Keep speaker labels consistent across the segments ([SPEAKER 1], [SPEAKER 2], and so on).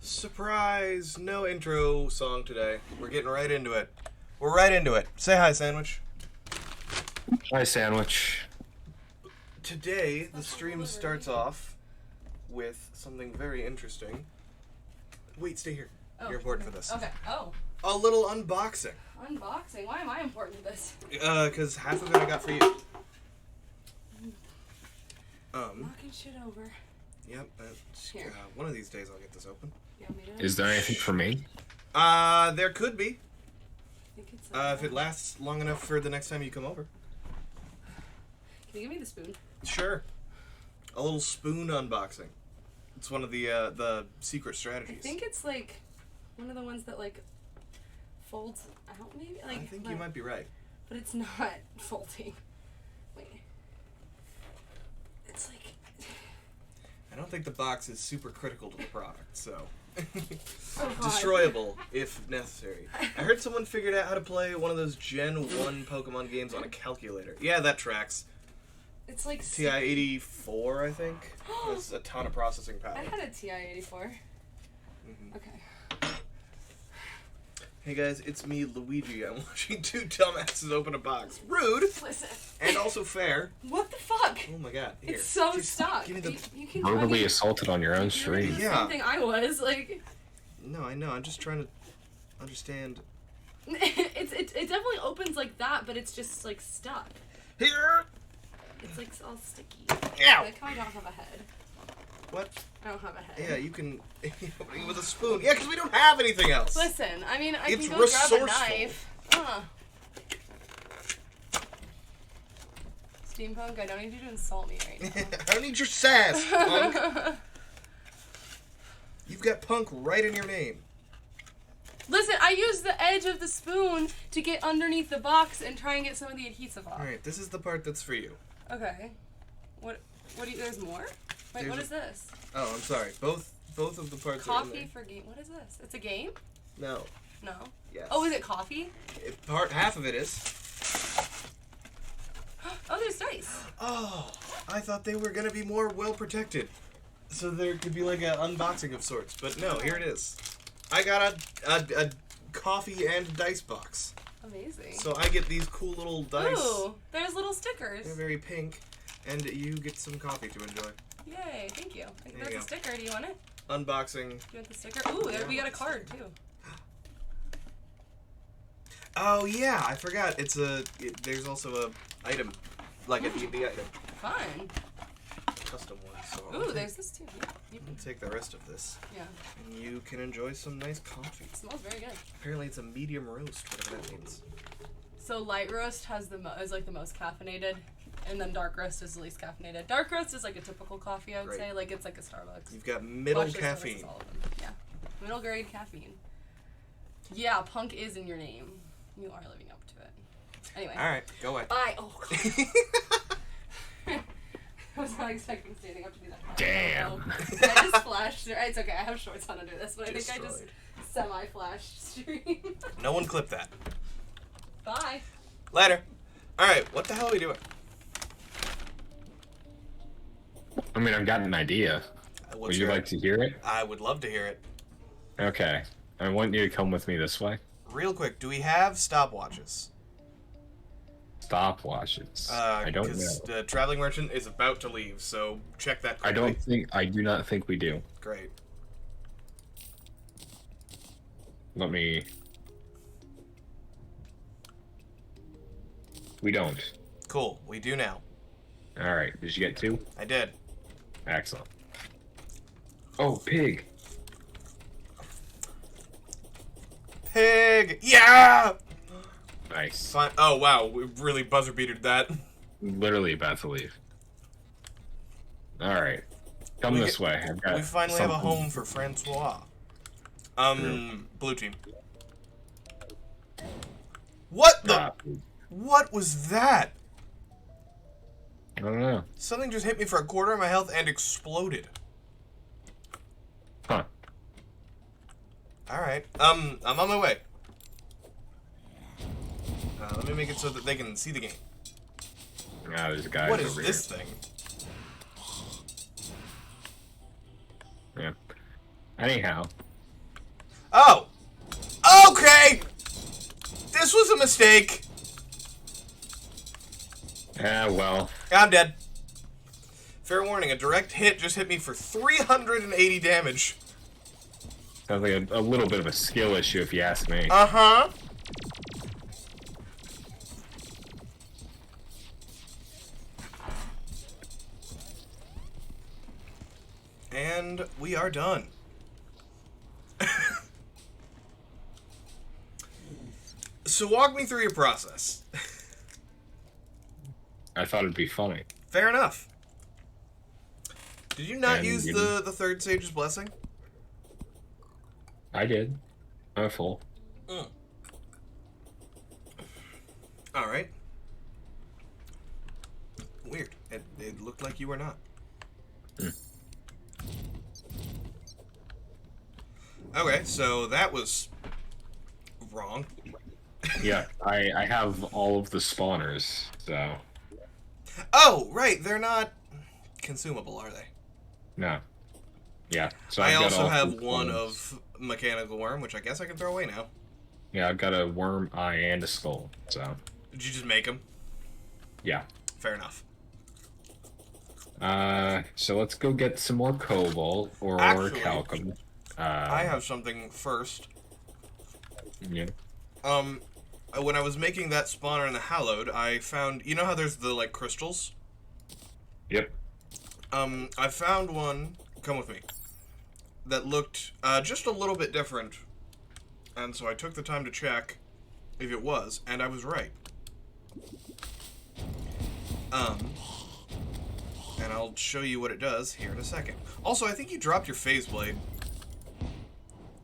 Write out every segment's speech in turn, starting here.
[SPEAKER 1] Surprise! No intro song today. We're getting right into it. We're right into it. Say hi, Sandwich.
[SPEAKER 2] Hi, Sandwich.
[SPEAKER 1] Today, the stream starts off with something very interesting. Wait, stay here.
[SPEAKER 3] Oh,
[SPEAKER 1] You're important for this.
[SPEAKER 3] Okay. Oh.
[SPEAKER 1] A little unboxing.
[SPEAKER 3] Unboxing? Why am I important to this?
[SPEAKER 1] Because half of it I got for you.
[SPEAKER 3] Knocking shit over.
[SPEAKER 1] Yep.
[SPEAKER 3] Here.
[SPEAKER 1] One of these days I'll get this open.
[SPEAKER 2] Is there anything for me?
[SPEAKER 1] There could be.
[SPEAKER 3] I think it's
[SPEAKER 1] If it lasts long enough for the next time you come over.
[SPEAKER 3] Can you give me the spoon?
[SPEAKER 1] Sure. A little spoon unboxing. It's one of the secret
[SPEAKER 3] I
[SPEAKER 1] strategies.
[SPEAKER 3] think it's like one of the ones that like folds out maybe? Like,
[SPEAKER 1] I think you might be right.
[SPEAKER 3] But it's not folding. Wait. It's like...
[SPEAKER 1] I don't think the box is super critical to the product, so...
[SPEAKER 3] Oh, God.
[SPEAKER 1] Destroyable, if necessary. I heard someone figured out how to play one of those Gen 1 Pokemon games on a calculator. Yeah, that tracks.
[SPEAKER 3] It's like...
[SPEAKER 1] TI-84, I think. Has a ton of processing power.
[SPEAKER 3] I had a TI-84. Okay.
[SPEAKER 1] Hey guys, it's me, Luigi. I'm watching two dumbasses open a box. Rude!
[SPEAKER 3] Listen.
[SPEAKER 1] And also fair.
[SPEAKER 3] What the fuck?
[SPEAKER 1] Oh my god. Here.
[SPEAKER 3] It's so
[SPEAKER 1] Just
[SPEAKER 3] stuck.
[SPEAKER 1] Give me the...
[SPEAKER 3] You can
[SPEAKER 2] Brutally assaulted on your own stream.
[SPEAKER 1] Yeah.
[SPEAKER 3] Same thing I was, like...
[SPEAKER 1] No, I know. I'm just trying to understand.
[SPEAKER 3] it definitely opens like that, but it's just like stuck.
[SPEAKER 1] Here!
[SPEAKER 3] It's like all sticky.
[SPEAKER 1] Ow!
[SPEAKER 3] Like how I don't have a head.
[SPEAKER 1] What?
[SPEAKER 3] I don't have a head.
[SPEAKER 1] Yeah, you can open it with a spoon. Yeah, because we don't have anything else.
[SPEAKER 3] Listen, I mean, I
[SPEAKER 1] It's
[SPEAKER 3] can go grab a
[SPEAKER 1] resourceful.
[SPEAKER 3] knife. Steampunk, I don't need you to insult me right now.
[SPEAKER 1] I don't need your sass, punk. You've got punk right in your name.
[SPEAKER 3] Listen, I used the edge of the spoon to get underneath the box and try and get some of the adhesive off.
[SPEAKER 1] Alright, this is the part that's for you.
[SPEAKER 3] Okay. What do you, there's more? Wait, what is this?
[SPEAKER 1] Oh, I'm sorry. Both of the parts are in
[SPEAKER 3] Coffee
[SPEAKER 1] there.
[SPEAKER 3] for game. What is this? It's a game?
[SPEAKER 1] No.
[SPEAKER 3] No.
[SPEAKER 1] Yes.
[SPEAKER 3] Oh, is it coffee?
[SPEAKER 1] Half of it is.
[SPEAKER 3] Oh, there's dice.
[SPEAKER 1] Oh, I thought they were going to be more well protected. So there could be like an unboxing of sorts. But no, here it is. I got a coffee and dice box.
[SPEAKER 3] Amazing.
[SPEAKER 1] So I get these cool little dice.
[SPEAKER 3] Ooh, there's little stickers.
[SPEAKER 1] They're very pink. And you get some coffee to enjoy.
[SPEAKER 3] Yay, thank you.
[SPEAKER 1] There
[SPEAKER 3] That's
[SPEAKER 1] you
[SPEAKER 3] a
[SPEAKER 1] go.
[SPEAKER 3] sticker. Do you want it?
[SPEAKER 1] Unboxing.
[SPEAKER 3] Do you want the sticker? Ooh, there, we got a card too.
[SPEAKER 1] Oh yeah, I forgot. There's also a item, like a D&D item,
[SPEAKER 3] Fun.
[SPEAKER 1] custom one. So
[SPEAKER 3] Ooh, there's this too. Yeah, you
[SPEAKER 1] I'll take the rest of this,
[SPEAKER 3] yeah.
[SPEAKER 1] and you can enjoy some nice coffee.
[SPEAKER 3] It smells very good.
[SPEAKER 1] Apparently, it's a medium roast, whatever that means.
[SPEAKER 3] So light roast has is like the most caffeinated, and then dark roast is the least caffeinated. Dark roast is like a typical coffee, I would
[SPEAKER 1] Great.
[SPEAKER 3] say. Like it's like a Starbucks.
[SPEAKER 1] You've got middle
[SPEAKER 3] Watch this, Starbucks is
[SPEAKER 1] caffeine.
[SPEAKER 3] all of them. Yeah, middle grade caffeine. Yeah, punk is in your name. You are living up to it. Anyway.
[SPEAKER 1] All right, go away.
[SPEAKER 3] Bye. Oh. I was not expecting standing up to do that.
[SPEAKER 2] Damn.
[SPEAKER 3] I just flashed. It's okay. I have shorts on under this, but I think I just semi-flashed stream.
[SPEAKER 1] No one clipped that.
[SPEAKER 3] Bye.
[SPEAKER 1] Later. All right, what the hell are we doing?
[SPEAKER 2] I mean, I've got an idea. Would you like to hear it?
[SPEAKER 1] I would love to hear it.
[SPEAKER 2] Okay. I want you to come with me this way.
[SPEAKER 1] Real quick, do we have stopwatches?
[SPEAKER 2] Stopwatches. I don't know.
[SPEAKER 1] Because the traveling merchant is about to leave, so check that quickly.
[SPEAKER 2] I do not think we do.
[SPEAKER 1] Great.
[SPEAKER 2] Let me... We don't.
[SPEAKER 1] Cool, we do now.
[SPEAKER 2] Alright, did you get two?
[SPEAKER 1] I did.
[SPEAKER 2] Excellent. Oh, pig!
[SPEAKER 1] Pig! Yeah!
[SPEAKER 2] Nice.
[SPEAKER 1] Fine. Oh, wow, we really buzzer beatered that.
[SPEAKER 2] Literally about to leave. Alright. Come this way. I've got
[SPEAKER 1] We finally have a
[SPEAKER 2] something.
[SPEAKER 1] home for Francois. Blue team. What the? What was that?
[SPEAKER 2] I don't know.
[SPEAKER 1] Something just hit me for a quarter of my health and exploded.
[SPEAKER 2] Huh.
[SPEAKER 1] Alright, I'm on my way. Let me make it so that they can see the game.
[SPEAKER 2] Ah, there's a guy
[SPEAKER 1] What
[SPEAKER 2] over
[SPEAKER 1] is
[SPEAKER 2] here.
[SPEAKER 1] this thing?
[SPEAKER 2] Yeah. Anyhow,
[SPEAKER 1] Oh! Okay! This was a mistake.
[SPEAKER 2] Well.
[SPEAKER 1] I'm dead. Fair warning, a direct hit just hit me for 380 damage.
[SPEAKER 2] Sounds like a little bit of a skill issue, if you ask me.
[SPEAKER 1] Uh-huh. And we are done. So walk me through your process.
[SPEAKER 2] I thought it'd be funny.
[SPEAKER 1] Fair enough. Did you not
[SPEAKER 2] And
[SPEAKER 1] use
[SPEAKER 2] you-
[SPEAKER 1] the third sage's blessing?
[SPEAKER 2] I did. I'm full.
[SPEAKER 1] Alright. Weird. It looked like you were not. Okay, so that was wrong.
[SPEAKER 2] Yeah, I have all of the spawners, so...
[SPEAKER 1] Oh, right, they're not consumable, are they?
[SPEAKER 2] No. Yeah, so
[SPEAKER 1] I
[SPEAKER 2] I've got
[SPEAKER 1] also
[SPEAKER 2] all
[SPEAKER 1] have
[SPEAKER 2] three
[SPEAKER 1] one
[SPEAKER 2] spawners.
[SPEAKER 1] of mechanical worm, which I guess I can throw away now.
[SPEAKER 2] Yeah, I've got a worm eye and a skull, so...
[SPEAKER 1] Did you just make them?
[SPEAKER 2] Yeah.
[SPEAKER 1] Fair enough.
[SPEAKER 2] So let's go get some more cobalt, or
[SPEAKER 1] Actually,
[SPEAKER 2] calcum.
[SPEAKER 1] I have something first.
[SPEAKER 2] Yeah.
[SPEAKER 1] When I was making that spawner in the Hallowed, I found... You know how there's the, like, crystals?
[SPEAKER 2] Yep.
[SPEAKER 1] I found one... Come with me. That looked, just a little bit different. And so I took the time to check if it was, and I was right. And I'll show you what it does here in a second. Also, I think you dropped your phase blade.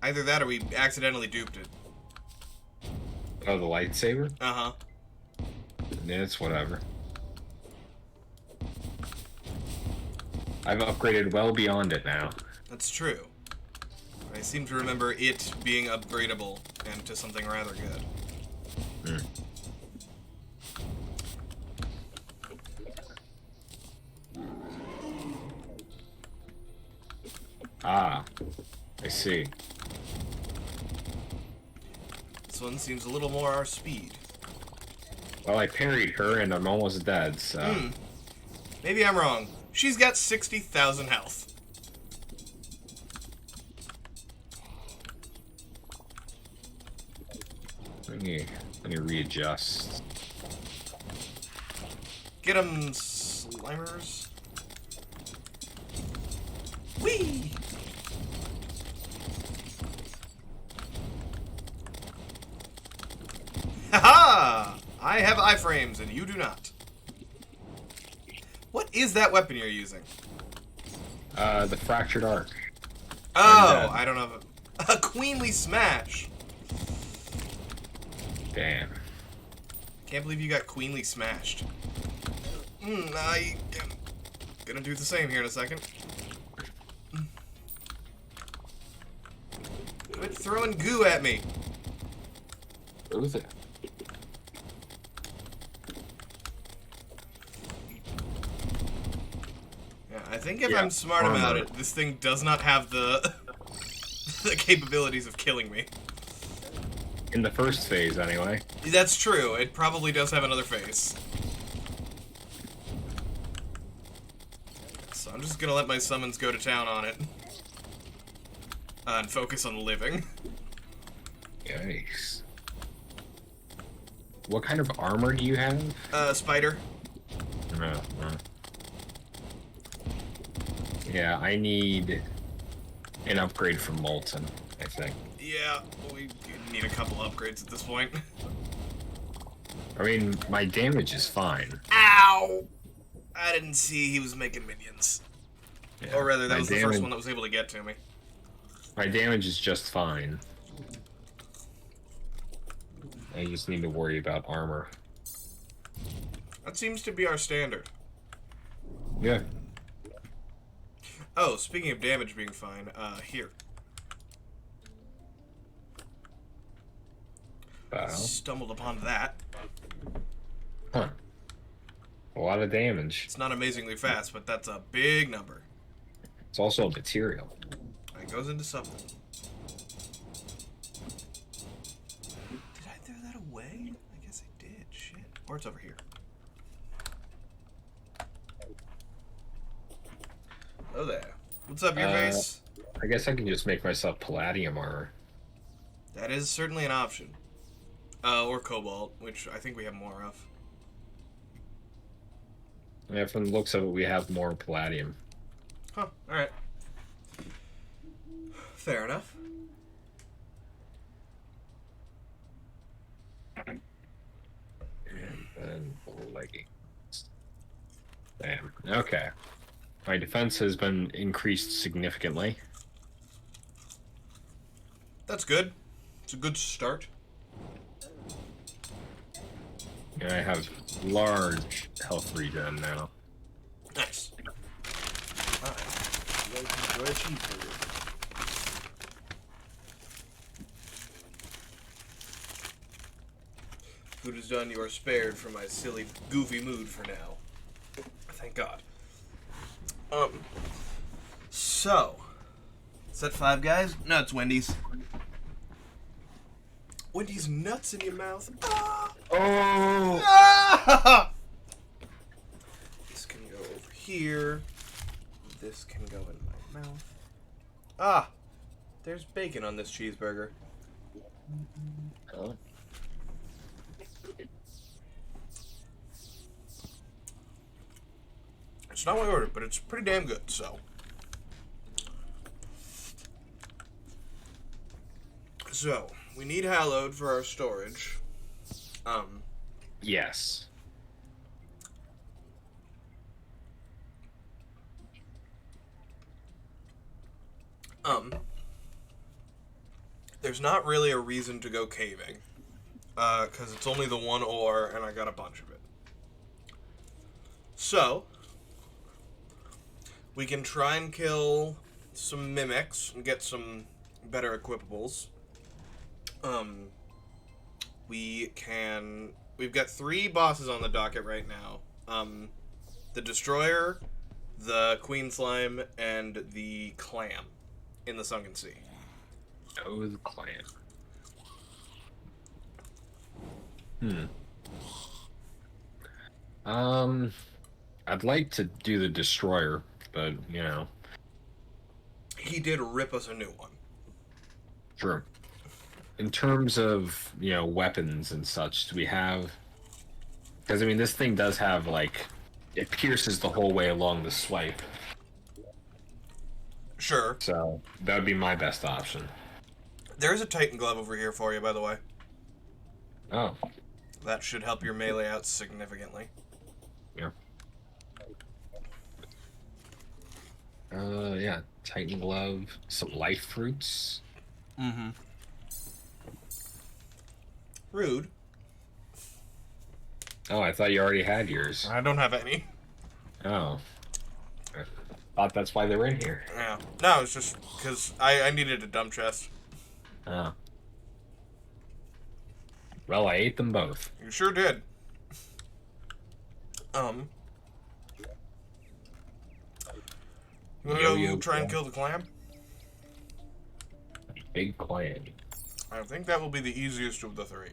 [SPEAKER 1] Either that or we accidentally duped it.
[SPEAKER 2] Oh, the lightsaber?
[SPEAKER 1] Uh-huh.
[SPEAKER 2] Yeah, it's whatever. I've upgraded well beyond it now.
[SPEAKER 1] That's true. I seem to remember it being upgradable and to something rather good.
[SPEAKER 2] Ah, I see.
[SPEAKER 1] This one seems a little more our speed.
[SPEAKER 2] Well, I parried her and I'm almost dead, so...
[SPEAKER 1] Maybe I'm wrong. She's got 60,000 health.
[SPEAKER 2] Let me readjust.
[SPEAKER 1] Get 'em, Slimers. Whee! Haha! I have iframes and you do not. What is that weapon you're using?
[SPEAKER 2] The fractured arc.
[SPEAKER 1] Oh, I don't know. A queenly smash.
[SPEAKER 2] Damn.
[SPEAKER 1] Can't believe you got queenly smashed. I am gonna do the same here in a second. Quit throwing goo at me.
[SPEAKER 2] What was it?
[SPEAKER 1] Yeah, I think if
[SPEAKER 2] Yeah,
[SPEAKER 1] I'm smart about
[SPEAKER 2] armor.
[SPEAKER 1] it, this thing does not have the the capabilities of killing me.
[SPEAKER 2] In the first phase, anyway.
[SPEAKER 1] That's true. It probably does have another face. So I'm just gonna let my summons go to town on it. And focus on living.
[SPEAKER 2] Yikes. What kind of armor do you have?
[SPEAKER 1] Spider.
[SPEAKER 2] No. Yeah, I need an upgrade from Molten, I think.
[SPEAKER 1] Yeah, we need a couple upgrades at this point.
[SPEAKER 2] I mean, my damage is fine.
[SPEAKER 1] Ow! I didn't see he was making minions.
[SPEAKER 2] Yeah,
[SPEAKER 1] Or rather, that
[SPEAKER 2] my
[SPEAKER 1] was the first
[SPEAKER 2] damage-
[SPEAKER 1] one that was able to get to me.
[SPEAKER 2] My damage is just fine. I just need to worry about armor.
[SPEAKER 1] That seems to be our standard.
[SPEAKER 2] Yeah.
[SPEAKER 1] Oh, speaking of damage being fine, here.
[SPEAKER 2] Wow.
[SPEAKER 1] Stumbled upon that.
[SPEAKER 2] Huh. A lot of damage.
[SPEAKER 1] It's not amazingly fast, but that's a big number.
[SPEAKER 2] It's also a material.
[SPEAKER 1] It goes into something. Or it's over here. Oh there. What's up, your face?
[SPEAKER 2] I guess I can just make myself palladium armor.
[SPEAKER 1] That is certainly an option. Or cobalt, which I think we have more of.
[SPEAKER 2] Yeah, from the looks of it, we have more palladium.
[SPEAKER 1] Huh, alright. Fair enough.
[SPEAKER 2] And leggings. Damn. Okay. My defense has been increased significantly.
[SPEAKER 1] That's good. It's a good start.
[SPEAKER 2] And I have large health regen now.
[SPEAKER 1] Nice. Alright. Enjoy a cheeseburger. Food is done, you are spared from my silly, goofy mood for now. Thank God. So. Is that Five Guys? No, it's Wendy's. Wendy's nuts in your mouth. Ah!
[SPEAKER 2] Oh!
[SPEAKER 1] Ah! This can go over here. This can go in my mouth. Ah! There's bacon on this cheeseburger.
[SPEAKER 2] Oh.
[SPEAKER 1] It's not what I ordered, but it's pretty damn good, so. So, we need hallowed for our storage.
[SPEAKER 2] Yes.
[SPEAKER 1] There's not really a reason to go caving. Because it's only the one ore, and I got a bunch of it. So, we can try and kill some mimics and get some better equipables. We've got 3 bosses on the docket right now. The Destroyer, the Queen Slime, and the Clam in the Sunken Sea.
[SPEAKER 2] Oh, the clan. I'd like to do the Destroyer, but, you know.
[SPEAKER 1] He did rip us a new one.
[SPEAKER 2] Sure. In terms of, you know, weapons and such, do we have... Because, I mean, this thing does have, like... It pierces the whole way along the swipe.
[SPEAKER 1] Sure.
[SPEAKER 2] So, that would be my best option.
[SPEAKER 1] There's a Titan glove over here for you, by the way.
[SPEAKER 2] Oh.
[SPEAKER 1] That should help your melee out significantly.
[SPEAKER 2] Yeah. Yeah. Titan glove, some life fruits.
[SPEAKER 1] Mm-hmm. Rude.
[SPEAKER 2] Oh, I thought you already had yours.
[SPEAKER 1] I don't have any.
[SPEAKER 2] Oh. I thought that's why they were in here.
[SPEAKER 1] Yeah. No, it's just because I needed a dump chest.
[SPEAKER 2] Oh. Well, I ate them both.
[SPEAKER 1] You sure did. You wanna go try and kill the clam?
[SPEAKER 2] Big clan.
[SPEAKER 1] I think that will be the easiest of the 3.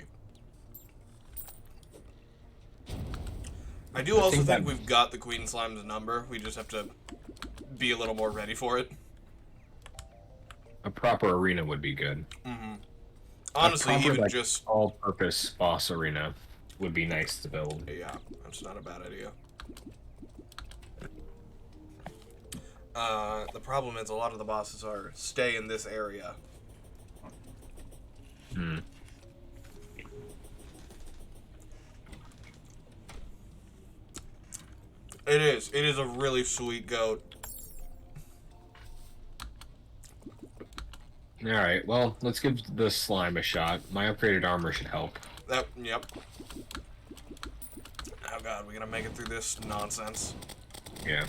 [SPEAKER 1] I do also think we've got the Queen Slime's number. We just have to be a little more ready for it.
[SPEAKER 2] A proper arena would be good.
[SPEAKER 1] Mm-hmm. Honestly, even
[SPEAKER 2] like,
[SPEAKER 1] just...
[SPEAKER 2] all-purpose boss arena would be nice to build.
[SPEAKER 1] Yeah, that's not a bad idea. The problem is a lot of the bosses are stay in this area.
[SPEAKER 2] Hmm.
[SPEAKER 1] It is. It is a really sweet goat.
[SPEAKER 2] Alright, well, let's give the slime a shot. My upgraded armor should help.
[SPEAKER 1] Yep. Oh god, we're gonna make it through this nonsense.
[SPEAKER 2] Yeah.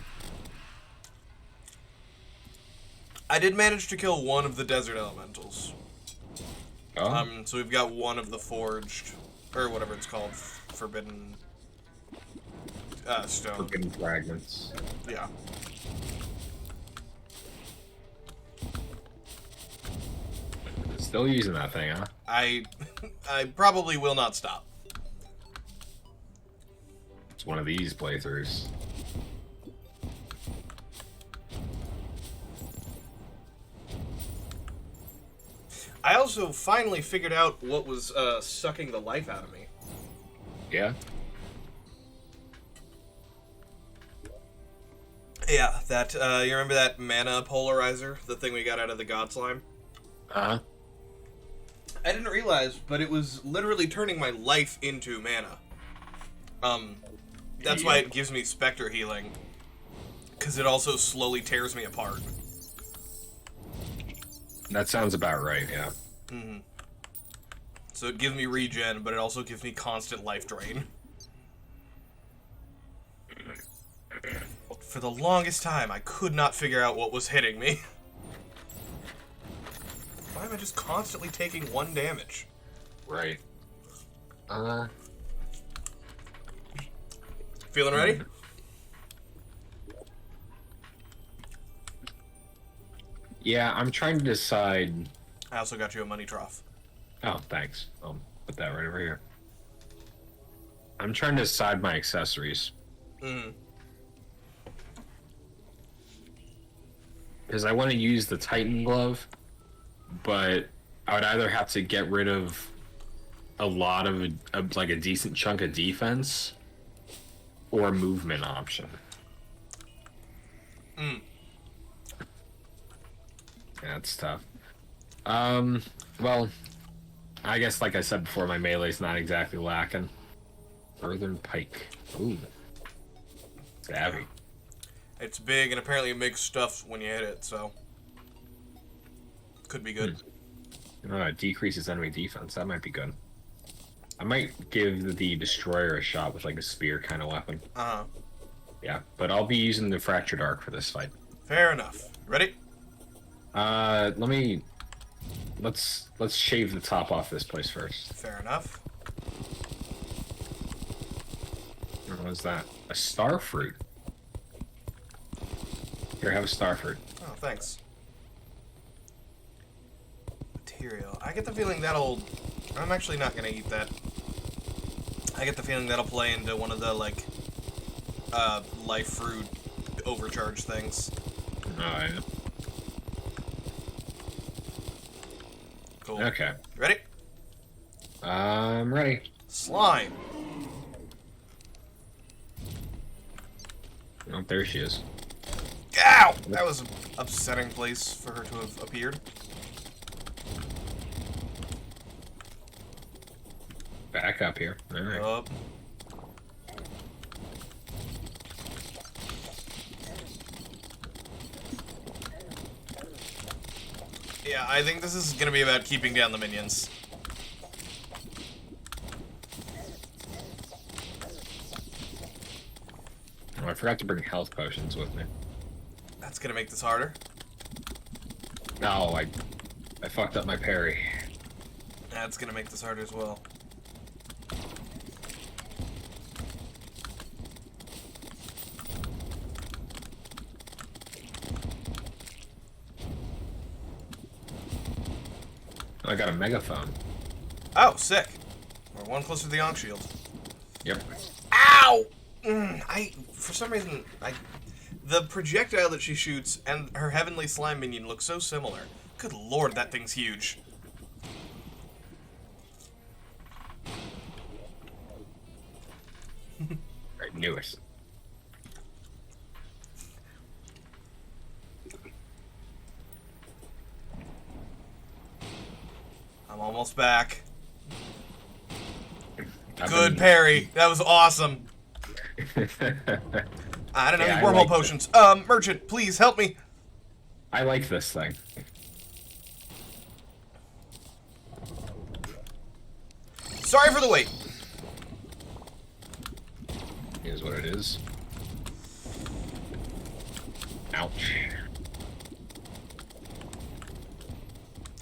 [SPEAKER 1] I did manage to kill one of the desert elementals.
[SPEAKER 2] Oh?
[SPEAKER 1] So we've got one of the forged, or whatever it's called, forbidden stone.
[SPEAKER 2] Forbidden fragments.
[SPEAKER 1] Yeah.
[SPEAKER 2] Still using that thing, huh?
[SPEAKER 1] I probably will not stop.
[SPEAKER 2] one of these playthroughs.
[SPEAKER 1] I also finally figured out what was sucking the life out of me.
[SPEAKER 2] Yeah?
[SPEAKER 1] Yeah, that, you remember that mana polarizer? The thing we got out of the god slime?
[SPEAKER 2] Uh-huh.
[SPEAKER 1] I didn't realize, but it was literally turning my life into mana. That's why it gives me Spectre healing. Because it also slowly tears me apart.
[SPEAKER 2] That sounds about right, yeah.
[SPEAKER 1] Mm-hmm. So it gives me regen, but it also gives me constant life drain. For the longest time, I could not figure out what was hitting me. Why am I just constantly taking 1 damage?
[SPEAKER 2] Right.
[SPEAKER 1] Feeling ready?
[SPEAKER 2] Yeah, I'm trying to decide...
[SPEAKER 1] I also got you a money trough.
[SPEAKER 2] Oh, thanks. I'll put that right over here. I'm trying to decide my accessories.
[SPEAKER 1] Mm-hmm.
[SPEAKER 2] Because I want to use the Titan glove, but I would either have to get rid of a lot of like a decent chunk of defense or a movement option.
[SPEAKER 1] Mm.
[SPEAKER 2] Yeah, that's tough. Well, I guess like I said before, my melee's not exactly lacking. Earthen pike. Ooh. Savvy.
[SPEAKER 1] It's big, and apparently it makes stuff when you hit it, so... Could be good.
[SPEAKER 2] It decreases enemy defense. That might be good. I might give the Destroyer a shot with like a spear kind of weapon.
[SPEAKER 1] Uh-huh.
[SPEAKER 2] Yeah, but I'll be using the Fractured Arc for this fight.
[SPEAKER 1] Fair enough. Ready?
[SPEAKER 2] Let's shave the top off this place first.
[SPEAKER 1] Fair enough.
[SPEAKER 2] What was that? A star fruit. Here, have a star fruit.
[SPEAKER 1] Oh, thanks. Material. I get the feeling that'll... I'm actually not gonna eat that. I get the feeling that'll play into one of the, like, life fruit overcharge things.
[SPEAKER 2] Oh, yeah.
[SPEAKER 1] Cool.
[SPEAKER 2] Okay.
[SPEAKER 1] Ready?
[SPEAKER 2] I'm ready.
[SPEAKER 1] Slime.
[SPEAKER 2] Oh, there she is.
[SPEAKER 1] Ow! That was an upsetting place for her to have appeared.
[SPEAKER 2] Back up here. All right.
[SPEAKER 1] Up. Yeah, I think this is gonna be about keeping down the minions.
[SPEAKER 2] Oh, I forgot to bring health potions with me.
[SPEAKER 1] That's gonna make this harder.
[SPEAKER 2] No, I fucked up my parry.
[SPEAKER 1] That's gonna make this harder as well.
[SPEAKER 2] I got a megaphone.
[SPEAKER 1] Oh, sick. We're one closer to the Ankh shield.
[SPEAKER 2] Yep.
[SPEAKER 1] Ow! For some reason, the projectile that she shoots and her heavenly slime minion look so similar. Good lord, that thing's huge.
[SPEAKER 2] I knew it.
[SPEAKER 1] I'm almost back. Good parry. That was awesome. I don't know any wormhole potions. Merchant, please help me.
[SPEAKER 2] I like this thing.
[SPEAKER 1] Sorry for the wait.
[SPEAKER 2] Here's what it is. Ouch.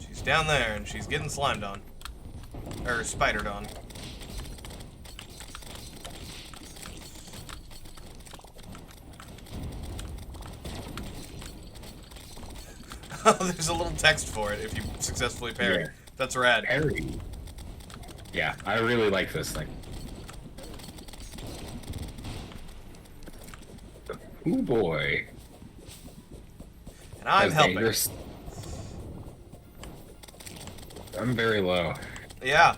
[SPEAKER 1] She's down there and she's getting slimed on. Or spidered on. There's a little text for it if you successfully parry.
[SPEAKER 2] Yeah.
[SPEAKER 1] That's rad.
[SPEAKER 2] Parry. Yeah, I really like this thing. Ooh boy.
[SPEAKER 1] And I'm
[SPEAKER 2] That's
[SPEAKER 1] helping.
[SPEAKER 2] dangerous. I'm very low.
[SPEAKER 1] Yeah.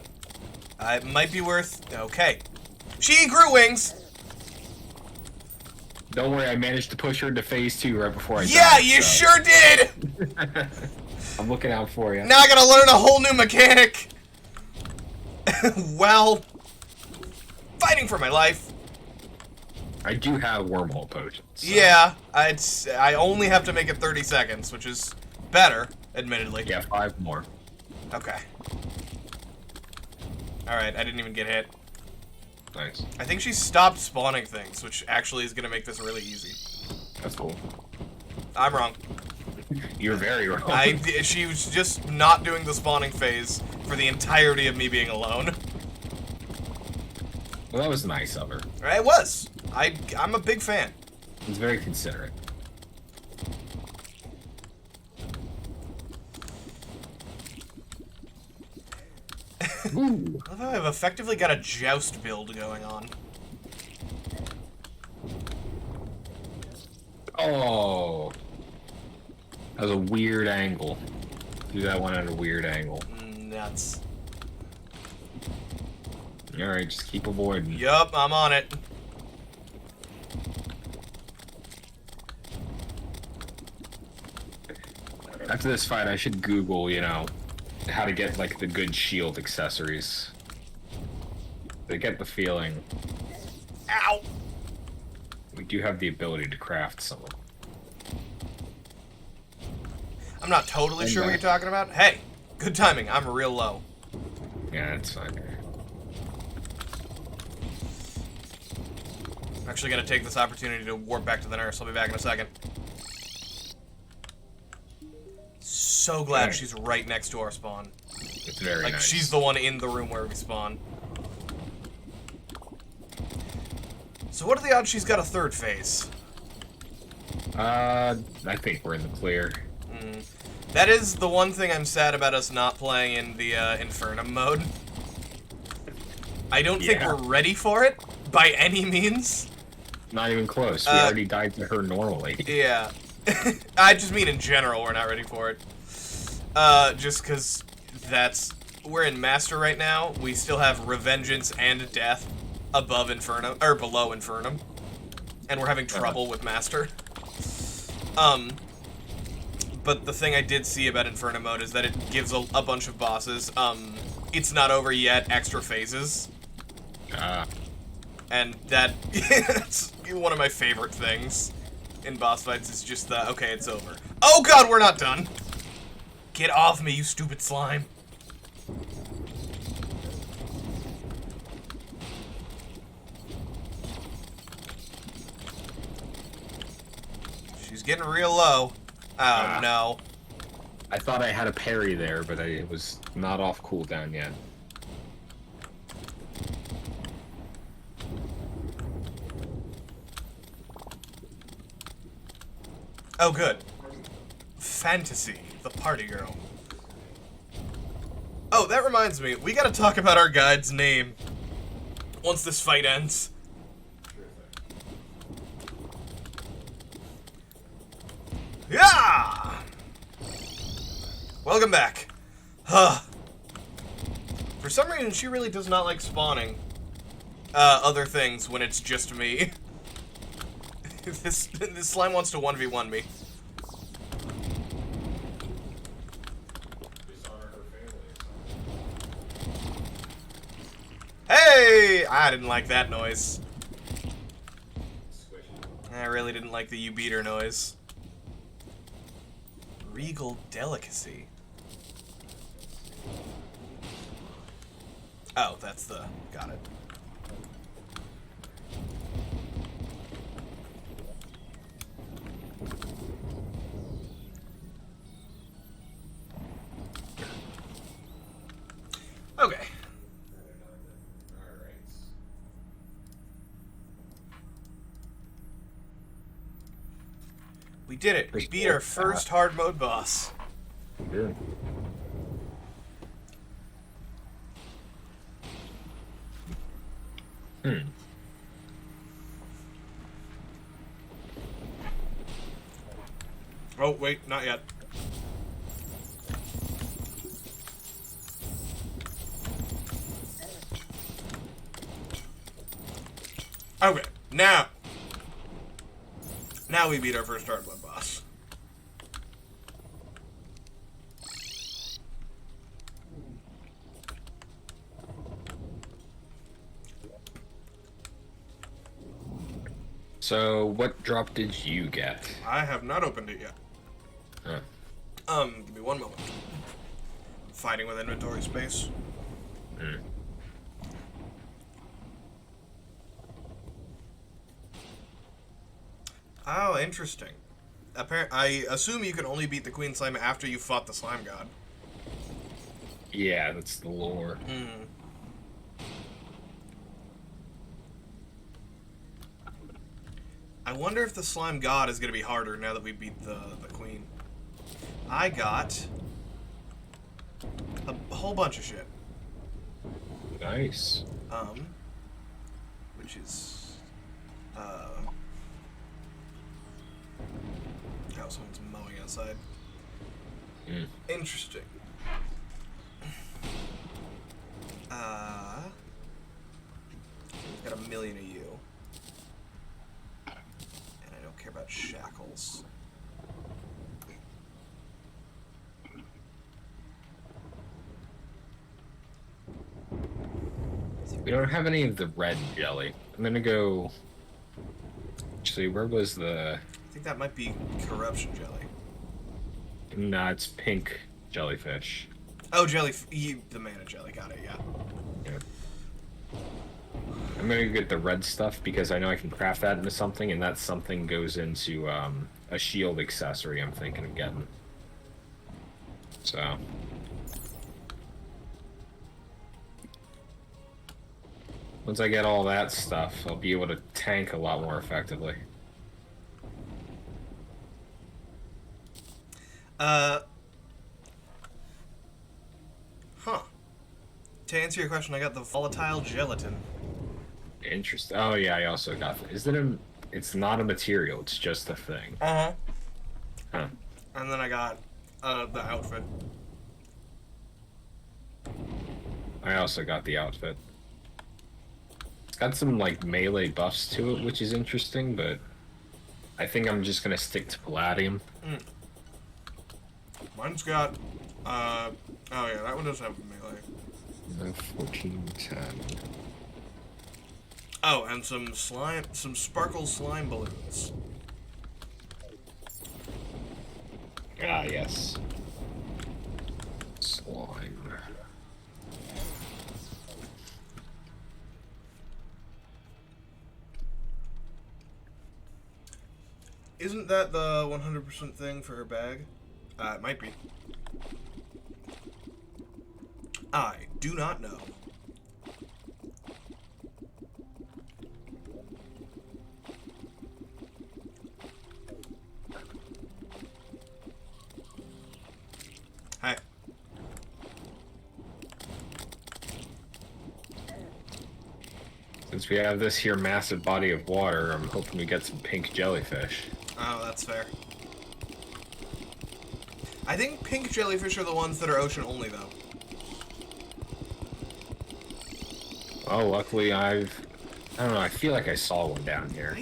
[SPEAKER 1] It might be worth... Okay. She grew wings!
[SPEAKER 2] Don't worry, I managed to push her into phase 2 right before I died.
[SPEAKER 1] Yeah, you
[SPEAKER 2] so.
[SPEAKER 1] sure did!
[SPEAKER 2] I'm looking out for you.
[SPEAKER 1] Now I gotta learn a whole new mechanic! Well... Fighting for my life.
[SPEAKER 2] I do have wormhole potions. So.
[SPEAKER 1] Yeah, I only have to make it 30 seconds, which is better, admittedly.
[SPEAKER 2] Yeah, 5 more.
[SPEAKER 1] Okay. Alright, I didn't even get hit.
[SPEAKER 2] Nice.
[SPEAKER 1] I think she stopped spawning things, which actually is gonna make this really easy.
[SPEAKER 2] That's cool.
[SPEAKER 1] I'm wrong.
[SPEAKER 2] You're very wrong.
[SPEAKER 1] She was just not doing the spawning phase for the entirety of me being alone.
[SPEAKER 2] Well, that was nice of her.
[SPEAKER 1] It was. I'm a big fan.
[SPEAKER 2] It was very considerate. Ooh.
[SPEAKER 1] I love how I've effectively got a joust build going on.
[SPEAKER 2] Oh. That was a weird angle. Do that one at a weird angle.
[SPEAKER 1] Nuts.
[SPEAKER 2] Alright, just keep avoiding.
[SPEAKER 1] Yup, I'm on it.
[SPEAKER 2] After this fight, I should Google, you know, how to get, like, the good shield accessories. To get the feeling.
[SPEAKER 1] Ow!
[SPEAKER 2] We do have the ability to craft some of them.
[SPEAKER 1] I'm not totally sure what you're talking about. Hey, good timing. I'm real low.
[SPEAKER 2] Yeah, that's fine.
[SPEAKER 1] I'm actually gonna take this opportunity to warp back to the nurse. I'll be back in a second. So glad she's right next to our spawn.
[SPEAKER 2] It's very
[SPEAKER 1] Like,
[SPEAKER 2] nice.
[SPEAKER 1] she's the one in the room where we spawn. So what are the odds she's got a third phase?
[SPEAKER 2] I think we're in the clear.
[SPEAKER 1] That is the one thing I'm sad about us not playing in the Infernum mode. I don't think we're ready for it, by any means.
[SPEAKER 2] Not even close. We already died to her normally.
[SPEAKER 1] Yeah. I just mean in general, we're not ready for it. Just because we're in Master right now. We still have Revengeance and Death above Infernum, or below Infernum. And we're having trouble with Master. But the thing I did see about Inferno mode is that it gives a bunch of bosses, it's not over yet, extra phases. And that's one of my favorite things in boss fights, is just the, okay, it's over. Oh god, we're not done! Get off me, you stupid slime. She's getting real low. Oh, no.
[SPEAKER 2] I thought I had a parry there, but it was not off cooldown yet.
[SPEAKER 1] Oh, good. Fantasy, the party girl. Oh, that reminds me, we gotta talk about our guide's name once this fight ends. Yeah! Welcome back. Huh. For some reason, she really does not like spawning other things when it's just me. This slime wants to 1v1 me. Hey! I didn't like that noise. I really didn't like the you beat her noise. Regal delicacy. Oh, that's the... got it. Okay. We did it. We beat our first hard mode boss.
[SPEAKER 2] Good.
[SPEAKER 1] Oh, wait, not yet. Okay, now we beat our first hard blood boss.
[SPEAKER 2] So, what drop did you get?
[SPEAKER 1] I have not opened it yet.
[SPEAKER 2] Huh.
[SPEAKER 1] Give me one moment. I'm fighting with inventory space.
[SPEAKER 2] Hmm.
[SPEAKER 1] Oh, interesting. I assume you can only beat the Queen Slime after you fought the Slime God.
[SPEAKER 2] Yeah, that's the lore.
[SPEAKER 1] Hmm. I wonder if the Slime God is going to be harder now that we beat the Queen. I got a whole bunch of shit.
[SPEAKER 2] Nice.
[SPEAKER 1] Which is, oh, someone's mowing outside.
[SPEAKER 2] Mm.
[SPEAKER 1] Interesting. We've got a million of you. And I don't care about shackles.
[SPEAKER 2] We don't have any of the red jelly. I'm gonna go. Actually, where was the?
[SPEAKER 1] I think that might be corruption jelly.
[SPEAKER 2] Nah, it's pink jellyfish.
[SPEAKER 1] Oh, the mana jelly. Got it. Yeah.
[SPEAKER 2] Yeah. I'm gonna get the red stuff because I know I can craft that into something, and that something goes into a shield accessory. I'm thinking of getting. So. Once I get all that stuff, I'll be able to tank a lot more effectively.
[SPEAKER 1] Huh. To answer your question, I got the volatile gelatin.
[SPEAKER 2] Interesting. Oh yeah, I also got that. Is it a? It's not a material. It's just a thing.
[SPEAKER 1] Uh-huh.
[SPEAKER 2] Huh.
[SPEAKER 1] And then I got the outfit.
[SPEAKER 2] I also got the outfit. It's got some like melee buffs to it, which is interesting, but I think I'm just gonna stick to Palladium.
[SPEAKER 1] Mm. Mine's got oh yeah, that one does have melee.
[SPEAKER 2] 14, 10.
[SPEAKER 1] Oh, and some sparkle slime balloons.
[SPEAKER 2] Ah, yes. Slime.
[SPEAKER 1] Isn't that the 100% thing for her bag? It might be. I do not know. Hi.
[SPEAKER 2] Since we have this here massive body of water, I'm hoping we get some pink jellyfish.
[SPEAKER 1] Oh, that's fair. I think pink jellyfish are the ones that are ocean only, though.
[SPEAKER 2] Oh, luckily I don't know, I feel like I saw one down here.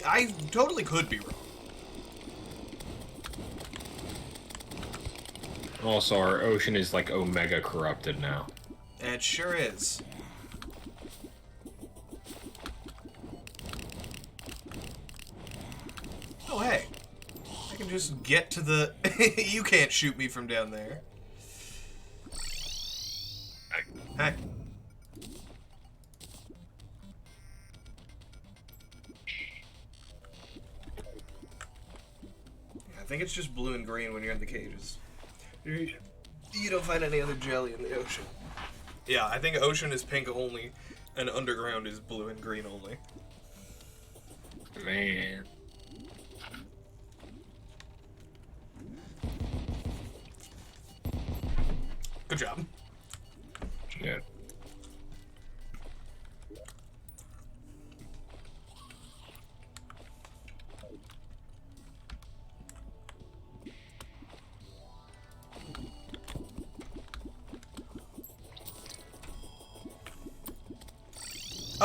[SPEAKER 1] I totally could be wrong.
[SPEAKER 2] Also, our ocean is like omega corrupted now.
[SPEAKER 1] It sure is. Oh, hey. I can just get to the... You can't shoot me from down there. Hey. I think it's just blue and green when you're in the cages. You don't find any other jelly in the ocean. Yeah, I think ocean is pink only, and underground is blue and green only.
[SPEAKER 2] Man.
[SPEAKER 1] Good job.
[SPEAKER 2] Yeah.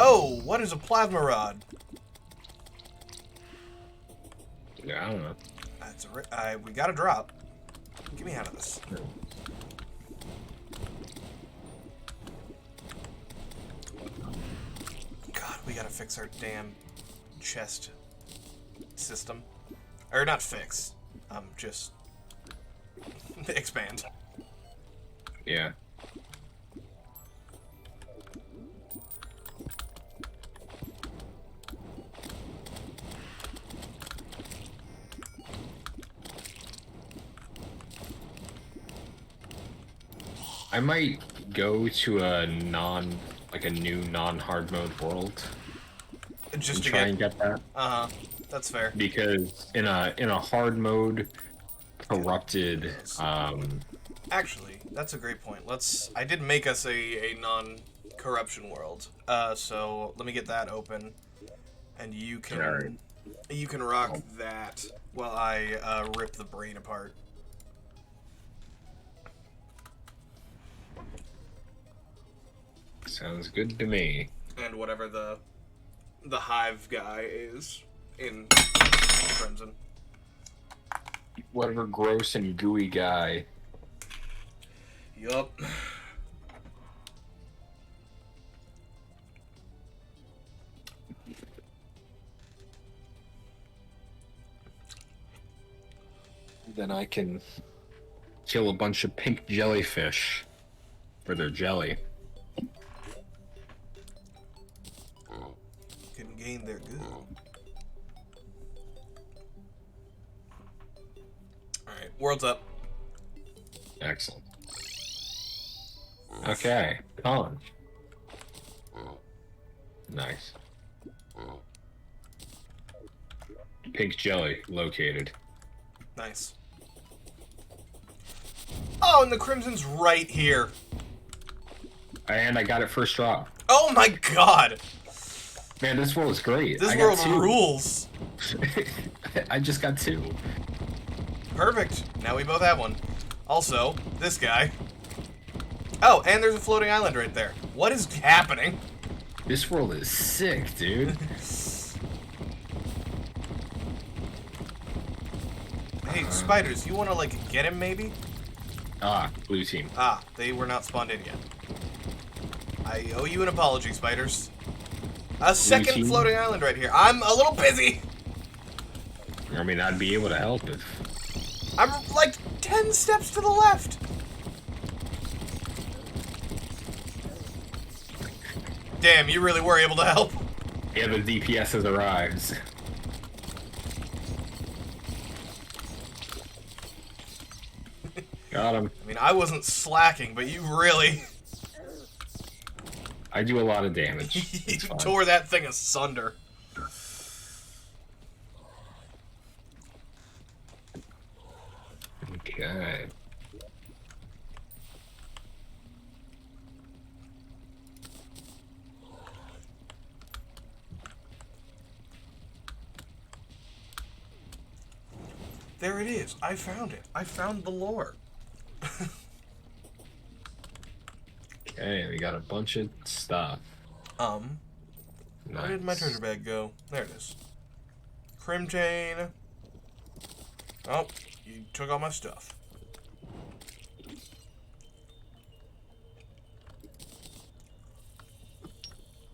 [SPEAKER 1] Oh, what is a plasma rod?
[SPEAKER 2] Yeah, I don't know.
[SPEAKER 1] That's we got a drop. Get me out of this. God, we gotta fix our damn chest system. Or not fix. Just expand.
[SPEAKER 2] Yeah. I might go to a new non-hard mode world.
[SPEAKER 1] Just
[SPEAKER 2] and
[SPEAKER 1] to
[SPEAKER 2] try and get that.
[SPEAKER 1] That's fair.
[SPEAKER 2] Because in a hard mode corrupted
[SPEAKER 1] Actually, that's a great point. I did make us a non-corruption world. So let me get that open, and you can rock that while I rip the brain apart.
[SPEAKER 2] sounds good to me.
[SPEAKER 1] And whatever the hive guy is in Crimson.
[SPEAKER 2] Whatever gross and gooey guy.
[SPEAKER 1] Yup.
[SPEAKER 2] Then I can kill a bunch of pink jellyfish for their jelly.
[SPEAKER 1] Can gain their goo. Alright, world's up.
[SPEAKER 2] Excellent. Okay, Colin. Nice. Pink jelly located.
[SPEAKER 1] Nice. Oh, and the Crimson's right here.
[SPEAKER 2] And I got it first drop.
[SPEAKER 1] Oh my god!
[SPEAKER 2] Man, this world is great.
[SPEAKER 1] This
[SPEAKER 2] I
[SPEAKER 1] world
[SPEAKER 2] got two.
[SPEAKER 1] rules.
[SPEAKER 2] I just got two.
[SPEAKER 1] Perfect. Now we both have one. Also, this guy. Oh, and there's a floating island right there. What is happening?
[SPEAKER 2] This world is sick, dude.
[SPEAKER 1] Hey, spiders, you want to, like, get him, maybe?
[SPEAKER 2] Ah, blue team.
[SPEAKER 1] Ah, they were not spawned in yet. I owe you an apology, spiders. A second
[SPEAKER 2] team?
[SPEAKER 1] floating island right here. I'm a little busy.
[SPEAKER 2] I mean, I'd be able to help if...
[SPEAKER 1] I'm, like, 10 steps to the left. Damn, you really were able to help.
[SPEAKER 2] Yeah, the DPS has arrived. Got him.
[SPEAKER 1] I mean, I wasn't slacking, but you really...
[SPEAKER 2] I do a lot of damage.
[SPEAKER 1] you
[SPEAKER 2] It's fine.
[SPEAKER 1] tore that thing asunder.
[SPEAKER 2] Okay.
[SPEAKER 1] There it is. I found it. I found the lore.
[SPEAKER 2] Okay, we got a bunch of stuff.
[SPEAKER 1] Where did my treasure bag go? There it is. Crim chain. Oh, you took all my stuff.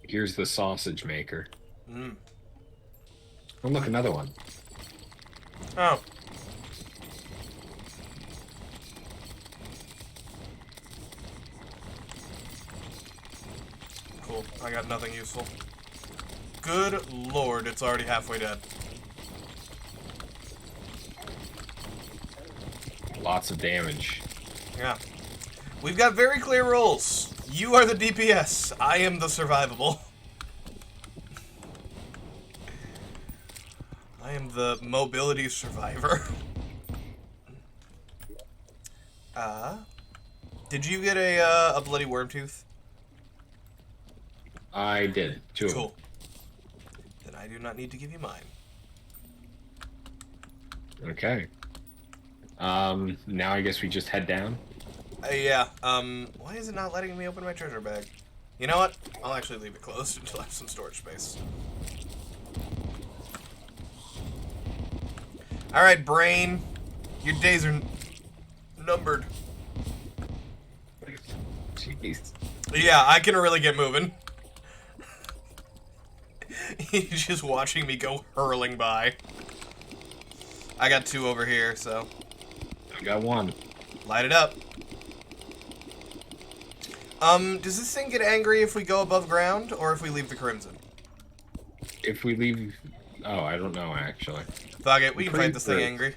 [SPEAKER 2] Here's the sausage maker.
[SPEAKER 1] Mm.
[SPEAKER 2] Oh, look, another one.
[SPEAKER 1] Oh. Cool. I got nothing useful. Good lord, it's already halfway dead.
[SPEAKER 2] Lots of damage.
[SPEAKER 1] Yeah. We've got very clear rules. You are the DPS. I am the survivable. I am the mobility survivor. Did you get a bloody worm tooth?
[SPEAKER 2] I did. Two of them.
[SPEAKER 1] Cool. Then I do not need to give you mine.
[SPEAKER 2] Okay. Now I guess we just head down.
[SPEAKER 1] Yeah, why is it not letting me open my treasure bag? You know what? I'll actually leave it closed until I have some storage space. Alright, brain. Your days are numbered.
[SPEAKER 2] Jeez.
[SPEAKER 1] Yeah, I can really get moving. He's just watching me go hurling by. I got 2 over here, so...
[SPEAKER 2] I got 1.
[SPEAKER 1] Light it up. Does this thing get angry if we go above ground, or if we leave the Crimson?
[SPEAKER 2] If we leave... Oh, I don't know, actually.
[SPEAKER 1] Fuck it, we can
[SPEAKER 2] Pretty
[SPEAKER 1] fight this thing
[SPEAKER 2] good.
[SPEAKER 1] angry.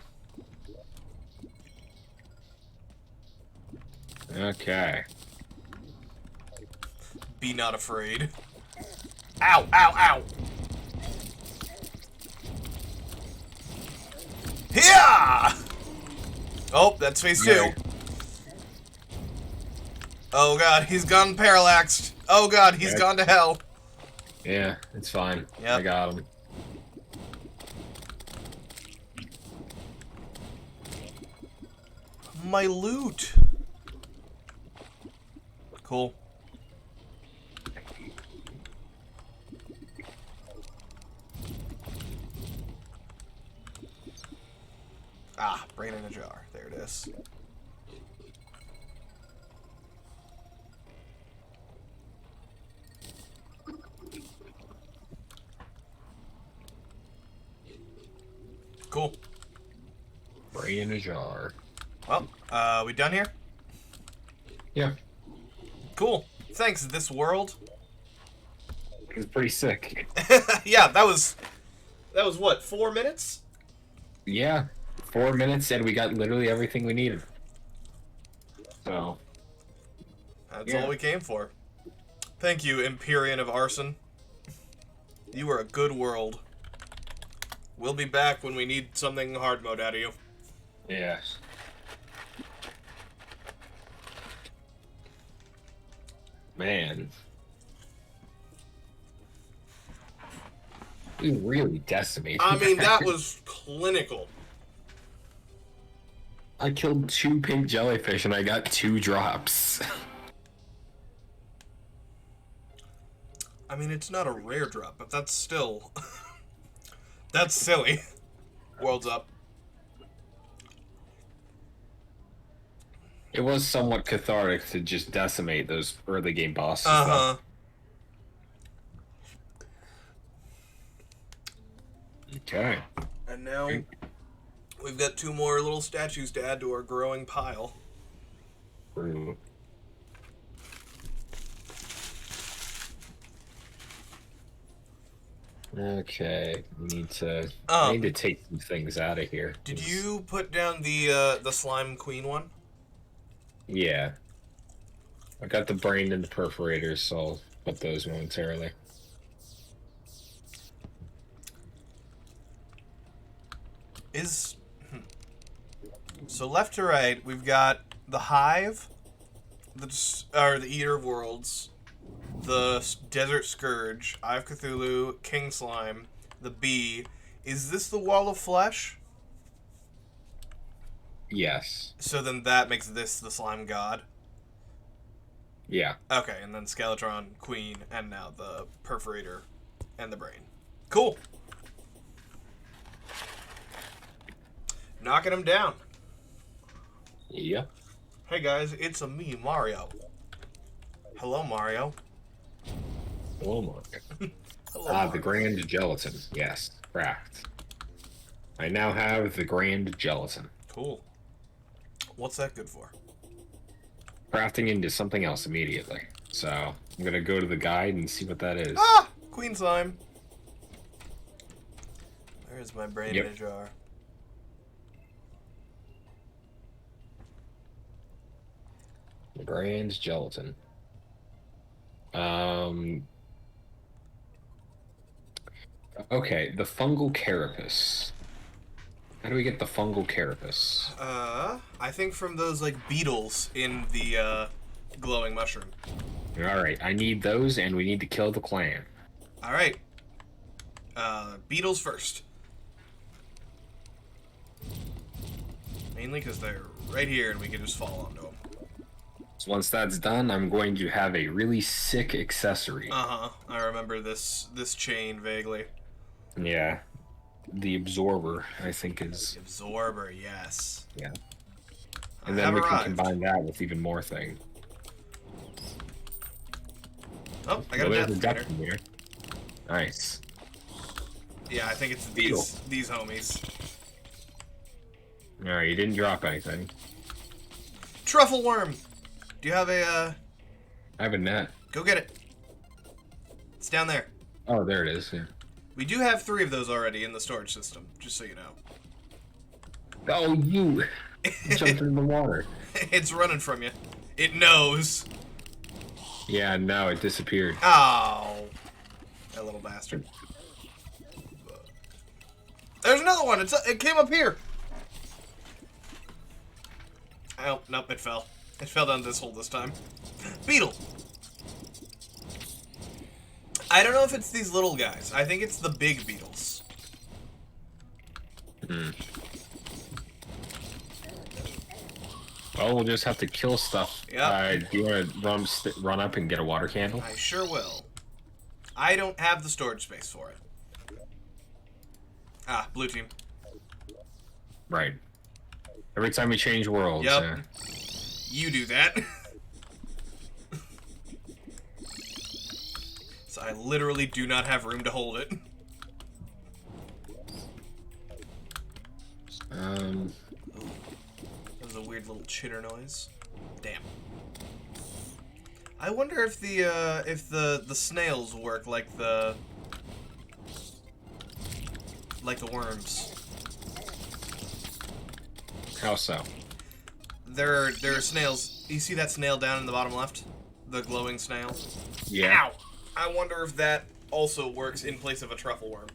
[SPEAKER 2] Okay.
[SPEAKER 1] Be not afraid. Ow, ow, ow! Yeah! Oh, that's phase 2.
[SPEAKER 2] Right.
[SPEAKER 1] Oh god, he's gone parallaxed. Oh god, he's
[SPEAKER 2] Okay.
[SPEAKER 1] gone to hell.
[SPEAKER 2] Yeah, it's fine.
[SPEAKER 1] Yep.
[SPEAKER 2] I got him.
[SPEAKER 1] My loot. Cool. Ah, brain in a jar. There it is. Cool.
[SPEAKER 2] Brain in a jar.
[SPEAKER 1] Well, we done here?
[SPEAKER 2] Yeah.
[SPEAKER 1] Cool. Thanks, this world.
[SPEAKER 2] It was pretty sick.
[SPEAKER 1] Yeah, that was what, 4 minutes?
[SPEAKER 2] Yeah. 4 minutes and we got literally everything we needed. So.
[SPEAKER 1] That's
[SPEAKER 2] Yeah.
[SPEAKER 1] all we came for. Thank you, Empyrean of Arson. You are a good world. We'll be back when we need something hard mode out of you.
[SPEAKER 2] Yeah. Man. We really decimated.
[SPEAKER 1] I mean, that was clinical.
[SPEAKER 2] I killed 2 pink jellyfish and I got 2 drops.
[SPEAKER 1] I mean, it's not a rare drop, but that's still... that's silly. World's up.
[SPEAKER 2] It was somewhat cathartic to just decimate those early game bosses.
[SPEAKER 1] Uh-huh.
[SPEAKER 2] Okay.
[SPEAKER 1] And now, we've got 2 more little statues to add to our growing pile.
[SPEAKER 2] True. Okay, we need to. I need to take some things out of here.
[SPEAKER 1] Did you put down the slime queen one?
[SPEAKER 2] Yeah. I got the brain and the perforators, so I'll put those momentarily.
[SPEAKER 1] So left to right, we've got the Hive, the Eater of Worlds, the Desert Scourge, Eye of Cthulhu, King Slime, the Bee. Is this the Wall of Flesh?
[SPEAKER 2] Yes.
[SPEAKER 1] So then that makes this the Slime God.
[SPEAKER 2] Yeah.
[SPEAKER 1] Okay, and then Skeletron, Queen, and now the Perforator and the Brain. Cool. Knocking him down.
[SPEAKER 2] Yep.
[SPEAKER 1] Hey guys, it's me, Mario. Hello, Mario.
[SPEAKER 2] Oh my.
[SPEAKER 1] Hello,
[SPEAKER 2] Ah,
[SPEAKER 1] Mario.
[SPEAKER 2] the grand gelatin. Yes, cracked. I now have the grand gelatin.
[SPEAKER 1] Cool. What's that good for?
[SPEAKER 2] Crafting into something else immediately. So I'm gonna go to the guide and see what that is.
[SPEAKER 1] Ah! Queen Slime. There's my brain
[SPEAKER 2] Yep.
[SPEAKER 1] in a jar.
[SPEAKER 2] The grand gelatin. Okay, the fungal carapace. How do we get the fungal carapace?
[SPEAKER 1] I think from those, like, beetles in the, glowing mushroom.
[SPEAKER 2] Alright, I need those, and we need to kill the clan.
[SPEAKER 1] Alright. Beetles first. Mainly because they're right here and we can just fall onto them.
[SPEAKER 2] So once that's done, I'm going to have a really sick accessory.
[SPEAKER 1] Uh-huh. I remember this chain vaguely.
[SPEAKER 2] Yeah. The absorber, I think, is...
[SPEAKER 1] Absorber, yes.
[SPEAKER 2] Yeah.
[SPEAKER 1] I
[SPEAKER 2] And then
[SPEAKER 1] have
[SPEAKER 2] we
[SPEAKER 1] arrived.
[SPEAKER 2] can combine that with even more thing.
[SPEAKER 1] Oh, I got
[SPEAKER 2] Well,
[SPEAKER 1] a
[SPEAKER 2] there's
[SPEAKER 1] death
[SPEAKER 2] a
[SPEAKER 1] meter.
[SPEAKER 2] here. Nice.
[SPEAKER 1] Yeah, I think it's
[SPEAKER 2] Beetle.
[SPEAKER 1] these homies.
[SPEAKER 2] Alright, you didn't drop anything.
[SPEAKER 1] Truffle worm! Do you have a,
[SPEAKER 2] I have a net.
[SPEAKER 1] Go get it. It's down there.
[SPEAKER 2] Oh, there it is. Yeah.
[SPEAKER 1] We do have 3 of those already in the storage system, just so you know.
[SPEAKER 2] Oh, you jumped in the water.
[SPEAKER 1] It's running from you. It knows.
[SPEAKER 2] Yeah, no, it disappeared.
[SPEAKER 1] Oh. That little bastard. There's another one. It came up here. Oh, nope, it fell. It fell down this hole this time. Beetle. I don't know if it's these little guys. I think it's the big beetles.
[SPEAKER 2] Hmm. Well, we'll just have to kill stuff.
[SPEAKER 1] Yep.
[SPEAKER 2] Do you want to run up and get a water candle?
[SPEAKER 1] I sure will. I don't have the storage space for it. Ah, blue team.
[SPEAKER 2] Right. Every time we change worlds.
[SPEAKER 1] Yep. You do that. So I literally do not have room to hold it. That was a weird little chitter noise. Damn. I wonder if the snails work like the worms.
[SPEAKER 2] How so?
[SPEAKER 1] There are snails. You see that snail down in the bottom left? The glowing snail?
[SPEAKER 2] Yeah.
[SPEAKER 1] Ow! I wonder if that also works in place of a truffle worm.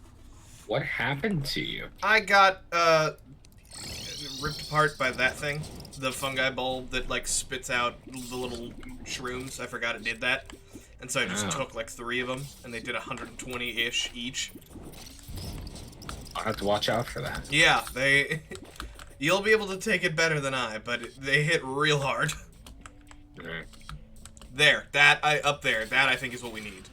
[SPEAKER 2] What happened to you?
[SPEAKER 1] I got ripped apart by that thing. The fungi bulb that like spits out the little shrooms. I forgot it did that. And so I just took like 3 of them and they did 120-ish each.
[SPEAKER 2] I'll have to watch out for that.
[SPEAKER 1] Yeah, they you'll be able to take it better than I, but they hit real hard.
[SPEAKER 2] Right.
[SPEAKER 1] There, up there, that I think is what we need.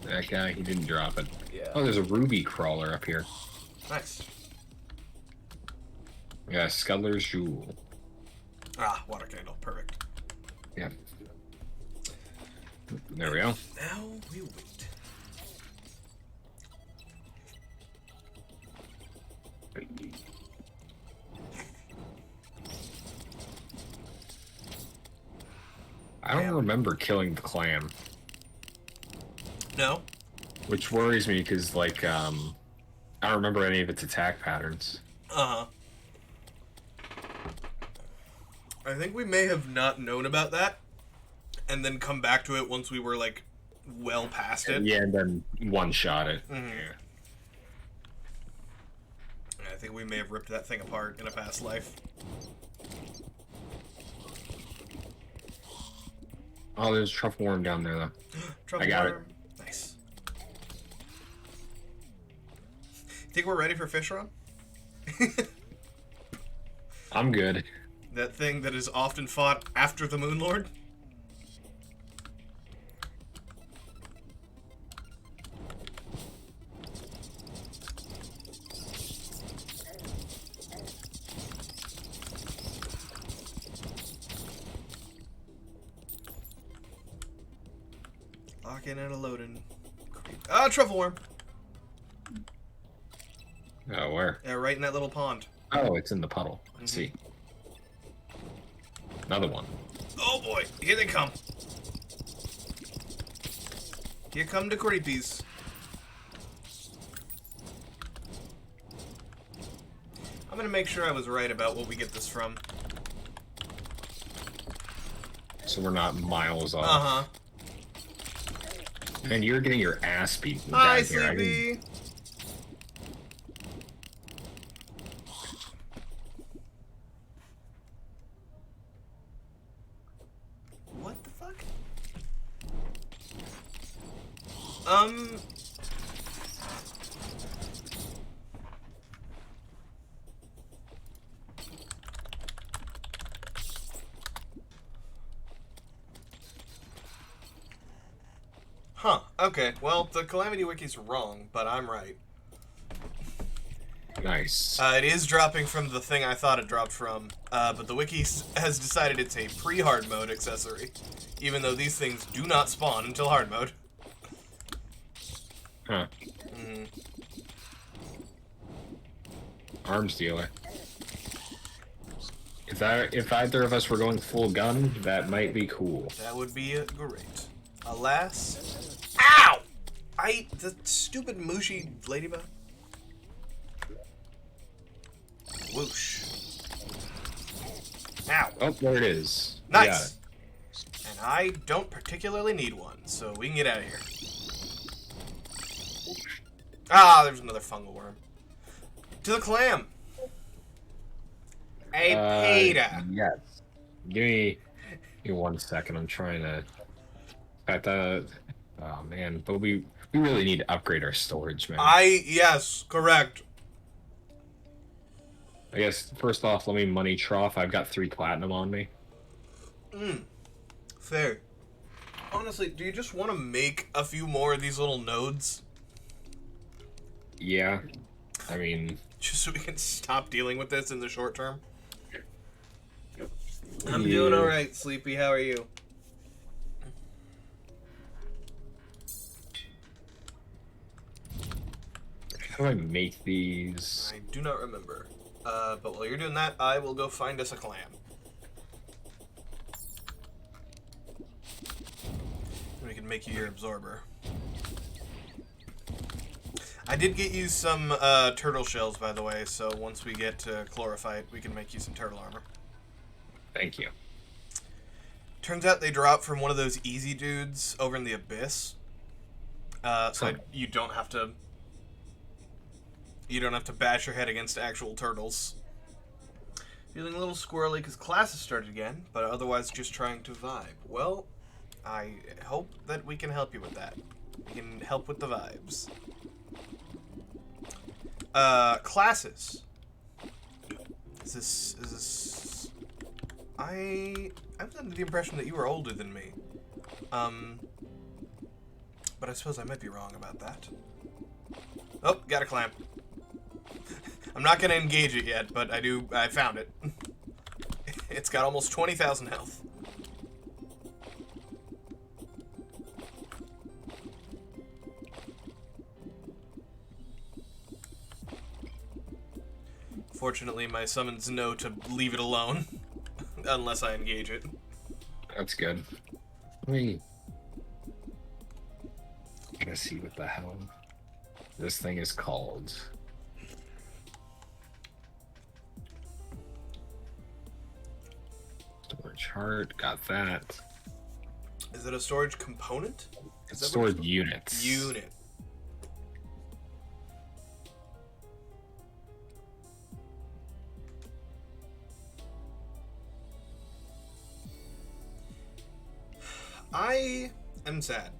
[SPEAKER 2] That guy, he didn't drop it.
[SPEAKER 1] Yeah.
[SPEAKER 2] Oh, there's a ruby crawler up here.
[SPEAKER 1] Nice.
[SPEAKER 2] Yeah, Scuddler's Jewel.
[SPEAKER 1] Ah, water candle, perfect.
[SPEAKER 2] Yep. There we go.
[SPEAKER 1] Now we wait.
[SPEAKER 2] I don't remember killing the clam,
[SPEAKER 1] No?
[SPEAKER 2] which worries me because, like, I don't remember any of its attack patterns.
[SPEAKER 1] Uh-huh. I think we may have not known about that, and then come back to it once we were, like, well past it.
[SPEAKER 2] Yeah, and then one-shot it.
[SPEAKER 1] Mhm.
[SPEAKER 2] Yeah.
[SPEAKER 1] I think we may have ripped that thing apart in a past life.
[SPEAKER 2] Oh, there's a truffle worm down there, though.
[SPEAKER 1] Truffle
[SPEAKER 2] I got
[SPEAKER 1] worm. Nice. Think we're ready for fish run?
[SPEAKER 2] I'm good.
[SPEAKER 1] That thing that is often fought after the Moon Lord? Locking and a loading. Ah, truffle worm.
[SPEAKER 2] Oh, where?
[SPEAKER 1] Yeah, right in that little pond.
[SPEAKER 2] Oh, it's in the puddle. Let's see. Another one.
[SPEAKER 1] Oh boy, here they come. Here come the creepies. I'm gonna make sure I was right about what we get this from.
[SPEAKER 2] So we're not miles off.
[SPEAKER 1] Uh-huh.
[SPEAKER 2] And you're getting your ass beaten
[SPEAKER 1] Hi,
[SPEAKER 2] down here.
[SPEAKER 1] Sleepy. What the fuck? Huh. Okay. Well, the Calamity Wiki's wrong, but I'm right.
[SPEAKER 2] Nice.
[SPEAKER 1] It is dropping from the thing I thought it dropped from, but the wiki has decided it's a pre-hard mode accessory, even though these things do not spawn until hard mode.
[SPEAKER 2] Huh.
[SPEAKER 1] Mm-hmm.
[SPEAKER 2] Arms dealer. If either of us were going full gun, that might be cool.
[SPEAKER 1] That would be great. Alas... Ow! The stupid mushy ladybug. Whoosh. Ow.
[SPEAKER 2] Oh, there it is.
[SPEAKER 1] Nice!
[SPEAKER 2] Got it.
[SPEAKER 1] And I don't particularly need one, so we can get out of here. Ah, there's another fungal worm. To the clam! A peta!
[SPEAKER 2] Yes. Give me 1 second. I'm trying to... Oh, man. But we really need to upgrade our storage, man.
[SPEAKER 1] Yes, correct.
[SPEAKER 2] I guess, first off, let me money trough. I've got 3 platinum on me.
[SPEAKER 1] Fair. Honestly, do you just want to make a few more of these little nodes?
[SPEAKER 2] Yeah. I mean...
[SPEAKER 1] Just so we can stop dealing with this in the short term? I'm doing alright, Sleepy. How are you?
[SPEAKER 2] How do I make these?
[SPEAKER 1] I do not remember. But while you're doing that, I will go find us a clam. We can make you your absorber. I did get you some turtle shells, by the way, so once we get to Chlorophyte, we can make you some turtle armor.
[SPEAKER 2] Thank you.
[SPEAKER 1] Turns out they drop from one of those easy dudes over in the abyss. You don't have to... You don't have to bash your head against actual turtles. Feeling a little squirrely because class has started again, but otherwise just trying to vibe. Well, I hope that we can help you with that. We can help with the vibes. Classes. Is this... I'm under the impression that you were older than me. But I suppose I might be wrong about that. Oh, got a clam. I'm not gonna engage it yet, but I found it. It's got almost 20,000 health. Fortunately, my summons know to leave it alone. Unless I engage it.
[SPEAKER 2] That's good. Wait. Let's see what the hell this thing is called. Storage heart, got that.
[SPEAKER 1] Is it a storage component?
[SPEAKER 2] It's storage units.
[SPEAKER 1] Unit. I am sad.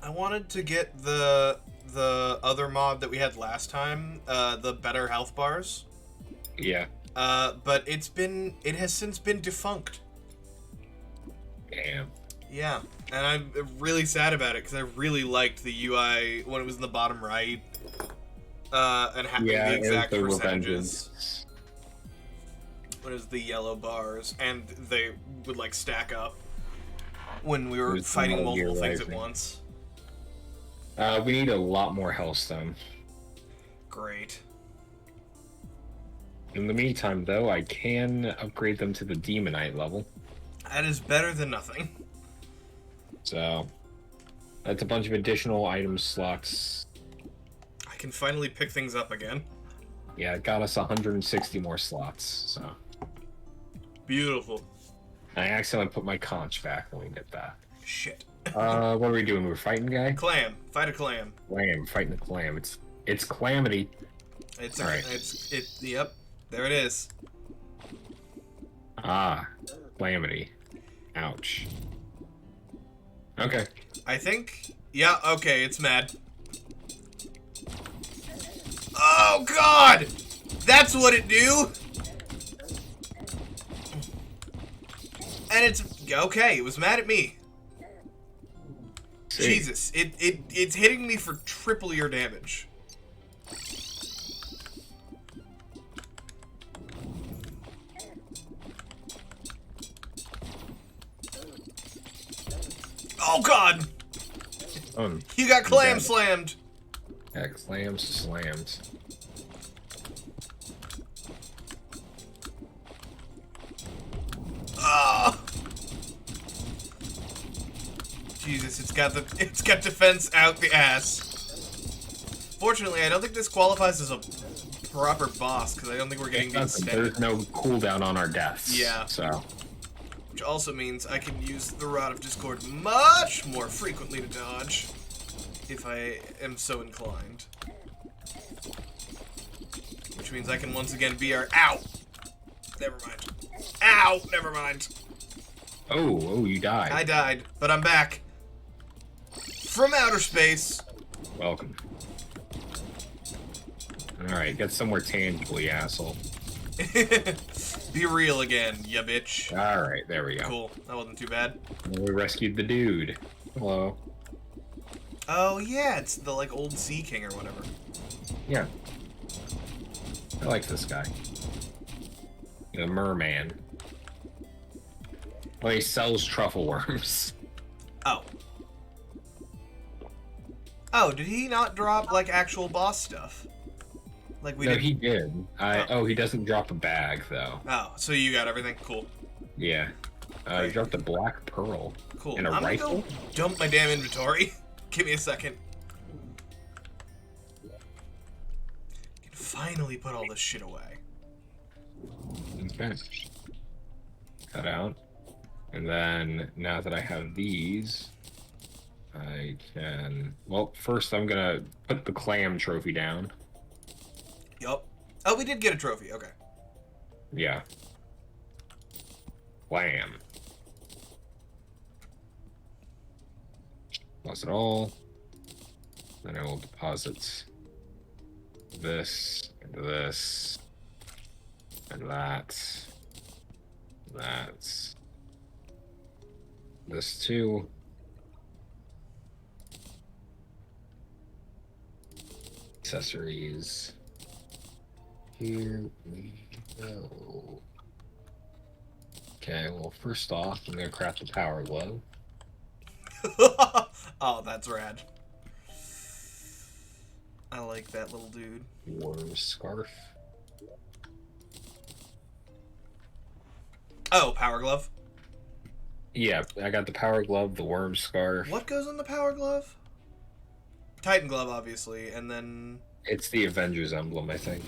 [SPEAKER 1] I wanted to get the other mod that we had last time, the better health bars.
[SPEAKER 2] Yeah.
[SPEAKER 1] But it has since been defunct.
[SPEAKER 2] Damn.
[SPEAKER 1] Yeah, and I'm really sad about it because I really liked the UI when it was in the bottom right, and having the exact percentages. When it was the yellow bars, and they would like stack up when we were fighting multiple things at once.
[SPEAKER 2] We need a lot more hellstone.
[SPEAKER 1] Great.
[SPEAKER 2] In the meantime, though, I can upgrade them to the Demonite level.
[SPEAKER 1] That is better than nothing.
[SPEAKER 2] So, that's a bunch of additional item slots.
[SPEAKER 1] I can finally pick things up again.
[SPEAKER 2] Yeah, it got us 160 more slots, so.
[SPEAKER 1] Beautiful.
[SPEAKER 2] I accidentally put my conch back when we did that.
[SPEAKER 1] Shit.
[SPEAKER 2] What are we doing? We're fighting guy?
[SPEAKER 1] Clam. Fight a clam.
[SPEAKER 2] Clam. Fighting a clam. It's Calamity.
[SPEAKER 1] Yep. There it is.
[SPEAKER 2] Ah. Calamity. Ouch. Okay.
[SPEAKER 1] I think... Yeah, okay, it's mad. Oh, God! That's what it do? And it's... Okay, it was mad at me. Jesus, it's hitting me for triple your damage. Oh God! You got clam slammed.
[SPEAKER 2] Yeah, clam slammed.
[SPEAKER 1] Oh! Jesus, it's got defense out the ass. Fortunately, I don't think this qualifies as a proper boss because I don't think we're getting the extended.
[SPEAKER 2] There's no cooldown on our deaths.
[SPEAKER 1] Yeah.
[SPEAKER 2] So.
[SPEAKER 1] Which also means I can use the Rod of Discord much more frequently to dodge, if I am so inclined. Which means I can once again be our— Ow! Never mind. Ow! Never mind.
[SPEAKER 2] Oh, you died.
[SPEAKER 1] I died, but I'm back. From outer space.
[SPEAKER 2] Welcome. Alright, get somewhere tangible, you asshole.
[SPEAKER 1] Be real again, ya bitch.
[SPEAKER 2] Alright, there we go.
[SPEAKER 1] Cool. That wasn't too bad.
[SPEAKER 2] We rescued the dude. Hello.
[SPEAKER 1] Oh, yeah, it's the, like, old Sea King or whatever.
[SPEAKER 2] Yeah. I like this guy. The merman. Well, he sells truffle worms.
[SPEAKER 1] Oh. Oh, did he not drop, like, actual boss stuff? Like we
[SPEAKER 2] No,
[SPEAKER 1] did.
[SPEAKER 2] he did. Oh, he doesn't drop a bag, though.
[SPEAKER 1] Oh, so you got everything? Cool.
[SPEAKER 2] Yeah. He dropped a black pearl.
[SPEAKER 1] Cool.
[SPEAKER 2] And a rifle?
[SPEAKER 1] Gonna go dump my damn inventory. Give me a second. Can finally put all this shit away.
[SPEAKER 2] Okay. Cut out. And then, now that I have these, I can... Well, first I'm gonna put the clam trophy down.
[SPEAKER 1] Yup. Oh, we did get a trophy. Okay.
[SPEAKER 2] Yeah. Clam. Plus it all. Then I will deposit this, and this, and that, this too. Accessories. Here we go. Okay, well, first off, I'm gonna craft the power glove.
[SPEAKER 1] Oh, that's rad. I like that little dude.
[SPEAKER 2] Worm scarf.
[SPEAKER 1] Oh, power glove?
[SPEAKER 2] Yeah, I got the power glove, the worm scarf.
[SPEAKER 1] What goes on the power glove? Titan glove, obviously, and then...
[SPEAKER 2] It's the Avengers emblem, I think.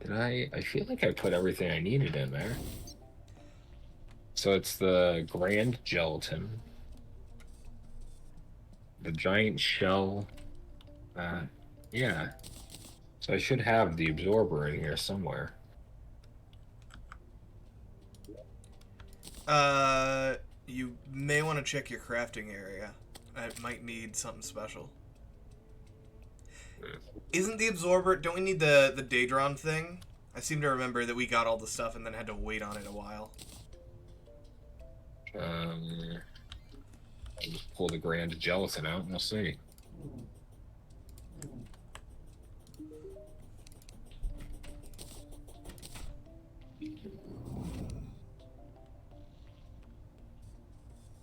[SPEAKER 2] Did I feel like I put everything I needed in there. So it's the Grand Gelatin. The giant shell. Yeah. So I should have the absorber in here somewhere.
[SPEAKER 1] You may want to check your crafting area. I might need something special. Isn't the absorber... Don't we need the Daedron thing? I seem to remember that we got all the stuff and then had to wait on it a while.
[SPEAKER 2] I'll just pull the Grand Gelatin out and we'll see.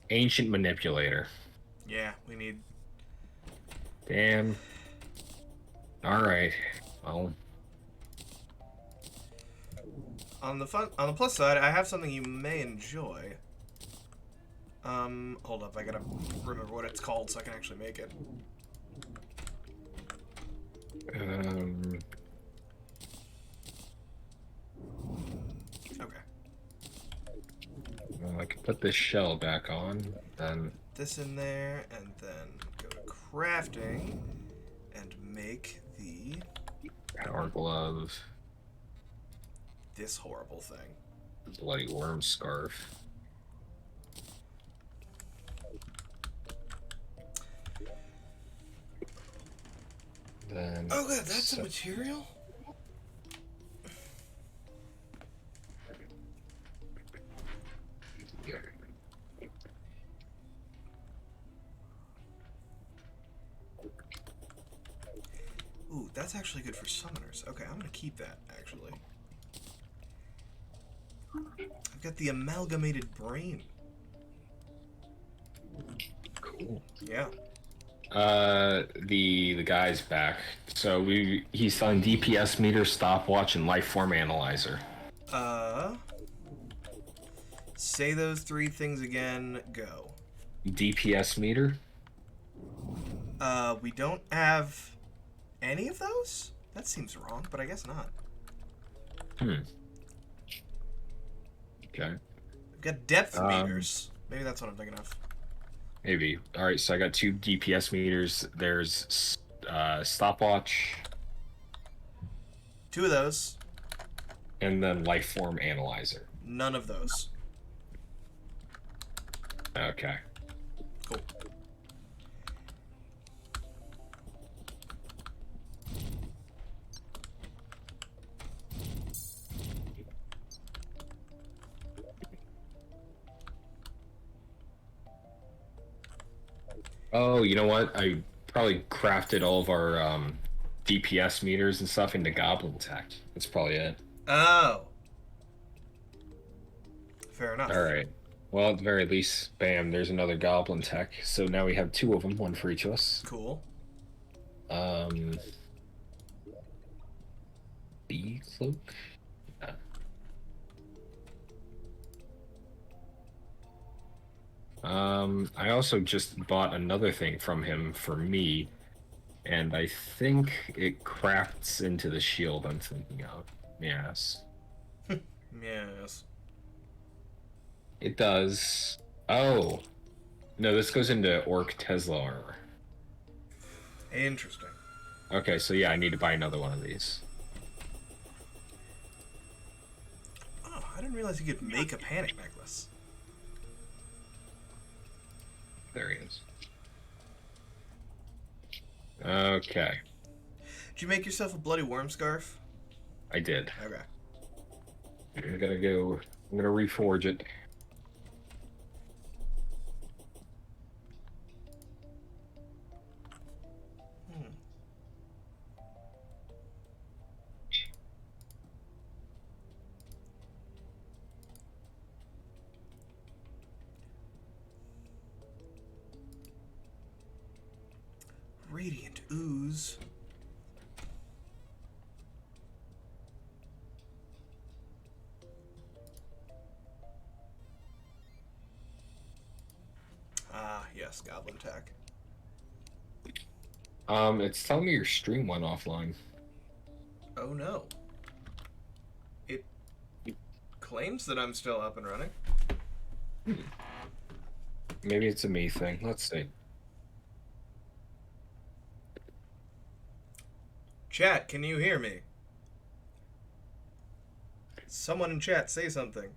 [SPEAKER 2] Ancient Manipulator.
[SPEAKER 1] Yeah, we need...
[SPEAKER 2] Damn. Alright. Well.
[SPEAKER 1] On the plus side, I have something you may enjoy. Hold up, I gotta remember what it's called so I can actually make it. Okay.
[SPEAKER 2] Well, I can put this shell back on, then...
[SPEAKER 1] This in there, and then go to crafting, and make the...
[SPEAKER 2] Power glove.
[SPEAKER 1] This horrible thing.
[SPEAKER 2] Bloody worm scarf. Then...
[SPEAKER 1] Oh good, that's a material? That's actually good for summoners. Okay, I'm gonna keep that, actually. I've got the amalgamated brain.
[SPEAKER 2] Cool.
[SPEAKER 1] Yeah.
[SPEAKER 2] The guy's back. So he's on DPS meter, stopwatch, and life form analyzer.
[SPEAKER 1] Say those 3 things again. Go.
[SPEAKER 2] DPS meter.
[SPEAKER 1] We don't have any of those? That seems wrong, but I guess not.
[SPEAKER 2] Okay.
[SPEAKER 1] We've got depth meters. Maybe that's what I'm thinking of.
[SPEAKER 2] Maybe. All right. So I got 2 DPS meters. There's stopwatch.
[SPEAKER 1] 2 of those.
[SPEAKER 2] And then life form analyzer.
[SPEAKER 1] None of those.
[SPEAKER 2] Okay.
[SPEAKER 1] Cool.
[SPEAKER 2] Oh, you know what? I probably crafted all of our DPS meters and stuff into goblin tech. That's probably it.
[SPEAKER 1] Oh. Fair enough.
[SPEAKER 2] All right. Well, at the very least, bam, there's another goblin tech. So now we have 2 of them, 1 for each of us.
[SPEAKER 1] Cool.
[SPEAKER 2] Bee cloak? Yeah. I also just bought another thing from him for me, and I think it crafts into the shield I'm thinking of. Yes.
[SPEAKER 1] Yes.
[SPEAKER 2] It does. Oh. No, this goes into Orc Tesla armor.
[SPEAKER 1] Interesting.
[SPEAKER 2] Okay, so yeah, I need to buy another one of these.
[SPEAKER 1] Oh, I didn't realize you could make a panic necklace.
[SPEAKER 2] There he is. Okay.
[SPEAKER 1] Did you make yourself a bloody worm scarf?
[SPEAKER 2] I did.
[SPEAKER 1] Okay.
[SPEAKER 2] I'm gonna reforge it.
[SPEAKER 1] Radiant ooze. Ah, yes, goblin tech.
[SPEAKER 2] It's telling me your stream went offline.
[SPEAKER 1] Oh no. It claims that I'm still up and running.
[SPEAKER 2] Maybe it's a me thing. Let's see.
[SPEAKER 1] Chat, can you hear me? Someone in chat, say something.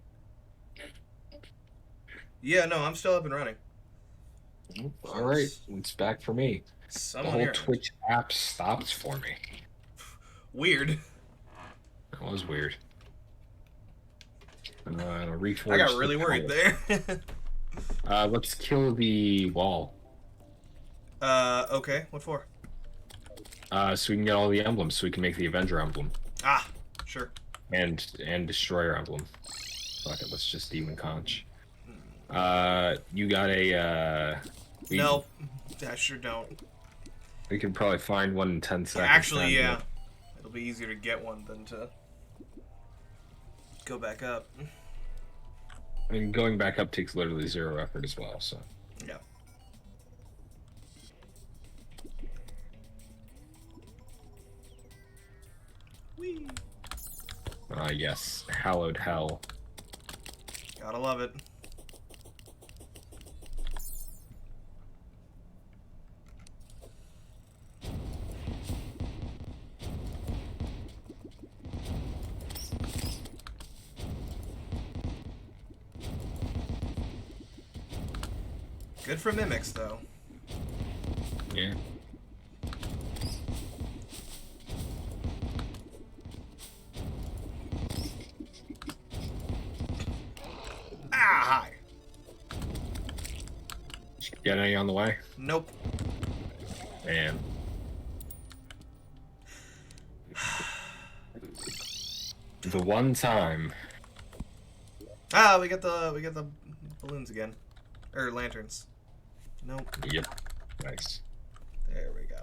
[SPEAKER 1] Yeah, no, I'm still up and running.
[SPEAKER 2] All right, it's back for me.
[SPEAKER 1] Someone
[SPEAKER 2] the whole
[SPEAKER 1] here.
[SPEAKER 2] Twitch app stopped for me.
[SPEAKER 1] Weird.
[SPEAKER 2] That was weird. Reforge
[SPEAKER 1] I got really worried there.
[SPEAKER 2] Let's kill the wall.
[SPEAKER 1] Okay, what for?
[SPEAKER 2] So we can get all the emblems, so we can make the Avenger emblem.
[SPEAKER 1] Ah, sure.
[SPEAKER 2] And Destroyer emblem. Fuck it, let's just even conch. You got a,
[SPEAKER 1] No, I sure don't.
[SPEAKER 2] We could probably find one in 10 seconds.
[SPEAKER 1] Actually, yeah. It'll be easier to get one than to go back up.
[SPEAKER 2] I mean, going back up takes literally 0 effort as well, so.
[SPEAKER 1] Yeah. Whee!
[SPEAKER 2] Yes. Hallowed Hell.
[SPEAKER 1] Gotta love it. Good for mimics, though.
[SPEAKER 2] Yeah.
[SPEAKER 1] Ah, hi.
[SPEAKER 2] Got any on the way?
[SPEAKER 1] Nope.
[SPEAKER 2] Man. The one time.
[SPEAKER 1] Ah, we got the balloons again. Or lanterns. Nope.
[SPEAKER 2] Yep. Nice.
[SPEAKER 1] There we go.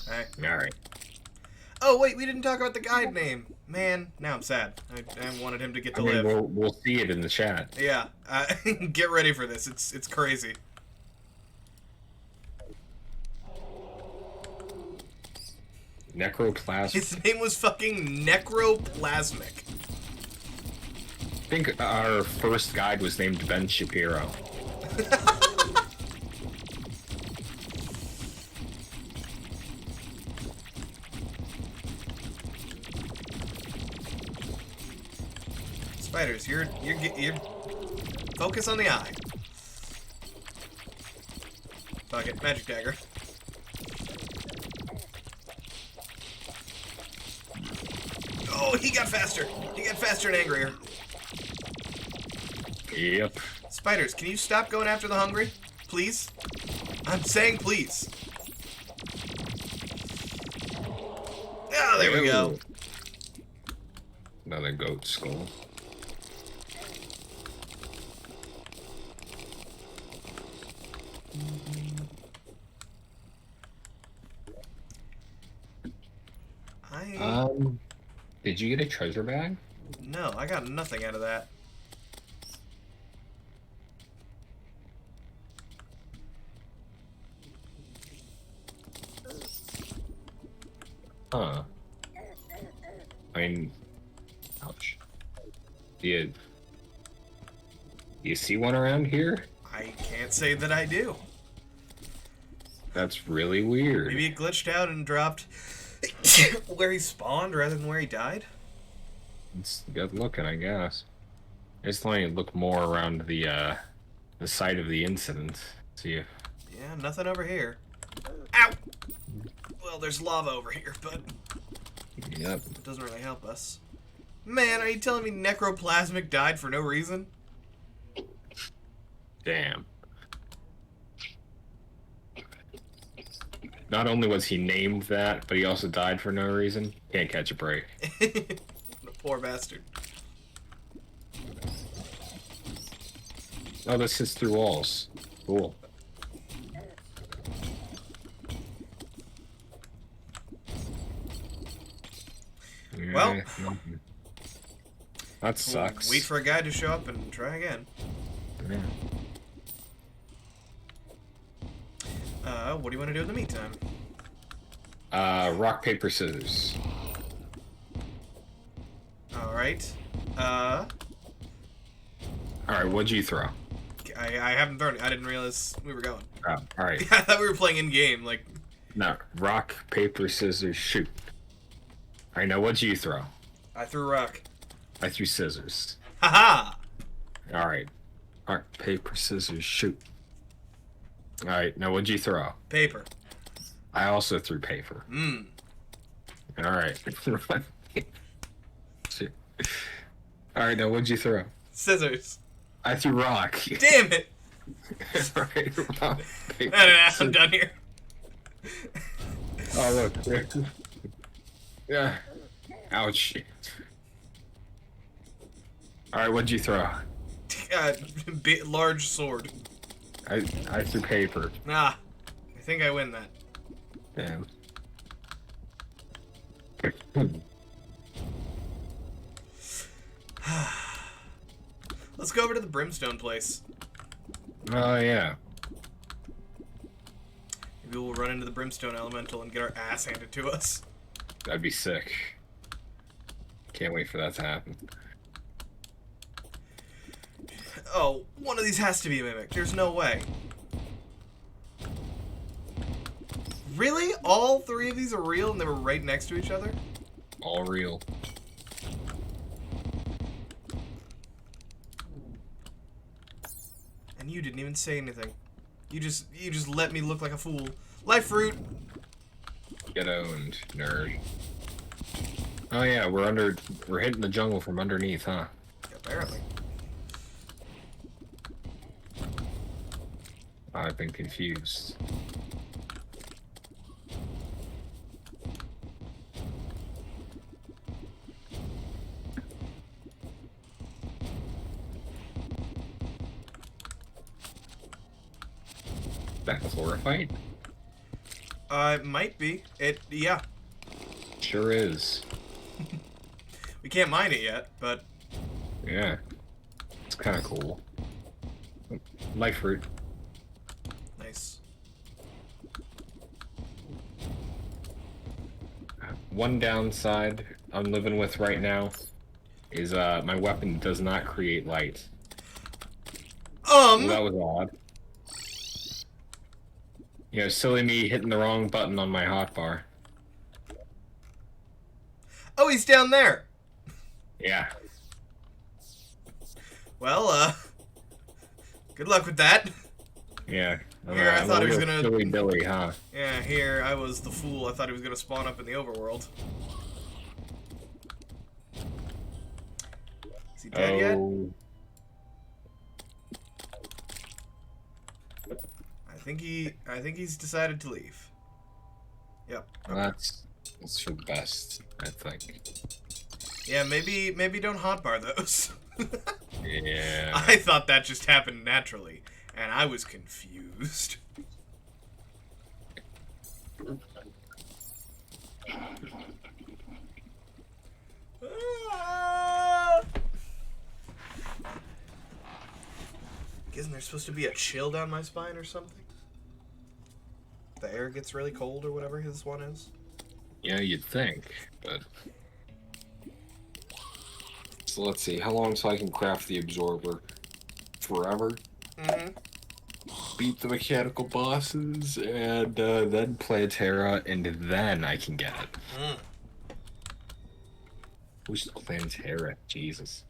[SPEAKER 1] Alright.
[SPEAKER 2] Alright.
[SPEAKER 1] Oh, wait, we didn't talk about the guide name. Man, now I'm sad. I wanted him to get to live.
[SPEAKER 2] We'll see it in the chat.
[SPEAKER 1] Yeah. Get ready for this. It's crazy.
[SPEAKER 2] Necroplasm.
[SPEAKER 1] His name was fucking Necroplasmic.
[SPEAKER 2] I think our first guide was named Ben Shapiro.
[SPEAKER 1] Spiders, you're focus on the eye. Fuck it, magic dagger. Oh, he got faster. He got faster and angrier.
[SPEAKER 2] Yep.
[SPEAKER 1] Spiders, can you stop going after the hungry? Please? I'm saying please. Oh, there we go.
[SPEAKER 2] Another goat skull. Did you get a treasure bag?
[SPEAKER 1] No, I got nothing out of that.
[SPEAKER 2] Huh. I mean, ouch. Do you see one around here?
[SPEAKER 1] I can't say that I do.
[SPEAKER 2] That's really weird.
[SPEAKER 1] Maybe it glitched out and dropped where he spawned rather than where he died?
[SPEAKER 2] It's good looking, I guess. I just want to look more around the site of the incident. See if...
[SPEAKER 1] Yeah, nothing over here. Ow! Well, there's lava over here, but
[SPEAKER 2] Yep.
[SPEAKER 1] it doesn't really help us. Man, are you telling me Necroplasmic died for no reason?
[SPEAKER 2] Damn. Not only was he named that, but he also died for no reason. Can't catch a break.
[SPEAKER 1] Poor bastard.
[SPEAKER 2] Oh, this is through walls. Cool.
[SPEAKER 1] Well.
[SPEAKER 2] Nothing. That sucks.
[SPEAKER 1] Wait for a guy to show up and try again.
[SPEAKER 2] Yeah.
[SPEAKER 1] What do you want to do in the meantime?
[SPEAKER 2] Rock, paper, scissors.
[SPEAKER 1] Alright.
[SPEAKER 2] Alright, what'd you throw?
[SPEAKER 1] I haven't thrown it. I didn't realize we were going.
[SPEAKER 2] Oh, alright.
[SPEAKER 1] I thought we were playing in-game, like...
[SPEAKER 2] No, rock, paper, scissors, shoot. Alright, now what'd you throw?
[SPEAKER 1] I threw rock.
[SPEAKER 2] I threw scissors.
[SPEAKER 1] Haha!
[SPEAKER 2] Alright. Alright, paper, scissors, shoot. Alright, now what'd you throw?
[SPEAKER 1] Paper.
[SPEAKER 2] I also threw paper.
[SPEAKER 1] Mmm.
[SPEAKER 2] Alright. Alright, now what'd you throw?
[SPEAKER 1] Scissors.
[SPEAKER 2] I threw rock.
[SPEAKER 1] Damn it!
[SPEAKER 2] Alright, rock, paper,
[SPEAKER 1] No, I'm
[SPEAKER 2] scissors.
[SPEAKER 1] done here.
[SPEAKER 2] Oh, look. There. Yeah. Ouch. Alright, what'd you throw?
[SPEAKER 1] Large sword.
[SPEAKER 2] I threw paper.
[SPEAKER 1] Ah. I think I win that.
[SPEAKER 2] Damn.
[SPEAKER 1] Let's go over to the brimstone place.
[SPEAKER 2] Oh, yeah.
[SPEAKER 1] Maybe we'll run into the brimstone elemental and get our ass handed to us.
[SPEAKER 2] That'd be sick. Can't wait for that to happen.
[SPEAKER 1] Oh, one of these has to be a mimic. There's no way. Really? All three of these are real and they were right next to each other?
[SPEAKER 2] All real.
[SPEAKER 1] And you didn't even say anything. You just let me look like a fool. Life fruit!
[SPEAKER 2] Get owned, nerd. Oh yeah, we're hitting the jungle from underneath, huh?
[SPEAKER 1] Apparently.
[SPEAKER 2] I've been confused. That chlorophyte?
[SPEAKER 1] It might be. Yeah.
[SPEAKER 2] Sure is.
[SPEAKER 1] We can't mine it yet, but...
[SPEAKER 2] Yeah. It's kind of cool. Life fruit.
[SPEAKER 1] Nice.
[SPEAKER 2] One downside I'm living with right now is my weapon does not create light. Well, that was odd. You know, silly me hitting the wrong button on my hotbar.
[SPEAKER 1] Oh, he's down there!
[SPEAKER 2] Yeah.
[SPEAKER 1] Well, good luck with that.
[SPEAKER 2] Yeah.
[SPEAKER 1] Here, I thought he was gonna...
[SPEAKER 2] Silly Billy, huh?
[SPEAKER 1] Yeah, here, I was the fool. I thought he was gonna spawn up in the overworld. Is he dead yet? I think he's decided to leave. Yep. Okay.
[SPEAKER 2] That's for the best, I think.
[SPEAKER 1] Yeah, maybe don't hotbar those.
[SPEAKER 2] Yeah.
[SPEAKER 1] I thought that just happened naturally, and I was confused. Isn't there supposed to be a chill down my spine or something? The air gets really cold or whatever his one is.
[SPEAKER 2] Yeah, you'd think, but... So let's see, how long till I can craft the absorber? Forever?
[SPEAKER 1] Mm-hmm.
[SPEAKER 2] Beat the mechanical bosses, and then play Terra, and then I can get it.
[SPEAKER 1] Mm.
[SPEAKER 2] Who's playing Terra? Jesus.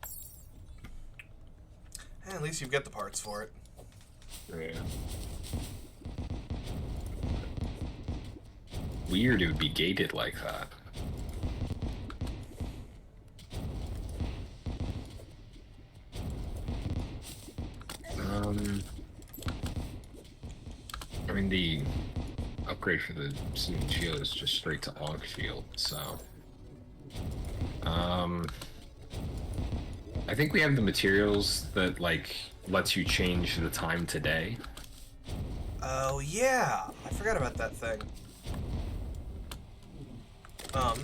[SPEAKER 1] At least you've got the parts for it.
[SPEAKER 2] Yeah. Weird it would be gated like that. I mean, the upgrade for the Season Shield is just straight to Ankh Shield, so... I think we have the materials that, like, lets you change the time today.
[SPEAKER 1] Oh, yeah! I forgot about that thing. I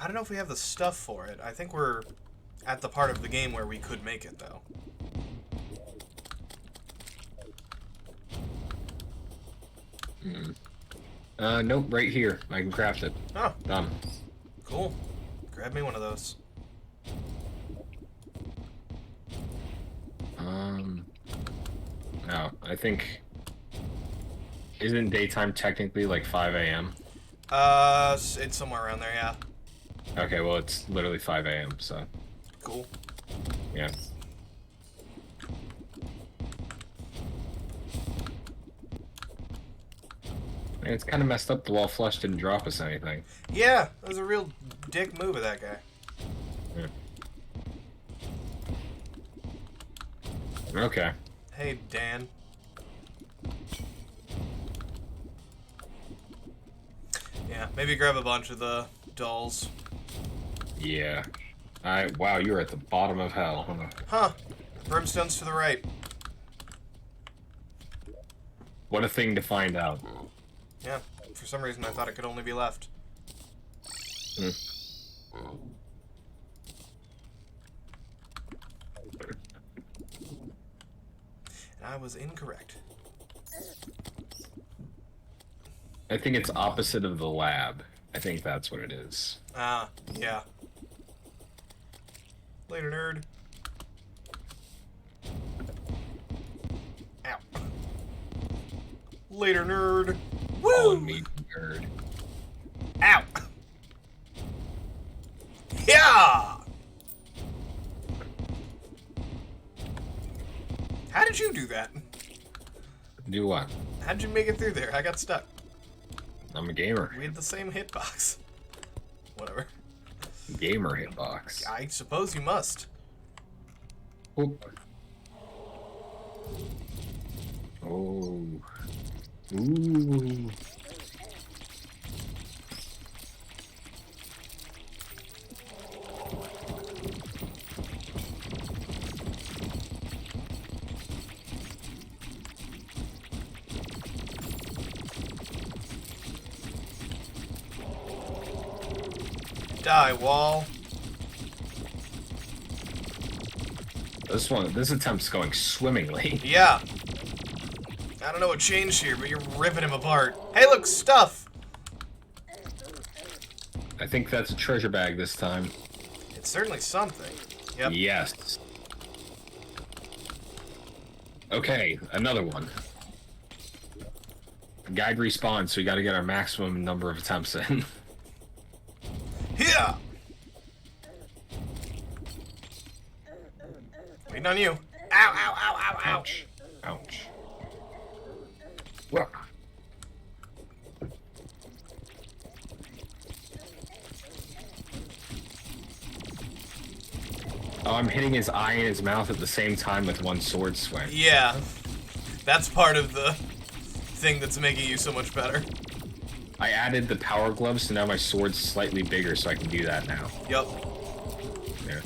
[SPEAKER 1] don't know if we have the stuff for it. I think we're at the part of the game where we could make it, though.
[SPEAKER 2] Nope, right here. I can craft it.
[SPEAKER 1] Oh.
[SPEAKER 2] Done.
[SPEAKER 1] Cool. Grab me one of those.
[SPEAKER 2] No, I think... Isn't daytime technically like 5 a.m.?
[SPEAKER 1] It's somewhere around there, yeah.
[SPEAKER 2] Okay, well, it's literally 5 a.m., so...
[SPEAKER 1] Cool.
[SPEAKER 2] Yeah. And it's kind of messed up the wall flush didn't drop us anything.
[SPEAKER 1] Yeah, that was a real dick move of that guy.
[SPEAKER 2] Yeah. Okay.
[SPEAKER 1] Hey, Dan. Yeah, maybe grab a bunch of the dolls.
[SPEAKER 2] Yeah. Wow, you're at the bottom of hell.
[SPEAKER 1] Huh. Brimstone's to the right.
[SPEAKER 2] What a thing to find out.
[SPEAKER 1] Yeah, for some reason I thought it could only be left.
[SPEAKER 2] Hmm.
[SPEAKER 1] And I was incorrect.
[SPEAKER 2] I think it's opposite of the lab. I think that's what it is.
[SPEAKER 1] Ah, yeah. Later, nerd. Ow. Later, nerd. Woo!
[SPEAKER 2] Me, nerd.
[SPEAKER 1] Ow! Yeah! How did you do that?
[SPEAKER 2] Do what?
[SPEAKER 1] How did you make it through there? I got stuck.
[SPEAKER 2] I'm a gamer.
[SPEAKER 1] We had the same hitbox. Whatever.
[SPEAKER 2] Gamer hitbox.
[SPEAKER 1] I suppose you must.
[SPEAKER 2] Oop. Oh. Ooh.
[SPEAKER 1] Die, wall.
[SPEAKER 2] This attempt's going swimmingly.
[SPEAKER 1] Yeah. I don't know what changed here, but you're ripping him apart. Hey, look, stuff!
[SPEAKER 2] I think that's a treasure bag this time.
[SPEAKER 1] It's certainly something. Yep.
[SPEAKER 2] Yes. Okay, another one. Guide respawns, so we gotta get our maximum number of attempts in.
[SPEAKER 1] Here! Waiting on you. Ow, ow, ow, ow, ow.
[SPEAKER 2] Ouch. Ouch. Whoa. Oh, I'm hitting his eye and his mouth at the same time with one sword swing.
[SPEAKER 1] Yeah. That's part of the thing that's making you so much better.
[SPEAKER 2] I added the power gloves, so now my sword's slightly bigger, so I can do that now.
[SPEAKER 1] Yup.
[SPEAKER 2] Yeah.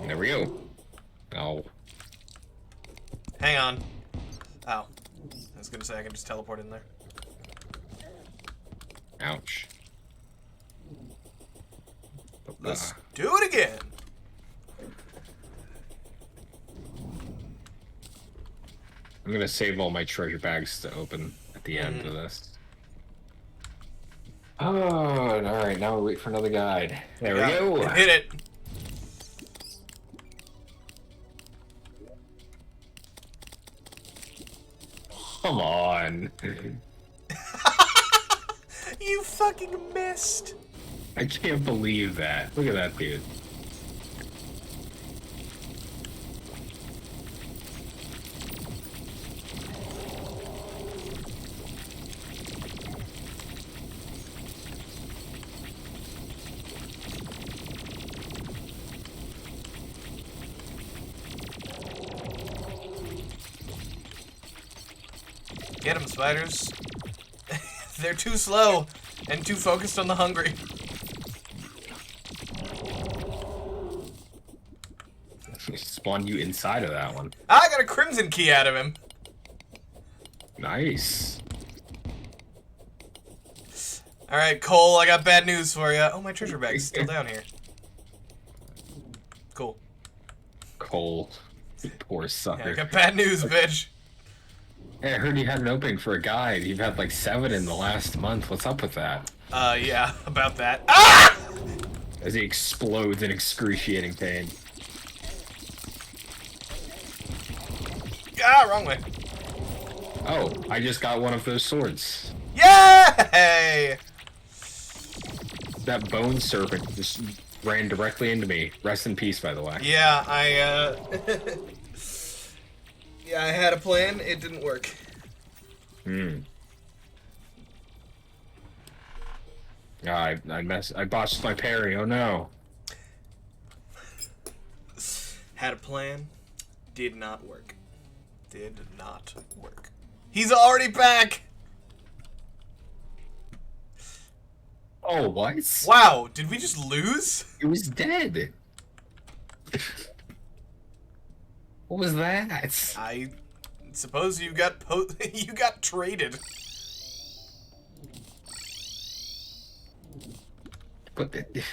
[SPEAKER 2] There we go. Oh.
[SPEAKER 1] Hang on. Ow. I was gonna say I can just teleport in there.
[SPEAKER 2] Ouch.
[SPEAKER 1] Let's do it again.
[SPEAKER 2] I'm gonna save all my treasure bags to open at the end of this. Oh, alright, now we wait for another guide. There we go.
[SPEAKER 1] Hit it.
[SPEAKER 2] Come on.
[SPEAKER 1] You fucking missed.
[SPEAKER 2] I can't believe that. Look at that dude.
[SPEAKER 1] Get them, spiders. They're too slow and too focused on the hungry.
[SPEAKER 2] Spawned you inside of that one.
[SPEAKER 1] I got a crimson key out of him.
[SPEAKER 2] Nice.
[SPEAKER 1] Alright, Cole, I got bad news for you. Oh, my treasure bag's still down here. Cool.
[SPEAKER 2] Cole. Poor
[SPEAKER 1] Yeah, I
[SPEAKER 2] sucker.
[SPEAKER 1] got bad news, bitch.
[SPEAKER 2] Hey, I heard you had an opening for a guide. You've had like 7 in the last month. What's up with that?
[SPEAKER 1] Yeah, about that. Ah!
[SPEAKER 2] As he explodes in excruciating pain.
[SPEAKER 1] Ah, wrong way.
[SPEAKER 2] Oh, I just got one of those swords.
[SPEAKER 1] Yay!
[SPEAKER 2] That bone serpent just ran directly into me. Rest in peace, by the way.
[SPEAKER 1] Yeah, yeah, I had a plan. It didn't work.
[SPEAKER 2] I botched my parry. Oh no.
[SPEAKER 1] Had a plan. Did not work. Did not work. He's already back!
[SPEAKER 2] Oh, what?
[SPEAKER 1] Wow, did we just lose?
[SPEAKER 2] It was dead. What was that?
[SPEAKER 1] I suppose you got you got traded.
[SPEAKER 2] But it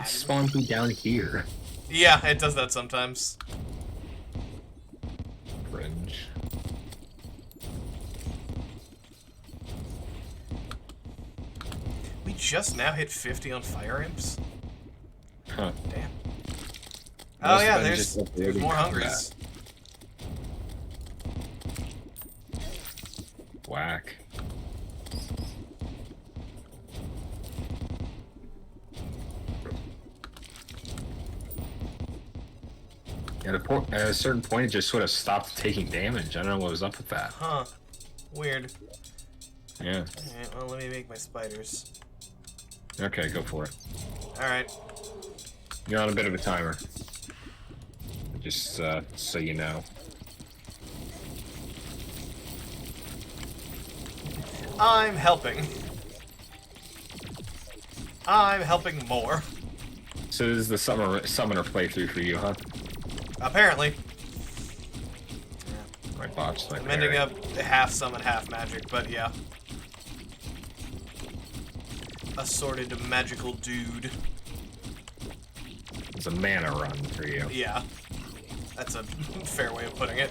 [SPEAKER 2] spawned me down here.
[SPEAKER 1] Yeah, it does that sometimes.
[SPEAKER 2] Cringe.
[SPEAKER 1] We just now hit 50 on fire imps?
[SPEAKER 2] Huh.
[SPEAKER 1] Damn. Oh
[SPEAKER 2] Must
[SPEAKER 1] yeah,
[SPEAKER 2] have been
[SPEAKER 1] there's
[SPEAKER 2] just uploading
[SPEAKER 1] more
[SPEAKER 2] combat.
[SPEAKER 1] hungries.
[SPEAKER 2] Whack. At a certain point, it just sort of stopped taking damage. I don't know what was up with that.
[SPEAKER 1] Huh. Weird.
[SPEAKER 2] Yeah.
[SPEAKER 1] Alright, well, let me make my spiders.
[SPEAKER 2] Okay, go for it.
[SPEAKER 1] Alright.
[SPEAKER 2] You're on a bit of a timer. Just so you know.
[SPEAKER 1] I'm helping. I'm helping more.
[SPEAKER 2] So this is the summoner playthrough for you, huh?
[SPEAKER 1] Apparently.
[SPEAKER 2] I botched my
[SPEAKER 1] I'm ending
[SPEAKER 2] parry.
[SPEAKER 1] up half summon, half magic, but yeah. assorted magical dude.
[SPEAKER 2] It's a mana run for you.
[SPEAKER 1] Yeah. That's a fair way of putting it.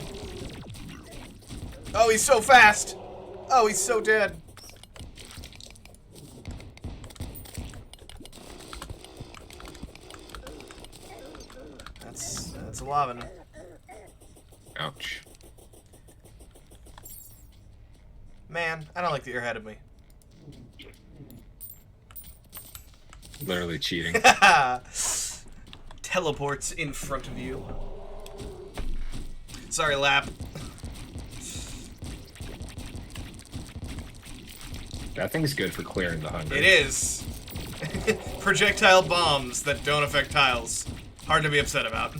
[SPEAKER 1] Oh, he's so fast! Oh, he's so dead. That's 11.
[SPEAKER 2] Ouch.
[SPEAKER 1] Man, I don't like that you're ahead of me.
[SPEAKER 2] Literally cheating.
[SPEAKER 1] Teleports in front of you. Sorry, Lap.
[SPEAKER 2] That thing's good for clearing the hunger.
[SPEAKER 1] It is. Projectile bombs that don't affect tiles. Hard to be upset about.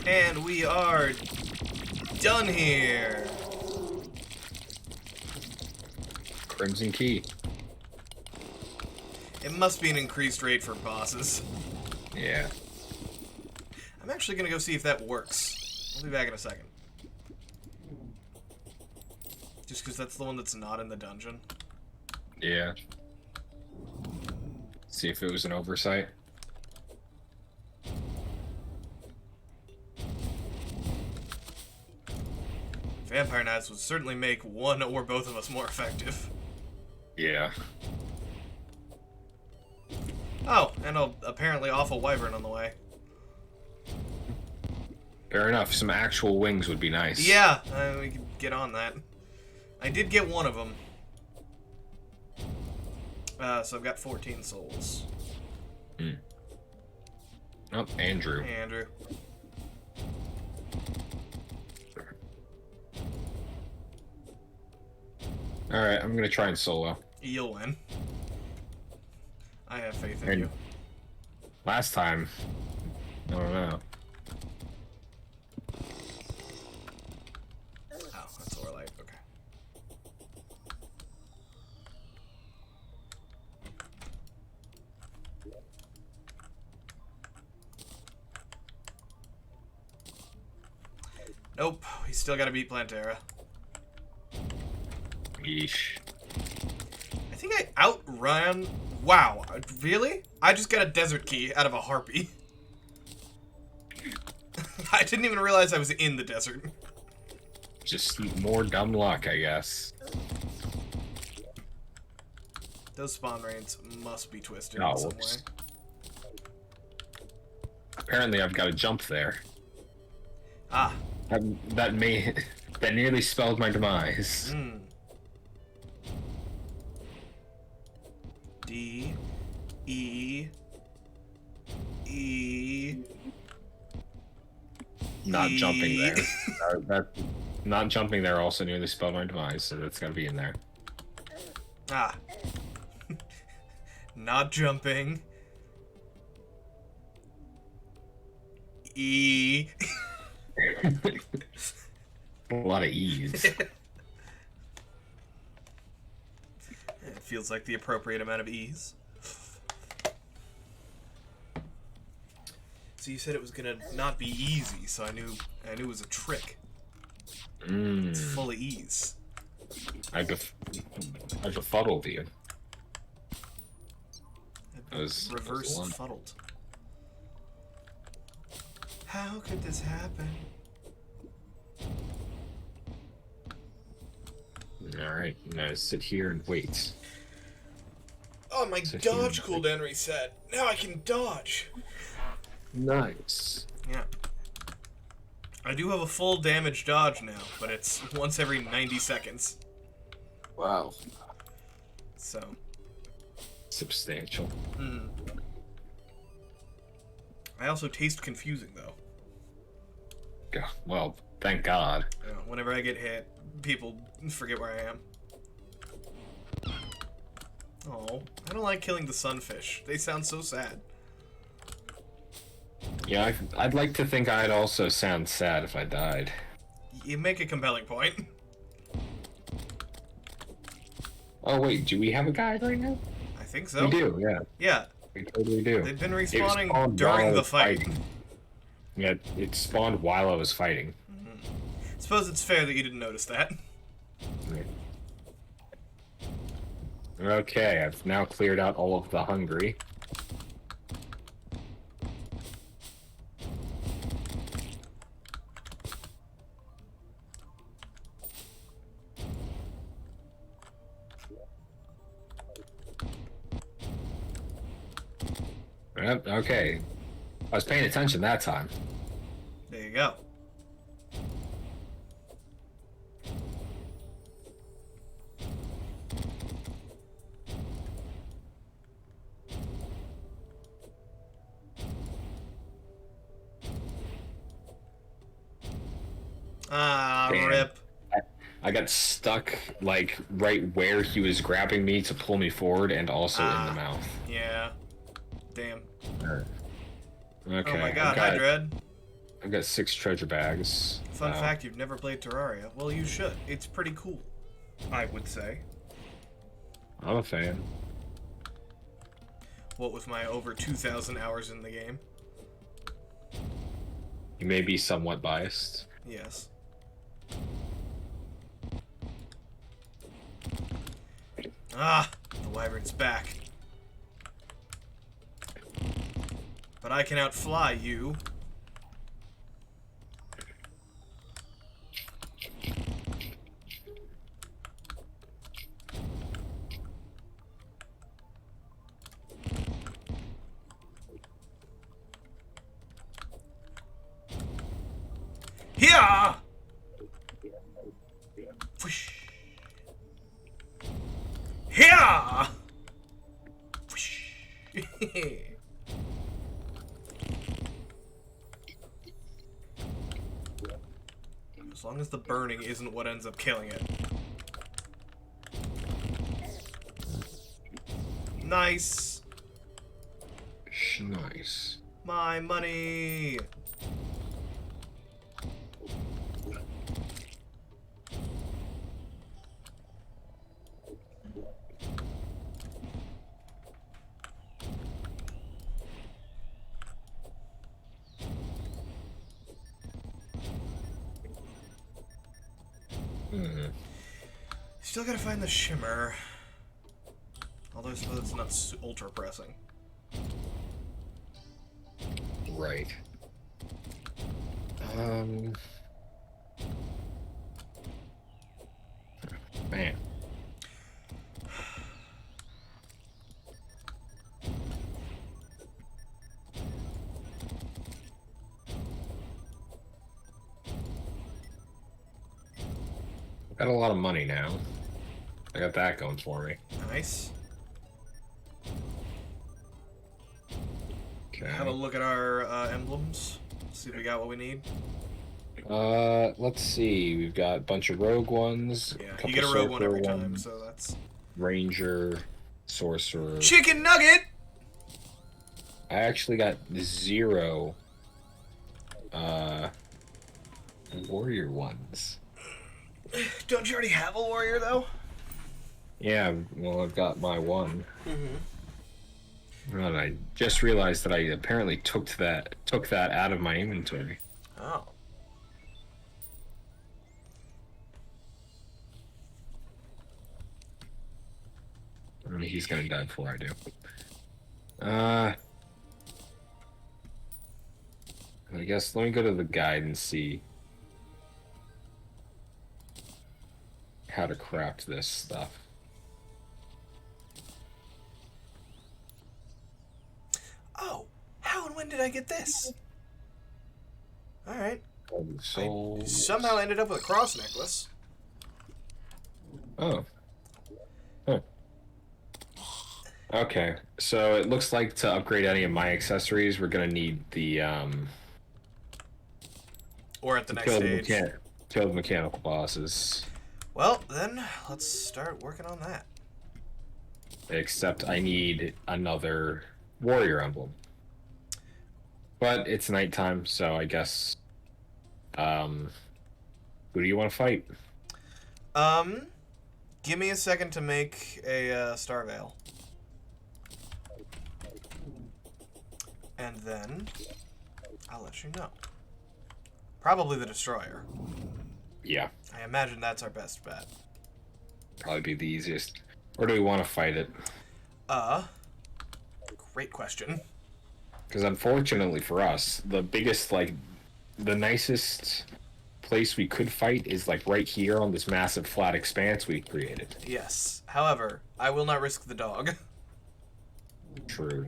[SPEAKER 1] And we are done here.
[SPEAKER 2] Crimson Key.
[SPEAKER 1] It must be an increased rate for bosses.
[SPEAKER 2] Yeah.
[SPEAKER 1] I'm actually gonna go see if that works. I'll be back in a second. Just because that's the one that's not in the dungeon.
[SPEAKER 2] Yeah. See if it was an oversight.
[SPEAKER 1] Vampire Knives would certainly make one or both of us more effective.
[SPEAKER 2] Yeah.
[SPEAKER 1] Oh, and a apparently awful wyvern on the way.
[SPEAKER 2] Fair enough. Some actual wings would be nice.
[SPEAKER 1] Yeah, we could get on that. I did get one of them. So I've got 14 souls.
[SPEAKER 2] Hmm. Oh, Andrew.
[SPEAKER 1] Hey, Andrew.
[SPEAKER 2] Alright, I'm gonna try and solo.
[SPEAKER 1] You'll win. I have faith in
[SPEAKER 2] And
[SPEAKER 1] you.
[SPEAKER 2] last time, I don't know.
[SPEAKER 1] Oh, that's Orlight. Okay. Nope. We still gotta beat Plantera.
[SPEAKER 2] Yeesh.
[SPEAKER 1] I think I outran... Wow. Really? I just got a desert key out of a harpy. I didn't even realize I was in the desert.
[SPEAKER 2] Just more dumb luck, I guess.
[SPEAKER 1] Those spawn rates must be twisted
[SPEAKER 2] Oh,
[SPEAKER 1] in some
[SPEAKER 2] whoops.
[SPEAKER 1] way.
[SPEAKER 2] Apparently I've got to jump there.
[SPEAKER 1] Ah.
[SPEAKER 2] That nearly spelled my demise.
[SPEAKER 1] Hmm. D. E. E.
[SPEAKER 2] Not
[SPEAKER 1] E.
[SPEAKER 2] jumping there. Not jumping there also nearly spelled my demise, so that's gotta be in there.
[SPEAKER 1] Ah. Not jumping. E.
[SPEAKER 2] A lot of E's.
[SPEAKER 1] It feels like the appropriate amount of ease. So you said it was gonna not be easy, so I knew it was a trick. It's full of ease.
[SPEAKER 2] I befuddled you.
[SPEAKER 1] Reverse fuddled. How could this happen?
[SPEAKER 2] Alright, I'm gonna sit here and wait.
[SPEAKER 1] Oh, my
[SPEAKER 2] So
[SPEAKER 1] dodge
[SPEAKER 2] he-
[SPEAKER 1] cooldown reset. Now I can dodge.
[SPEAKER 2] Nice.
[SPEAKER 1] Yeah. I do have a full damage dodge now, but it's once every 90 seconds.
[SPEAKER 2] Wow.
[SPEAKER 1] So.
[SPEAKER 2] Substantial.
[SPEAKER 1] I also taste confusing, though.
[SPEAKER 2] Well, thank God.
[SPEAKER 1] You know, whenever I get hit, people forget where I am. Oh, I don't like killing the sunfish. They sound so sad.
[SPEAKER 2] Yeah, I'd like to think I'd also sound sad if I died.
[SPEAKER 1] You make a compelling point.
[SPEAKER 2] Oh wait, do we have a guide right now?
[SPEAKER 1] I think so.
[SPEAKER 2] We do, yeah.
[SPEAKER 1] Yeah.
[SPEAKER 2] We totally do.
[SPEAKER 1] They've been
[SPEAKER 2] It
[SPEAKER 1] respawning
[SPEAKER 2] spawned
[SPEAKER 1] during
[SPEAKER 2] while I
[SPEAKER 1] the
[SPEAKER 2] was
[SPEAKER 1] fight.
[SPEAKER 2] fighting. Yeah, it spawned while I was fighting.
[SPEAKER 1] Suppose it's fair that you didn't notice that.
[SPEAKER 2] Okay, I've now cleared out all of the hungry. Yep, okay. I was paying attention that time.
[SPEAKER 1] There you go. Ah,
[SPEAKER 2] Damn.
[SPEAKER 1] rip.
[SPEAKER 2] I got stuck, like, right where he was grabbing me to pull me forward and also in the mouth.
[SPEAKER 1] Yeah. Damn.
[SPEAKER 2] Okay.
[SPEAKER 1] Oh my god, hi, Dread.
[SPEAKER 2] I've got 6 treasure bags.
[SPEAKER 1] Fun fact, you've never played Terraria. Well, you should. It's pretty cool, I would say.
[SPEAKER 2] I'm a fan.
[SPEAKER 1] What with my over 2,000 hours in the game?
[SPEAKER 2] You may be somewhat biased.
[SPEAKER 1] Yes. Ah, the wyvern's back. But I can outfly you. Here! Whoosh. Here! Whoosh. As long as the burning isn't what ends up killing it. Nice!
[SPEAKER 2] Nice.
[SPEAKER 1] My money! Still gotta find the shimmer. Although I suppose it's not ultra pressing.
[SPEAKER 2] Right. Man. Got a lot of money now. I got that going for me.
[SPEAKER 1] Nice.
[SPEAKER 2] Okay.
[SPEAKER 1] Have a look at our emblems. See if we got what we need.
[SPEAKER 2] Let's see. We've got a bunch of rogue ones.
[SPEAKER 1] Yeah,
[SPEAKER 2] couple
[SPEAKER 1] you get a rogue one every
[SPEAKER 2] sorcerer
[SPEAKER 1] time,
[SPEAKER 2] ones,
[SPEAKER 1] so that's...
[SPEAKER 2] Ranger, sorcerer.
[SPEAKER 1] Chicken nugget!
[SPEAKER 2] I actually got 0 warrior ones.
[SPEAKER 1] Don't you already have a warrior, though?
[SPEAKER 2] Yeah, well, I've got my one. And I just realized that I apparently took that out of my inventory.
[SPEAKER 1] Oh.
[SPEAKER 2] I mean, he's gonna die before I do. I guess let me go to the guide and see how to craft this stuff.
[SPEAKER 1] Oh, how and when did I get this? Alright. I somehow ended up with a cross necklace.
[SPEAKER 2] Oh. Huh. Okay, so it looks like to upgrade any of my accessories, we're gonna need the
[SPEAKER 1] Or at the next
[SPEAKER 2] kill
[SPEAKER 1] stage.
[SPEAKER 2] kill the mechanical bosses.
[SPEAKER 1] Well, then, let's start working on that.
[SPEAKER 2] Except I need another warrior emblem. But it's nighttime, so I guess who do you want to fight?
[SPEAKER 1] Give me a second to make a Star Veil. And then I'll let you know. Probably the destroyer.
[SPEAKER 2] Yeah.
[SPEAKER 1] I imagine that's our best bet.
[SPEAKER 2] Probably be the easiest. Or do we want to fight it?
[SPEAKER 1] Great question.
[SPEAKER 2] Because unfortunately for us, the biggest, like, the nicest place we could fight is, like, right here on this massive flat expanse we created.
[SPEAKER 1] Yes. However, I will not risk the dog.
[SPEAKER 2] True.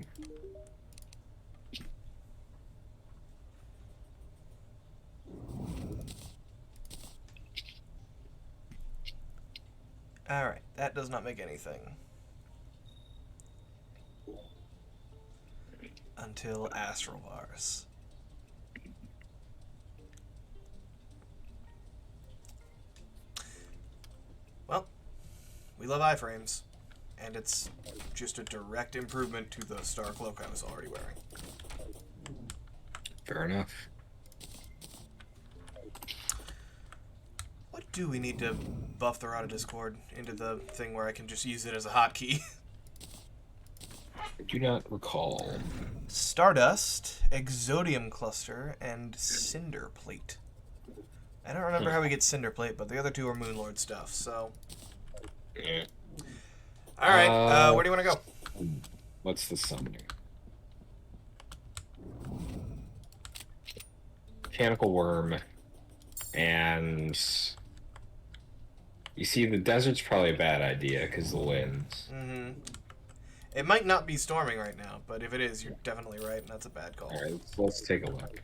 [SPEAKER 1] Alright, that does not make anything. Until Astral Bars. Well, we love iframes, and it's just a direct improvement to the star cloak I was already wearing.
[SPEAKER 2] Fair enough.
[SPEAKER 1] What do we need to buff the Rod of Discord into the thing where I can just use it as a hotkey?
[SPEAKER 2] I do not recall.
[SPEAKER 1] Stardust, Exodium Cluster, and Cinder Plate. I don't remember how we get Cinder Plate, but the other two are Moonlord stuff, so...
[SPEAKER 2] Yeah.
[SPEAKER 1] Alright, where do you want to go?
[SPEAKER 2] What's the summoning? Mechanical Worm. And... You see, the desert's probably a bad idea, because the winds.
[SPEAKER 1] Mm-hmm. It might not be storming right now, but if it is, you're definitely right, and that's a bad call.
[SPEAKER 2] Alright, let's take a look.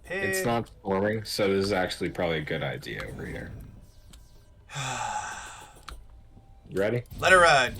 [SPEAKER 1] Pig.
[SPEAKER 2] It's not storming, so this is actually probably a good idea over here. You ready?
[SPEAKER 1] Let it ride.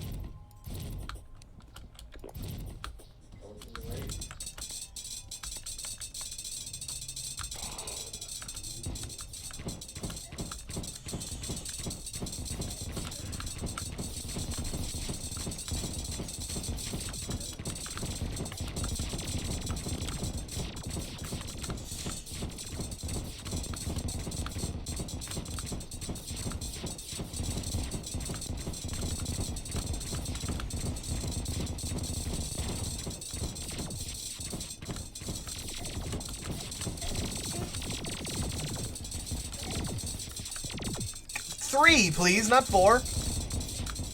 [SPEAKER 1] Three, please, not four.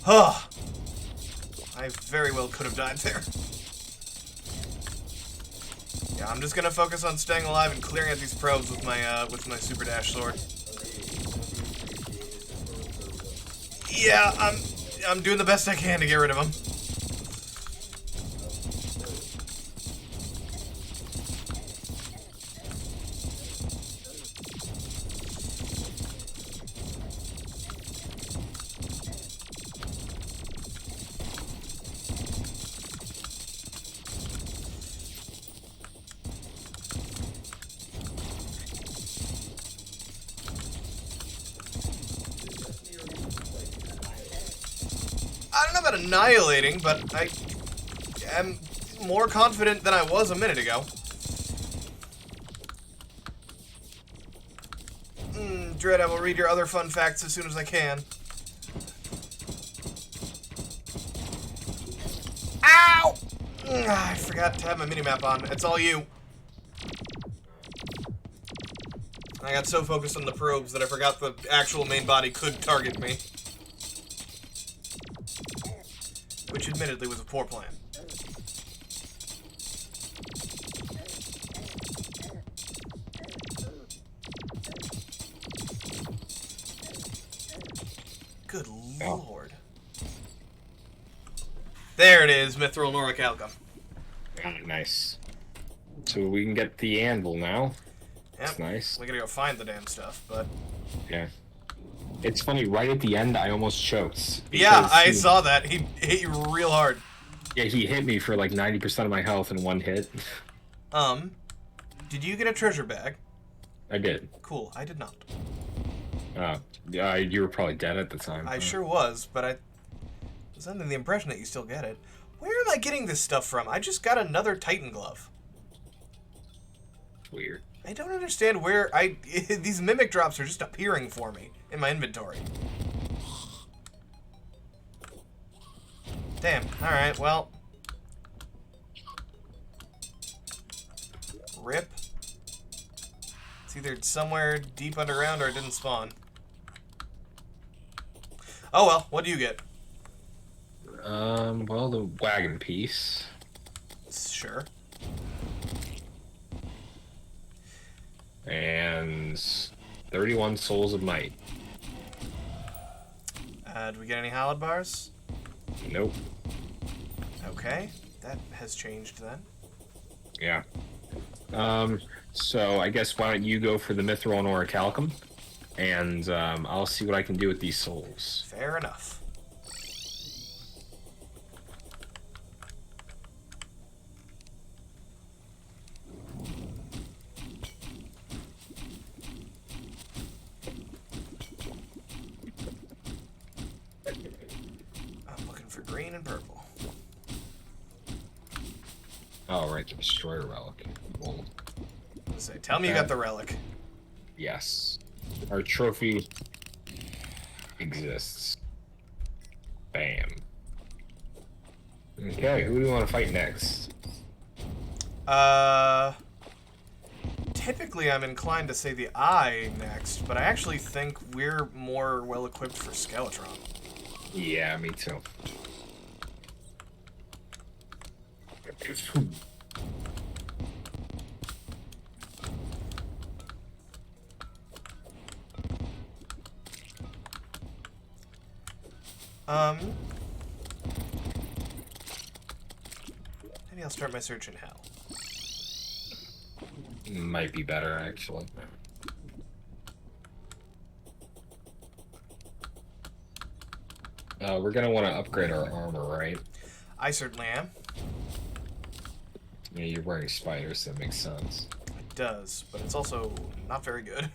[SPEAKER 1] Huh. I very well could have died there. Yeah, I'm just gonna focus on staying alive and clearing out these probes with my super dash sword. Yeah, I'm doing the best I can to get rid of them. I don't know about annihilating, but I am more confident than I was a minute ago. Dread, I will read your other fun facts as soon as I can. Ow! I forgot to have my minimap on. It's all you. I got so focused on the probes that I forgot the actual main body could target me. Which admittedly was a poor plan. Good lord. There it is, Mithril Noricalca.
[SPEAKER 2] Ah, nice. So we can get the anvil now.
[SPEAKER 1] Yep.
[SPEAKER 2] That's nice.
[SPEAKER 1] We gotta go find the damn stuff, but...
[SPEAKER 2] Yeah. It's funny, right at the end, I almost choked.
[SPEAKER 1] Yeah, I saw that. He hit you real hard.
[SPEAKER 2] Yeah, he hit me for like 90% of my health in one hit.
[SPEAKER 1] Did you get a treasure bag?
[SPEAKER 2] I did.
[SPEAKER 1] Cool, I did not.
[SPEAKER 2] Yeah, you were probably dead at the time.
[SPEAKER 1] I sure was, but I was under the impression that you still get it. Where am I getting this stuff from? I just got another Titan glove.
[SPEAKER 2] Weird.
[SPEAKER 1] I don't understand where these mimic drops are just appearing for me in my inventory. Damn. Alright, well. Rip. It's either somewhere deep underground or it didn't spawn. Oh well, what do you get?
[SPEAKER 2] Well, the wagon piece.
[SPEAKER 1] Sure.
[SPEAKER 2] And 31 souls of might.
[SPEAKER 1] Do we get any hallowed bars?
[SPEAKER 2] Nope.
[SPEAKER 1] Okay, that has changed then.
[SPEAKER 2] Yeah. So I guess why don't you go for the mithril and orichalcum, and I'll see what I can do with these souls.
[SPEAKER 1] Fair enough. I'm looking for green and purple.
[SPEAKER 2] Oh, right, the destroyer relic. Well,
[SPEAKER 1] Say, tell me you got the relic.
[SPEAKER 2] yes. Our trophy exists. Bam. Okay, who do we want to fight next?
[SPEAKER 1] Typically I'm inclined to say the Eye next, but I actually think we're more well equipped for Skeletron.
[SPEAKER 2] Yeah, me too.
[SPEAKER 1] Maybe I'll start my search in hell.
[SPEAKER 2] Might be better, actually. We're gonna want to upgrade our armor, right?
[SPEAKER 1] I certainly am.
[SPEAKER 2] Yeah, you're wearing spiders, so that makes sense.
[SPEAKER 1] It does, but it's also not very good.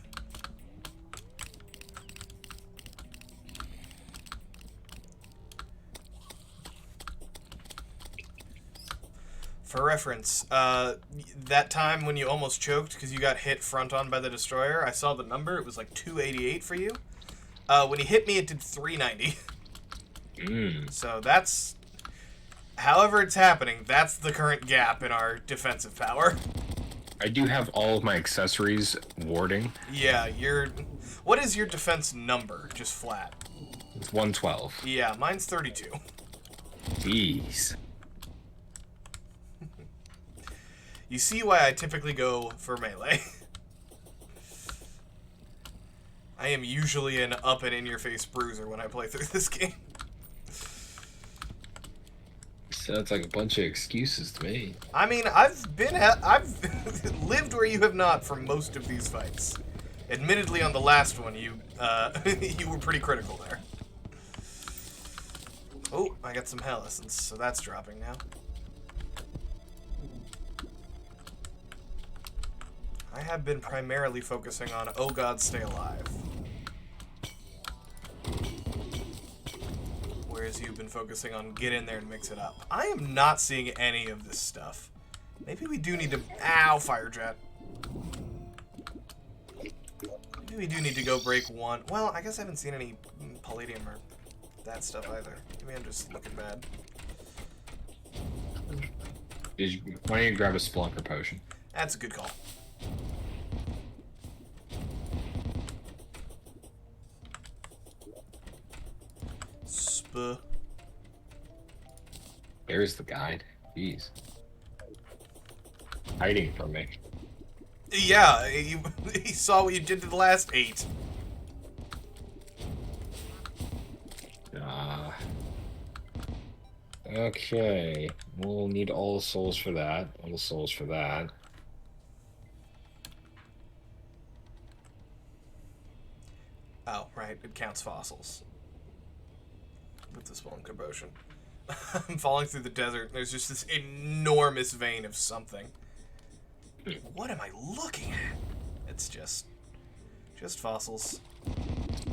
[SPEAKER 1] For reference, that time when you almost choked because you got hit front on by the destroyer, I saw the number. It was like 288 for you. When he hit me, it did 390. So that's... However it's happening, that's the current gap in our defensive power.
[SPEAKER 2] I do have all of my accessories warding.
[SPEAKER 1] Yeah, what is your defense number? Just flat.
[SPEAKER 2] It's 112.
[SPEAKER 1] Yeah, mine's 32.
[SPEAKER 2] Jeez.
[SPEAKER 1] You see why I typically go for melee. I am usually an up and in-your-face bruiser when I play through this game.
[SPEAKER 2] Sounds like a bunch of excuses to me.
[SPEAKER 1] I mean, I've lived where you have not for most of these fights. Admittedly, on the last one, you you were pretty critical there. Oh, I got some Hell Essence, so that's dropping now. I have been primarily focusing on Oh God, Stay Alive. Whereas you've been focusing on Get in there and mix it up. I am not seeing any of this stuff. Maybe we do need to... Ow, Fire Jet. Maybe we do need to go break one. Well, I guess I haven't seen any Palladium or that stuff either. Maybe I'm just looking bad.
[SPEAKER 2] Why don't you grab a Spelunker potion?
[SPEAKER 1] That's a good call.
[SPEAKER 2] There's the guide. Jeez. Hiding from me.
[SPEAKER 1] Yeah, he saw what you did to the last 8.
[SPEAKER 2] Okay. We'll need all the souls for that. All the souls for that.
[SPEAKER 1] Oh, right. It counts fossils. With the Spelunker potion. I'm falling through the desert. There's just this enormous vein of something. What am I looking at? It's just fossils.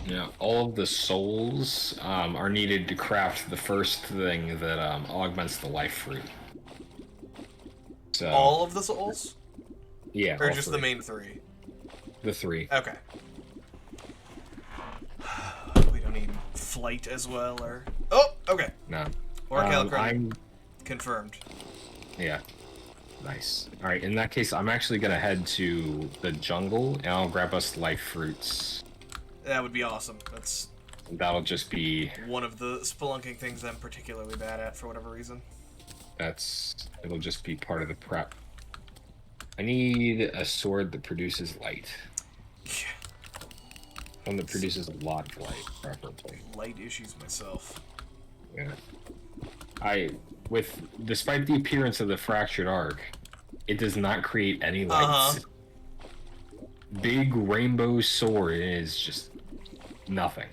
[SPEAKER 2] Yeah, all of the souls are needed to craft the first thing that augments the life fruit. So
[SPEAKER 1] All of the souls?
[SPEAKER 2] yeah,
[SPEAKER 1] Or
[SPEAKER 2] all
[SPEAKER 1] just
[SPEAKER 2] 3.
[SPEAKER 1] the main 3?
[SPEAKER 2] The 3.
[SPEAKER 1] Okay. We don't need flight as well, or... Oh, okay.
[SPEAKER 2] No.
[SPEAKER 1] Orichalcum
[SPEAKER 2] I'm...
[SPEAKER 1] confirmed.
[SPEAKER 2] Yeah. Nice. Alright, in that case, I'm actually gonna head to the jungle, and I'll grab us life fruits.
[SPEAKER 1] That would be awesome. That's
[SPEAKER 2] That'll just be...
[SPEAKER 1] one of the spelunking things I'm particularly bad at for whatever reason.
[SPEAKER 2] It'll just be part of the prep. I need a sword that produces light. One that produces a lot of light, preferably.
[SPEAKER 1] Light issues myself.
[SPEAKER 2] Yeah. Despite the appearance of the fractured arc, it does not create any lights. Big rainbow sword is just nothing.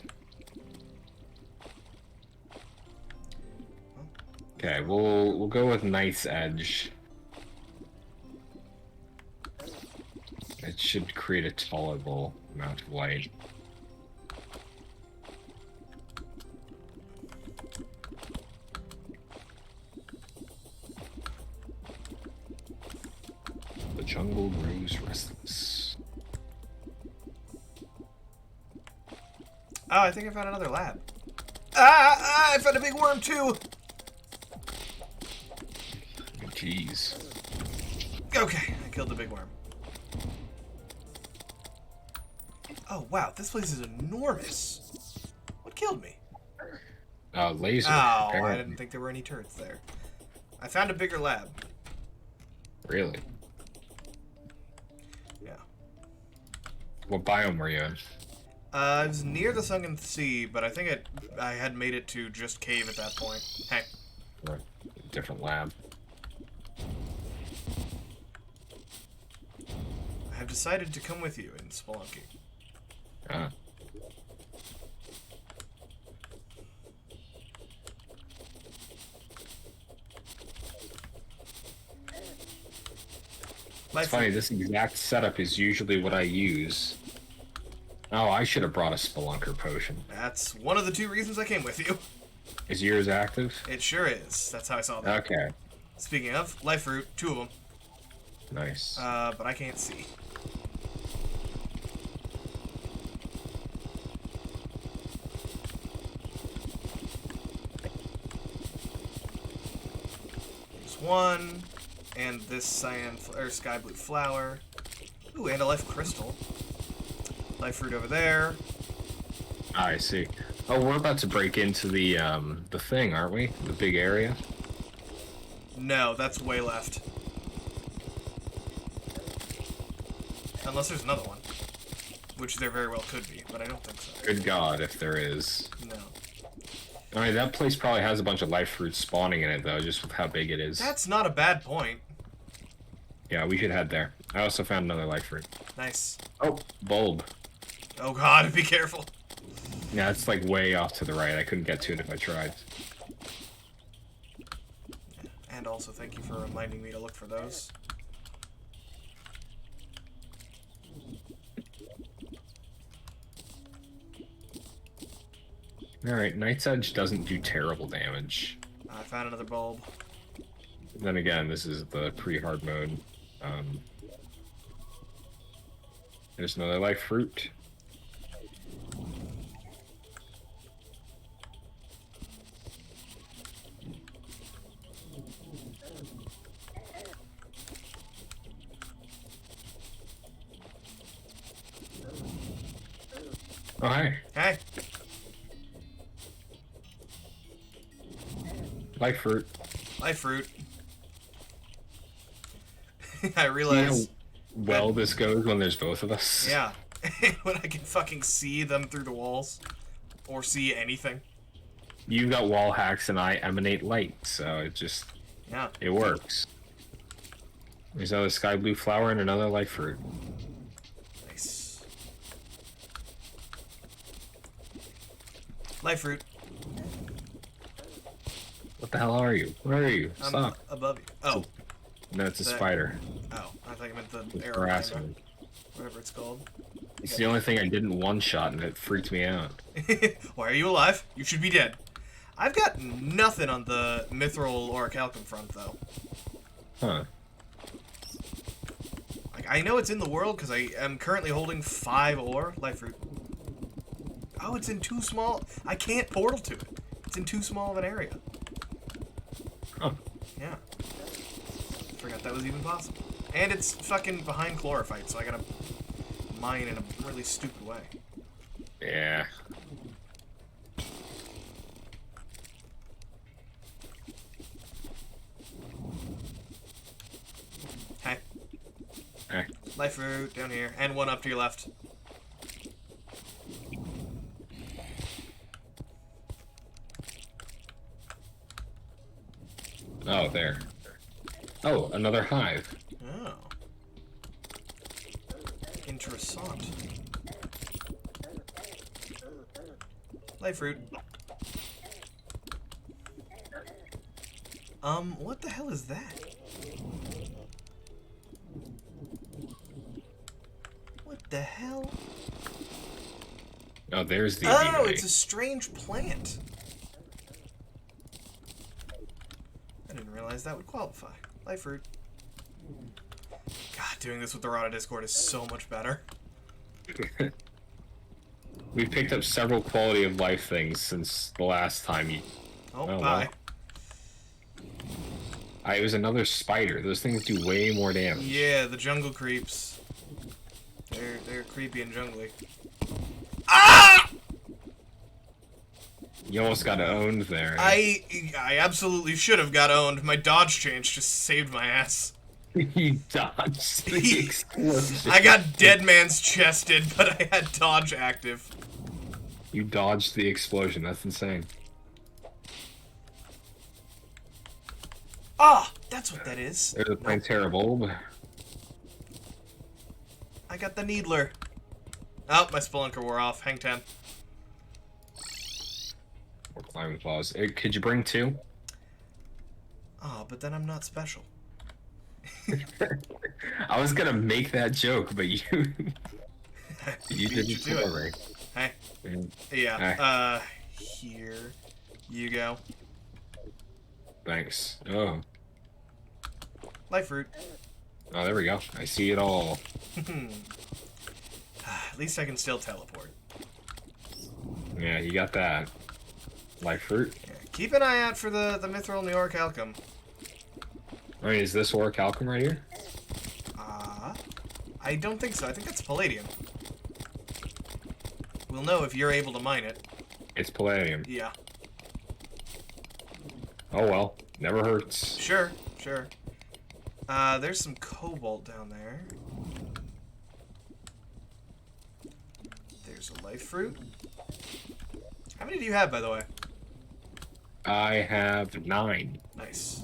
[SPEAKER 2] Okay, we'll go with Knight's Edge. It should create a tolerable amount of light. The jungle grows restless.
[SPEAKER 1] Oh, I think I found another lab. I found a big worm too!
[SPEAKER 2] Jeez.
[SPEAKER 1] Okay, I killed the big worm. Oh, wow, this place is enormous. What killed me?
[SPEAKER 2] Laser.
[SPEAKER 1] Oh,
[SPEAKER 2] apparently.
[SPEAKER 1] I didn't think there were any turrets there. I found a bigger lab.
[SPEAKER 2] Really?
[SPEAKER 1] Yeah.
[SPEAKER 2] What biome were you in?
[SPEAKER 1] I was near the sunken sea, but I think I had made it to just cave at that point. Hey.
[SPEAKER 2] Right. Different lab.
[SPEAKER 1] I have decided to come with you in Spelunky.
[SPEAKER 2] Ah. It's funny, this exact setup is usually what I use. Oh, I should have brought a Spelunker potion.
[SPEAKER 1] That's one of the 2 reasons I came with you.
[SPEAKER 2] Is yours active?
[SPEAKER 1] It sure is. That's how I saw that.
[SPEAKER 2] Okay.
[SPEAKER 1] Speaking of, life fruit, 2 of them.
[SPEAKER 2] Nice.
[SPEAKER 1] But I can't see. There's 1, and this sky blue flower. Ooh, and a life crystal. Life fruit over there.
[SPEAKER 2] I see. Oh, we're about to break into the thing, aren't we? The big area?
[SPEAKER 1] No, that's way left. Unless there's another one. Which there very well could be, but I don't think so.
[SPEAKER 2] Good God, if there is.
[SPEAKER 1] No.
[SPEAKER 2] Alright, that place probably has a bunch of life fruits spawning in it, though, just with how big it is.
[SPEAKER 1] That's not a bad point.
[SPEAKER 2] Yeah, we should head there. I also found another life fruit.
[SPEAKER 1] Nice.
[SPEAKER 2] Oh, bulb.
[SPEAKER 1] Oh god, be careful.
[SPEAKER 2] Yeah, it's like way off to the right. I couldn't get to it if I tried.
[SPEAKER 1] And also thank you for reminding me to look for those.
[SPEAKER 2] Alright, Knight's Edge doesn't do terrible damage.
[SPEAKER 1] I found another bulb.
[SPEAKER 2] Then again, this is the pre-hard mode. There's another life fruit. Oh, hi.
[SPEAKER 1] Hey.
[SPEAKER 2] Life fruit.
[SPEAKER 1] Life fruit. I realize.
[SPEAKER 2] Well, this goes when there's both of us.
[SPEAKER 1] Yeah. When I can fucking see them through the walls. Or see anything.
[SPEAKER 2] You've got wall hacks and I emanate light, so it just...
[SPEAKER 1] Yeah.
[SPEAKER 2] It works. There's another sky blue flower and another life fruit.
[SPEAKER 1] Nice. Life fruit.
[SPEAKER 2] What the hell are you? Where are you?
[SPEAKER 1] I'm
[SPEAKER 2] Stop.
[SPEAKER 1] above you. Oh.
[SPEAKER 2] No, it's a
[SPEAKER 1] That-
[SPEAKER 2] spider.
[SPEAKER 1] Oh. I thought you meant the
[SPEAKER 2] It's
[SPEAKER 1] arrow.
[SPEAKER 2] harassment.
[SPEAKER 1] Whatever it's called.
[SPEAKER 2] It's the only thing I didn't one-shot and it freaked me out.
[SPEAKER 1] Why are you alive? You should be dead. I've got nothing on the mithril orichalcum front, though.
[SPEAKER 2] Huh.
[SPEAKER 1] Like, I know it's in the world because I am currently holding 5 ore life fruit. Oh, it's in too small. I can't portal to it. It's in too small of an area.
[SPEAKER 2] Oh.
[SPEAKER 1] Yeah. Forgot that was even possible. And it's fucking behind chlorophyte, so I gotta mine in a really stupid way.
[SPEAKER 2] Yeah.
[SPEAKER 1] Hey.
[SPEAKER 2] Hey.
[SPEAKER 1] Life fruit down here, and one up to your left.
[SPEAKER 2] Oh, there. Oh, another hive.
[SPEAKER 1] Oh. Interessant. Life fruit. What the hell is that? What the hell?
[SPEAKER 2] Oh, there's the
[SPEAKER 1] Oh,
[SPEAKER 2] DNA.
[SPEAKER 1] it's a strange plant. I didn't realize that would qualify. Life fruit. God, doing this with the Rada Discord is so much better.
[SPEAKER 2] We've picked up several quality of life things since the last time you...
[SPEAKER 1] Oh,
[SPEAKER 2] Oh,
[SPEAKER 1] bye.
[SPEAKER 2] It was another spider. Those things do way more damage.
[SPEAKER 1] Yeah, the jungle creeps. They're creepy and jungly. Ah!
[SPEAKER 2] You almost got owned there.
[SPEAKER 1] I absolutely should have got owned. My dodge change just saved my ass.
[SPEAKER 2] You dodged the explosion.
[SPEAKER 1] I got dead man's chested, but I had dodge active.
[SPEAKER 2] You dodged the explosion. That's insane.
[SPEAKER 1] Ah, that's what that is.
[SPEAKER 2] There's a Plantera bulb.
[SPEAKER 1] I got the needler. Oh, my spelunker wore off. Hang 10.
[SPEAKER 2] Or climbing claws. Could you bring 2?
[SPEAKER 1] Oh, but then I'm not special.
[SPEAKER 2] I was gonna make that joke, but you you didn't
[SPEAKER 1] do it. Hey. Yeah. Here you go.
[SPEAKER 2] Thanks. Oh.
[SPEAKER 1] Life fruit.
[SPEAKER 2] Oh, there we go. I see it all.
[SPEAKER 1] At least I can still teleport.
[SPEAKER 2] Yeah, you got that. Life fruit.
[SPEAKER 1] Yeah. Keep an eye out for the mithril and the orichalcum.
[SPEAKER 2] I mean, is this orichalcum right here?
[SPEAKER 1] I don't think so. I think that's palladium. We'll know if you're able to mine it.
[SPEAKER 2] It's palladium.
[SPEAKER 1] Yeah.
[SPEAKER 2] Oh well, never hurts.
[SPEAKER 1] Sure, sure. There's some cobalt down there. There's a life fruit. How many do you have, by the way?
[SPEAKER 2] I have 9.
[SPEAKER 1] Nice.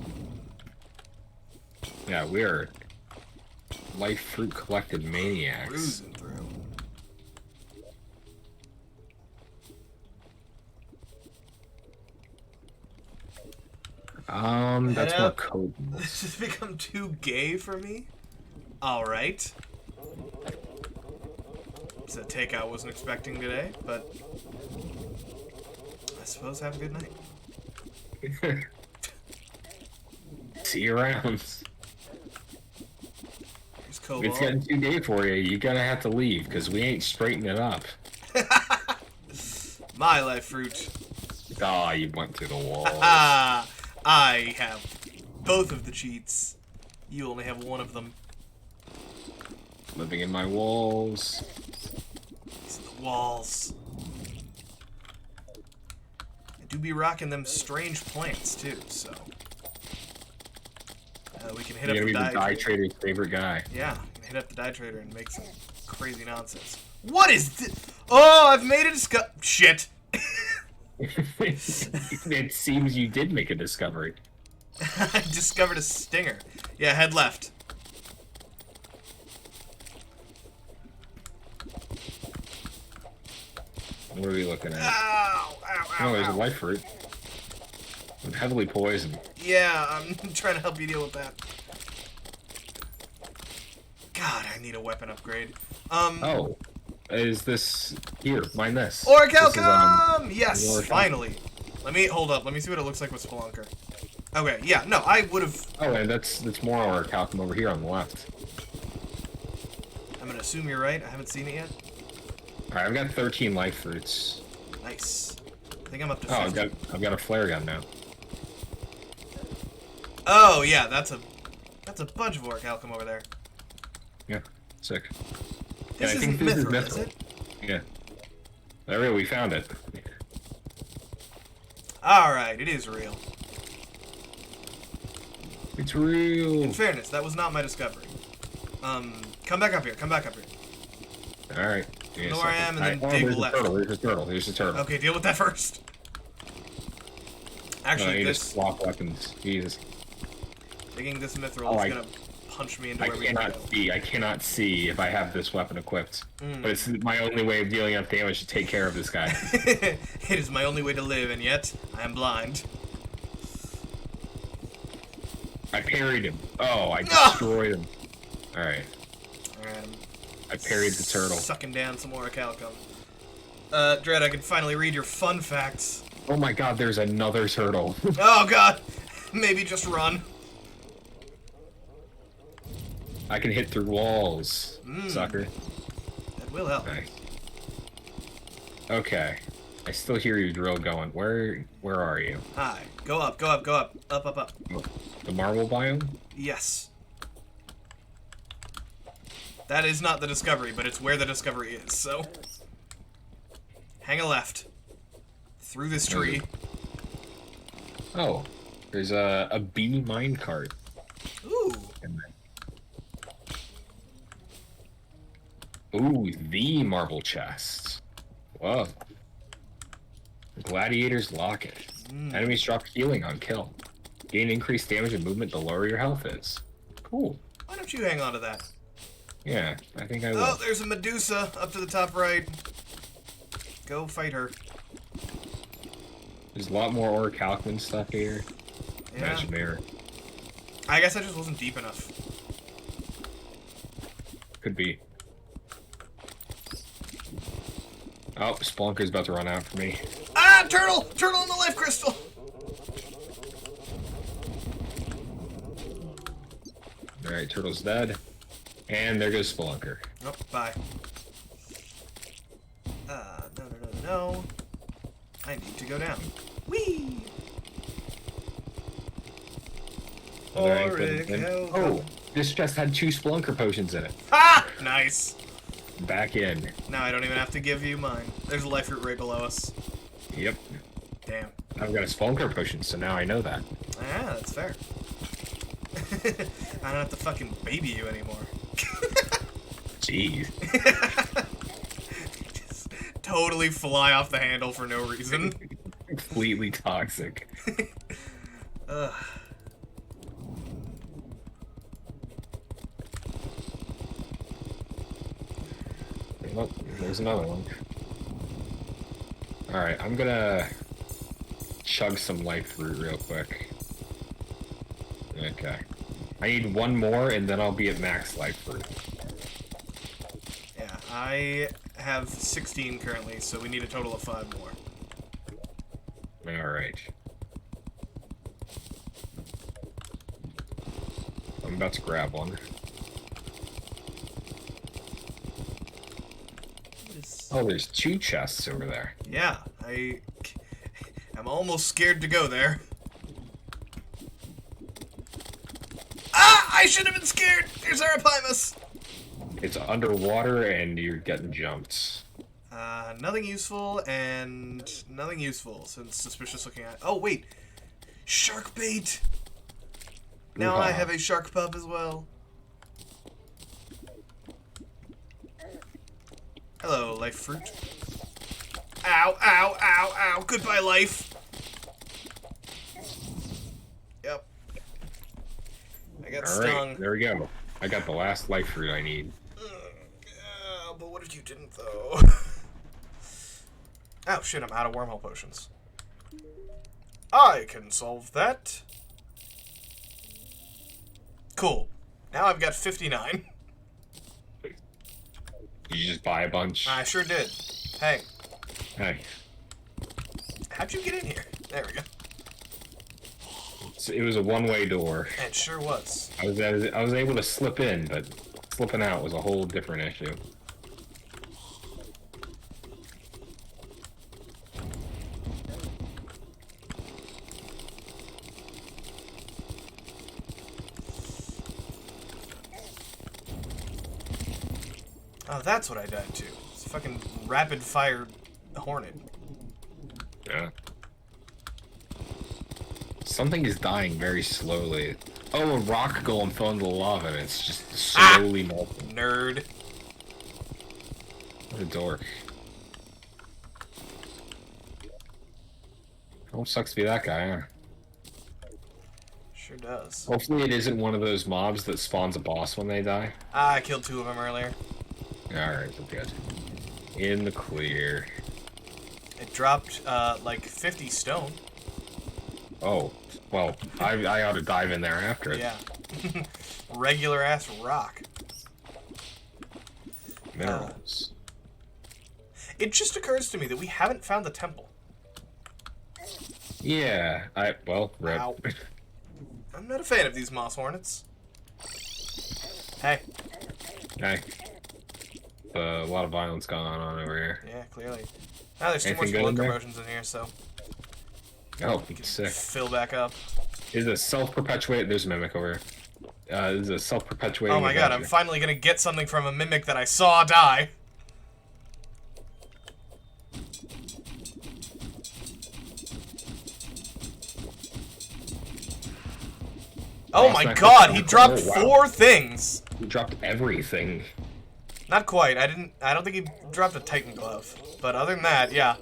[SPEAKER 2] Yeah, we're life fruit collected maniacs.
[SPEAKER 1] Cruising through.
[SPEAKER 2] That's
[SPEAKER 1] Head
[SPEAKER 2] more
[SPEAKER 1] up.
[SPEAKER 2] code.
[SPEAKER 1] This has become too gay for me. Alright. It's a take I wasn't expecting today, but I suppose have a good night.
[SPEAKER 2] See you around.
[SPEAKER 1] Here's cobalt.
[SPEAKER 2] It's getting too gay for you. You gotta have to leave, because we ain't straightening it up.
[SPEAKER 1] My life fruit.
[SPEAKER 2] Ah, you went through the wall.
[SPEAKER 1] Ah, I have both of the cheats. You only have one of them.
[SPEAKER 2] Living in my walls.
[SPEAKER 1] These are the walls. I do be rocking them strange plants too, so we can hit
[SPEAKER 2] You're
[SPEAKER 1] up
[SPEAKER 2] gonna
[SPEAKER 1] the
[SPEAKER 2] be the dye trader's favorite guy.
[SPEAKER 1] Yeah, we can hit up the dye trader and make some crazy nonsense. What is this? Oh, I've made a shit.
[SPEAKER 2] It seems you did make a discovery.
[SPEAKER 1] I discovered a stinger. Yeah, head left.
[SPEAKER 2] What are we looking at?
[SPEAKER 1] Ow! Ow! Ow!
[SPEAKER 2] Oh, there's a
[SPEAKER 1] ow.
[SPEAKER 2] life fruit. I'm heavily poisoned.
[SPEAKER 1] Yeah, I'm trying to help you deal with that. God, I need a weapon upgrade.
[SPEAKER 2] Oh, is this here? Mine this.
[SPEAKER 1] Orichalcum!
[SPEAKER 2] This is,
[SPEAKER 1] Yes,
[SPEAKER 2] Orichalcum.
[SPEAKER 1] finally. Hold up. Let me see what it looks like with Spelunker. Okay, yeah, no, I would have.
[SPEAKER 2] Oh, and that's more orichalcum over here on the left.
[SPEAKER 1] I'm gonna assume you're right. I haven't seen it yet.
[SPEAKER 2] All right, I've got 13 life fruits.
[SPEAKER 1] Nice. I think I'm up to
[SPEAKER 2] Oh,
[SPEAKER 1] 50.
[SPEAKER 2] I've got a flare gun now.
[SPEAKER 1] Oh yeah, that's a bunch of orichalcum over there.
[SPEAKER 2] Yeah, sick.
[SPEAKER 1] This
[SPEAKER 2] I
[SPEAKER 1] isn't
[SPEAKER 2] think this
[SPEAKER 1] mithril,
[SPEAKER 2] is
[SPEAKER 1] is
[SPEAKER 2] mithril.
[SPEAKER 1] it?
[SPEAKER 2] Yeah. There we go, we found it.
[SPEAKER 1] Alright, it is real.
[SPEAKER 2] It's real.
[SPEAKER 1] In fairness, that was not my discovery. Come back up here, come back up here.
[SPEAKER 2] Alright.
[SPEAKER 1] Know where I am, and then dig
[SPEAKER 2] there's
[SPEAKER 1] left.
[SPEAKER 2] A turtle. There's a turtle. There's a turtle.
[SPEAKER 1] Okay, deal with that first. Actually,
[SPEAKER 2] you
[SPEAKER 1] this
[SPEAKER 2] just swap weapons. Jesus.
[SPEAKER 1] digging this mithril
[SPEAKER 2] Oh,
[SPEAKER 1] is gonna punch me into
[SPEAKER 2] I
[SPEAKER 1] where we can
[SPEAKER 2] cannot
[SPEAKER 1] go.
[SPEAKER 2] see. I cannot see if I have this weapon equipped. But it's my only way of dealing enough damage to take care of this guy.
[SPEAKER 1] It is my only way to live, and yet I am blind.
[SPEAKER 2] I parried him. Oh, I destroyed him. Alright.
[SPEAKER 1] Alright,
[SPEAKER 2] I parried the turtle.
[SPEAKER 1] sucking down some orichalcum. Dread, I can finally read your fun facts.
[SPEAKER 2] Oh my god, there's another turtle.
[SPEAKER 1] Oh god! Maybe just run.
[SPEAKER 2] I can hit through walls, sucker.
[SPEAKER 1] That will help.
[SPEAKER 2] Nice. Okay. I still hear your drill going. Where are you?
[SPEAKER 1] Hi. Go up, go up, go up. Up, up, up.
[SPEAKER 2] The marble biome?
[SPEAKER 1] Yes. That is not the discovery, but it's where the discovery is, so... Hang a left. Through this tree.
[SPEAKER 2] Oh. There's a bee minecart.
[SPEAKER 1] Ooh.
[SPEAKER 2] Ooh, the marble chest. Whoa. Gladiator's locket. Enemies drop healing on kill. Gain increased damage and movement the lower your health is. Cool.
[SPEAKER 1] Why don't you hang on to that?
[SPEAKER 2] Yeah, I think I will.
[SPEAKER 1] Oh, there's a Medusa up to the top right. Go fight her.
[SPEAKER 2] There's a lot more orichalcum stuff here.
[SPEAKER 1] Yeah.
[SPEAKER 2] Magic mirror.
[SPEAKER 1] I guess I just wasn't deep enough.
[SPEAKER 2] Could be. Oh, Spelunker's about to run out for me.
[SPEAKER 1] Ah, turtle! Turtle in the life crystal!
[SPEAKER 2] Alright, turtle's dead. And there goes Spelunker.
[SPEAKER 1] Oh, bye. No. I need to go down. Whee!
[SPEAKER 2] Oh, this chest had 2 Spelunker potions in it.
[SPEAKER 1] Ah! Nice.
[SPEAKER 2] Back in.
[SPEAKER 1] Now I don't even have to give you mine. There's a life root right below us.
[SPEAKER 2] Yep.
[SPEAKER 1] Damn.
[SPEAKER 2] I've got a Spelunker potion, so now I know that.
[SPEAKER 1] Ah, that's fair. I don't have to fucking baby you anymore.
[SPEAKER 2] Jeez.
[SPEAKER 1] Just totally fly off the handle for no reason.
[SPEAKER 2] Completely toxic.
[SPEAKER 1] Ugh.
[SPEAKER 2] Oh, there's another one. Alright, I'm gonna chug some life fruit real quick. Okay. I need one more and then I'll be at max life fruit.
[SPEAKER 1] Yeah, I have 16 currently, so we need a total of 5 more.
[SPEAKER 2] Alright. I'm about to grab one. Oh, there's 2 chests over there.
[SPEAKER 1] Yeah, I'm almost scared to go there. Ah! I should have been scared! There's Arapimus!
[SPEAKER 2] It's underwater and you're getting jumped.
[SPEAKER 1] Nothing useful and nothing useful since suspicious looking at. Oh, wait! Shark bait! Now I have a shark pup as well. Hello, life fruit. Ow, ow, ow, ow. Goodbye, life. Yep. I got stung.
[SPEAKER 2] There we go. I got the last life fruit I need.
[SPEAKER 1] But what if you didn't, though? Oh, shit, I'm out of wormhole potions. I can solve that. Cool. Now I've got 59.
[SPEAKER 2] Did you just buy a bunch?
[SPEAKER 1] I sure did. Hey.
[SPEAKER 2] Hey.
[SPEAKER 1] How'd you get in here? There we go.
[SPEAKER 2] It was a one-way door.
[SPEAKER 1] It sure was.
[SPEAKER 2] I was able to slip in, but slipping out was a whole different issue.
[SPEAKER 1] Oh, that's what I died to. It's a fucking rapid-fire hornet.
[SPEAKER 2] Yeah. Something is dying very slowly. Oh, a rock golem fell into the lava and it's just slowly melting.
[SPEAKER 1] Nerd.
[SPEAKER 2] What a dork. Oh, sucks to be that guy, huh?
[SPEAKER 1] Sure does.
[SPEAKER 2] Hopefully it isn't one of those mobs that spawns a boss when they die.
[SPEAKER 1] Ah, I killed 2 of them earlier.
[SPEAKER 2] Alright, we're good. In the clear.
[SPEAKER 1] It dropped, like 50 stone.
[SPEAKER 2] Oh, well, I ought to dive in there after it.
[SPEAKER 1] Yeah. Regular-ass rock.
[SPEAKER 2] Minerals.
[SPEAKER 1] It just occurs to me that we haven't found the temple.
[SPEAKER 2] Yeah, well, rip.
[SPEAKER 1] Wow. I'm not a fan of these moss hornets. Hey.
[SPEAKER 2] Hey. A lot of violence going on over here.
[SPEAKER 1] Yeah, clearly. Ah, there's 2 more
[SPEAKER 2] Anything good in
[SPEAKER 1] spelunker
[SPEAKER 2] there?
[SPEAKER 1] potions in here, so
[SPEAKER 2] Oh, sick.
[SPEAKER 1] fill back up.
[SPEAKER 2] Is a self-perpetuate... There's a mimic over here. This is a self-perpetuating...
[SPEAKER 1] Oh my god, I'm finally gonna get something from a mimic that I saw die. Oh
[SPEAKER 2] Cross
[SPEAKER 1] my
[SPEAKER 2] knuckle.
[SPEAKER 1] god, he dropped
[SPEAKER 2] Oh, wow.
[SPEAKER 1] 4 things!
[SPEAKER 2] He dropped everything.
[SPEAKER 1] Not quite, I don't think he dropped a Titan glove. But other than that, yeah.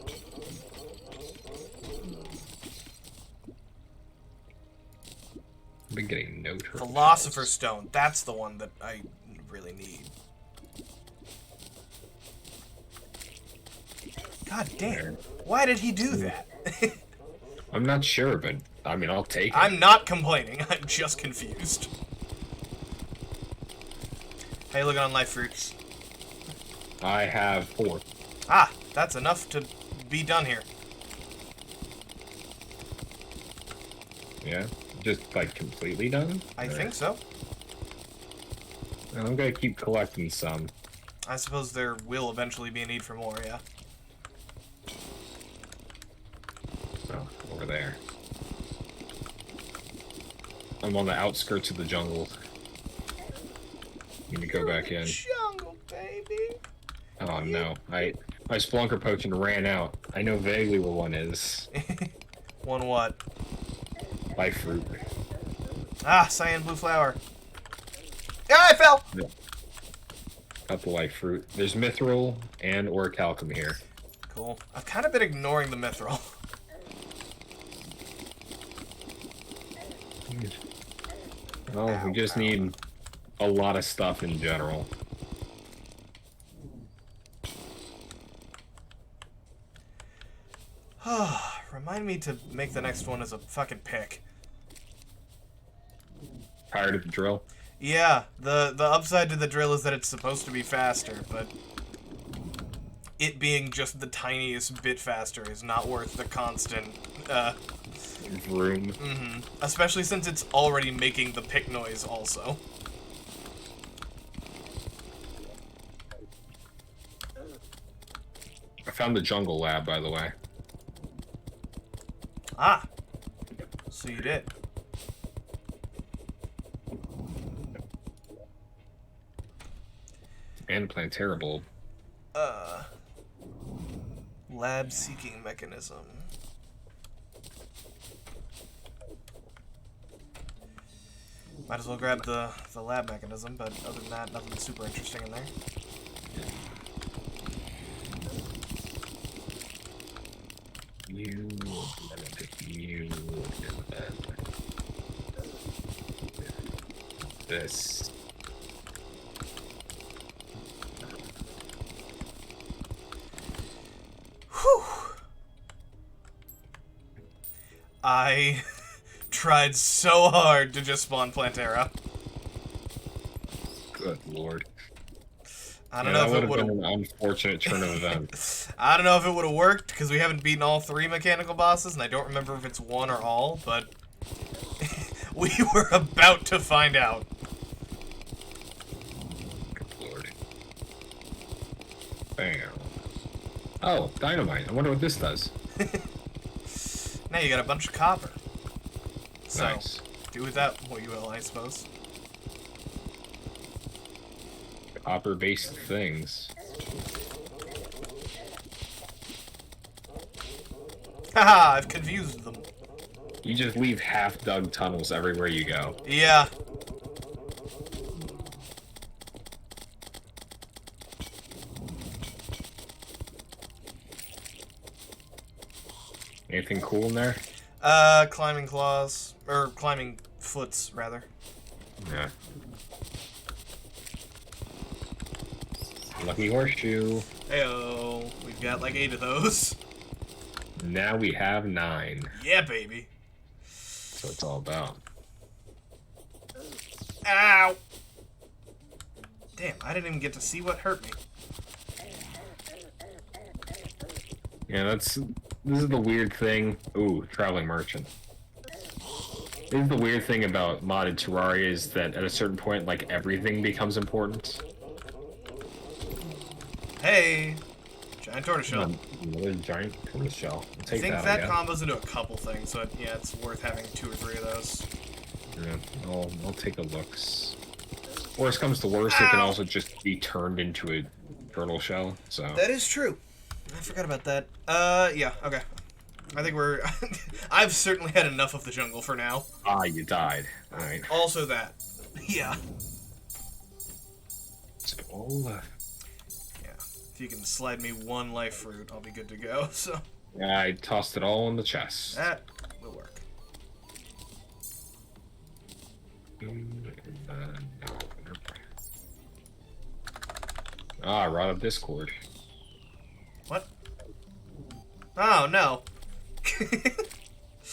[SPEAKER 2] I've been getting no turtles.
[SPEAKER 1] Philosopher's Stone, that's the one that I really need. God damn, why did he do that?
[SPEAKER 2] I'm not sure, but I mean, I'll take it.
[SPEAKER 1] I'm not complaining, I'm just confused. How you looking on life fruits?
[SPEAKER 2] I have 4.
[SPEAKER 1] Ah, that's enough to be done here.
[SPEAKER 2] Yeah? Just, like, completely done?
[SPEAKER 1] I
[SPEAKER 2] Or-
[SPEAKER 1] think so.
[SPEAKER 2] I'm gonna keep collecting some.
[SPEAKER 1] I suppose there will eventually be a need for more, yeah.
[SPEAKER 2] Oh, over there. I'm on the outskirts of the jungle. Need to go back in.
[SPEAKER 1] Jungle, baby.
[SPEAKER 2] Oh no, my Spelunker potion ran out. I know vaguely where one is.
[SPEAKER 1] One what?
[SPEAKER 2] Life fruit.
[SPEAKER 1] Ah, cyan blue flower. Ah, I fell!
[SPEAKER 2] Got the life fruit. There's mithril and orichalcum here.
[SPEAKER 1] Cool. I've kind of been ignoring the mithril.
[SPEAKER 2] Well, we just need a lot of stuff in general.
[SPEAKER 1] Remind me to make the next one as a fucking pick.
[SPEAKER 2] Tired of the drill?
[SPEAKER 1] Yeah, the upside to the drill is that it's supposed to be faster, but it being just the tiniest bit faster is not worth the constant,
[SPEAKER 2] Room.
[SPEAKER 1] especially since it's already making the pick noise also.
[SPEAKER 2] I found the jungle lab, by the way.
[SPEAKER 1] Ah, so you did.
[SPEAKER 2] And Planetara bulb.
[SPEAKER 1] Lab seeking mechanism. Might as well grab the lab mechanism, but other than that, nothing super interesting in there.
[SPEAKER 2] You this.
[SPEAKER 1] Whew. I tried so hard to just spawn Plantera.
[SPEAKER 2] Good lord.
[SPEAKER 1] I don't know if it would
[SPEAKER 2] been
[SPEAKER 1] have.
[SPEAKER 2] an unfortunate turn of events.
[SPEAKER 1] I don't know if it would have worked because we haven't beaten all 3 mechanical bosses, and I don't remember if it's 1 or all. But we were about to find out.
[SPEAKER 2] Good lord. Bam. Oh, dynamite. I wonder what this does.
[SPEAKER 1] Now you got a bunch of copper. So,
[SPEAKER 2] Nice.
[SPEAKER 1] do with that what you will, I suppose.
[SPEAKER 2] copper-based things.
[SPEAKER 1] Haha, I've confused them.
[SPEAKER 2] You just leave half-dug tunnels everywhere you go.
[SPEAKER 1] Yeah.
[SPEAKER 2] Anything cool in there?
[SPEAKER 1] Climbing claws. Or climbing foots, rather.
[SPEAKER 2] Yeah. Lucky horseshoe.
[SPEAKER 1] Heyo. We've got like 8 of those.
[SPEAKER 2] Now we have 9.
[SPEAKER 1] Yeah, baby.
[SPEAKER 2] That's what it's all about.
[SPEAKER 1] Ow! Damn, I didn't even get to see what hurt me.
[SPEAKER 2] Yeah, this is the weird thing. Ooh, traveling merchant. This is the weird thing about modded Terraria is that at a certain point, like, everything becomes important.
[SPEAKER 1] Hey! Giant tortoiseshell.
[SPEAKER 2] Another giant tortoiseshell.
[SPEAKER 1] I
[SPEAKER 2] Take
[SPEAKER 1] think
[SPEAKER 2] that,
[SPEAKER 1] that
[SPEAKER 2] I guess.
[SPEAKER 1] combos into a couple things, so yeah, it's worth having 2 or 3 of those.
[SPEAKER 2] Yeah, I'll take a look. Worst comes to worst, it can
[SPEAKER 1] Ow.
[SPEAKER 2] also just be turned into a turtle shell. So
[SPEAKER 1] That is true. I forgot about that. Yeah, okay. I think we're... I've certainly had enough of the jungle for now.
[SPEAKER 2] you died. All right.
[SPEAKER 1] Also that. Yeah.
[SPEAKER 2] So,
[SPEAKER 1] Yeah. If you can slide me 1 life fruit, I'll be good to go, so...
[SPEAKER 2] I tossed it all in the chest.
[SPEAKER 1] That will work.
[SPEAKER 2] Rod of Discord.
[SPEAKER 1] What? Oh, no.